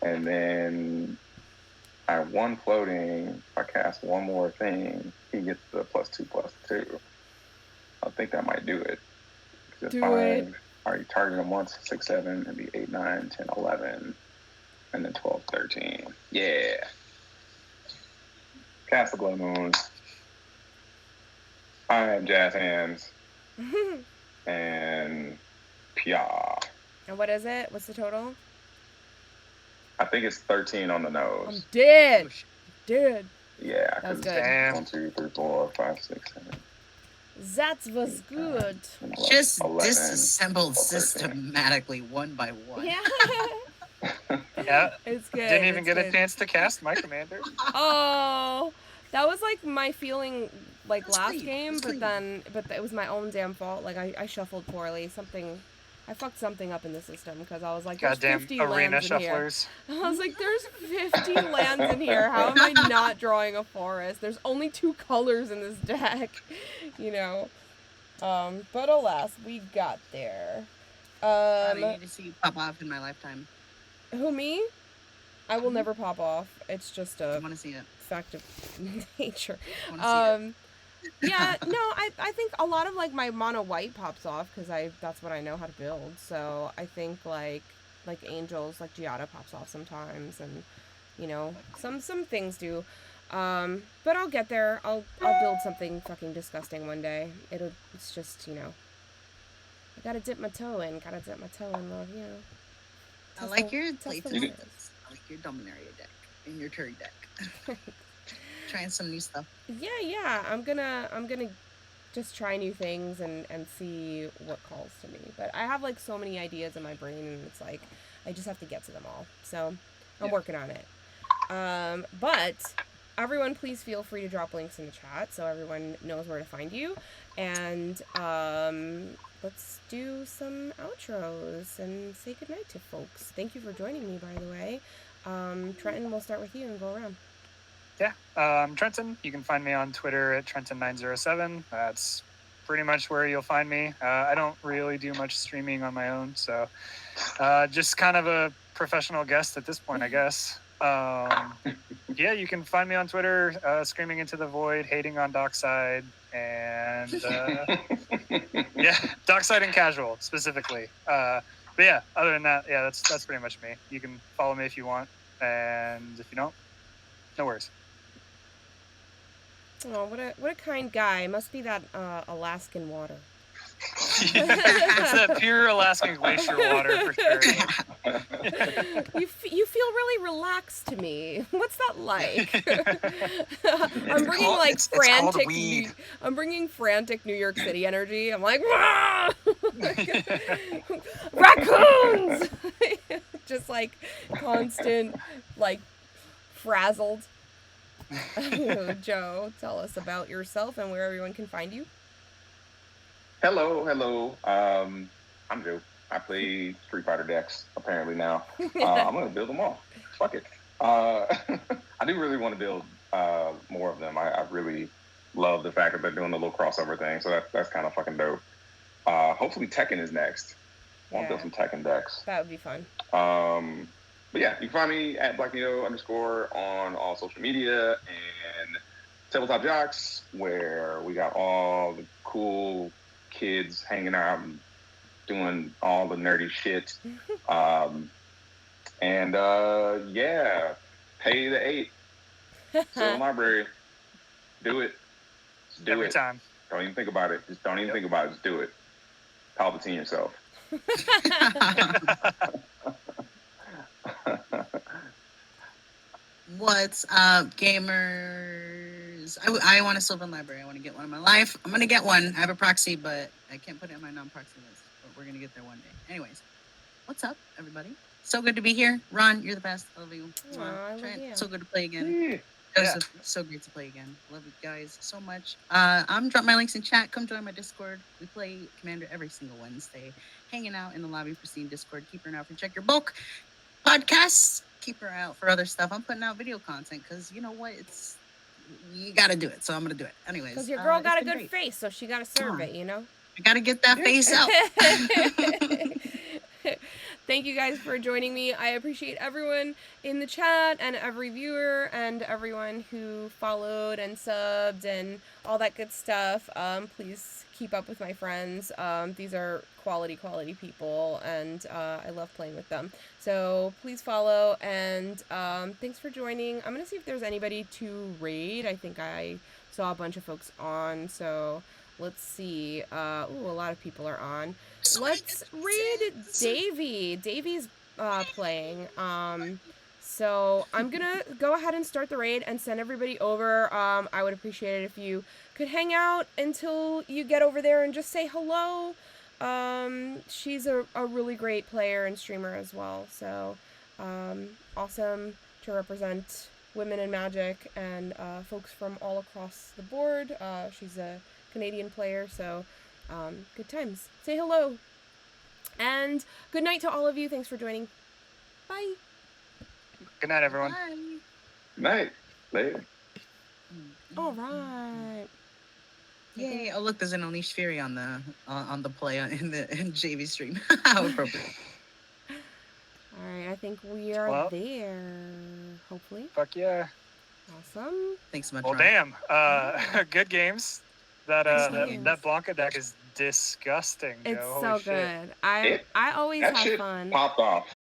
And then I have one floating. If I cast one more thing, he gets the +2/+2. I think that might do it. Do it. Already target him once, 6, 7, and be 8, 9, 10, 11, and then 12, 13. Yeah. Cast the Blood Moon. I have Jazz Hands. And Pia. And what is it? What's the total? I think it's 13 on the nose. I'm dead. Dead. Yeah. That was good. Damn. 1, 2, 3, 4, 5, 6, 7. That was good. Just 11, disassembled 13. systematically one by one. Yeah. Yeah. It's good. Didn't even it's get good. a chance to cast my commander. Oh, that was like my feeling like That's last clean. game, That's but it was my own damn fault. Like I shuffled poorly. I fucked something up in the system because I was like, there's Goddamn 50 arena lands in here. shufflers. I was like, there's 50 lands in here. How am I not drawing a forest? There's only 2 colors in this deck, you know. But alas, we got there. I need to see you pop off in my lifetime. Who, me? I will never pop off. It's just I a want to see it. fact of nature. I want to see it. Yeah, no, I think a lot of like my mono white pops off because that's what I know how to build. So I think like angels, like Giada pops off sometimes, and you know some things do. But I'll get there. I'll build something fucking disgusting one day. It's just, you know, I gotta dip my toe in. Love, you know. I like your test play the test. waters. I like your Dominaria deck and your Turry deck. Trying some new stuff. Yeah. I'm gonna just try new things and see what calls to me. But I have like so many ideas in my brain, and it's like I just have to get to them all. So I'm working on it. But everyone, please feel free to drop links in the chat so everyone knows where to find you. And let's do some outros and say goodnight to folks. Thank you for joining me, by the way. Trenton, we'll start with you and go around. Yeah, Trenton. You can find me on Twitter at Trenton907. That's pretty much where you'll find me. I don't really do much streaming on my own, so just kind of a professional guest at this point, I guess. Yeah, you can find me on Twitter, screaming into the void, hating on Dockside, and yeah, Dockside and casual specifically. But yeah, other than that, yeah, that's pretty much me. You can follow me if you want, and if you don't, no worries. Oh, what a kind guy. Must be that Alaskan water. It's that pure Alaskan glacier water for sure. You feel really relaxed to me. What's that like? I'm bringing like frantic. I'm bringing frantic New York City energy. I'm like, raccoons, just like constant, like frazzled. Joe, tell us about yourself and where everyone can find you. Hello. I'm Joe. I play Street Fighter decks apparently now. I'm gonna build them all. Fuck it. I do really want to build more of them. I really love the fact that they're doing the little crossover thing. So that's kind of fucking dope. Hopefully Tekken is next. I want to build some Tekken decks. That would be fun. But yeah, you can find me at @BlackNeo_ on all social media and Tabletop Jocks, where we got all the cool kids hanging out and doing all the nerdy shit. Yeah, pay the 8. Sell the library. Do it. Just do Every it. time. Don't even think about it. Just don't even think about it. Just do it. Palpatine yourself. What's up, gamers? I want a Sylvan library. I want to get one in my life. I'm going to get one. I have a proxy, but I can't put it in my non-proxy list. But we're going to get there one day. Anyways, what's up, everybody? So good to be here. Ron, you're the best. I love you. I love you. So good to play again. Yeah. Joseph, so great to play again. Love you guys so much. I'm dropping my links in chat. Come join my Discord. We play Commander every single Wednesday. Hanging out in the Lobby Pristine Discord. Keep an eye out for Check Your Bulk podcasts. Keep her out for other stuff. I'm putting out video content because you know what? You got to do it. So I'm going to do it. Anyways. Because your girl got a good face, so she got to serve it, you know? I gotta get that face out. Thank you guys for joining me. I appreciate everyone in the chat and every viewer and everyone who followed and subbed and all that good stuff. Please keep up with my friends. These are quality people, and I love playing with them. So please follow, and thanks for joining. I'm gonna see if there's anybody to raid. I think I saw a bunch of folks on, so let's see. Ooh, a lot of people are on. Let's raid Davy. Davy's playing. So I'm gonna go ahead and start the raid and send everybody over. I would appreciate it if you could hang out until you get over there and just say hello. She's a really great player and streamer as well. So awesome to represent women in Magic and folks from all across the board. She's a Canadian player, so good times. Say hello. And good night to all of you. Thanks for joining. Bye. Good night, everyone. Bye. Night. Later. All right. Yay! Oh look, there's an Onish Fury on the play in JV stream. How appropriate. All right. I think we are there. Hopefully. Fuck yeah. Awesome. Thanks so much. Well, Ron. damn. Good games. Excellent. That Blanca deck is disgusting, Joe. It's Holy so shit. good. I always That have shit fun. popped off.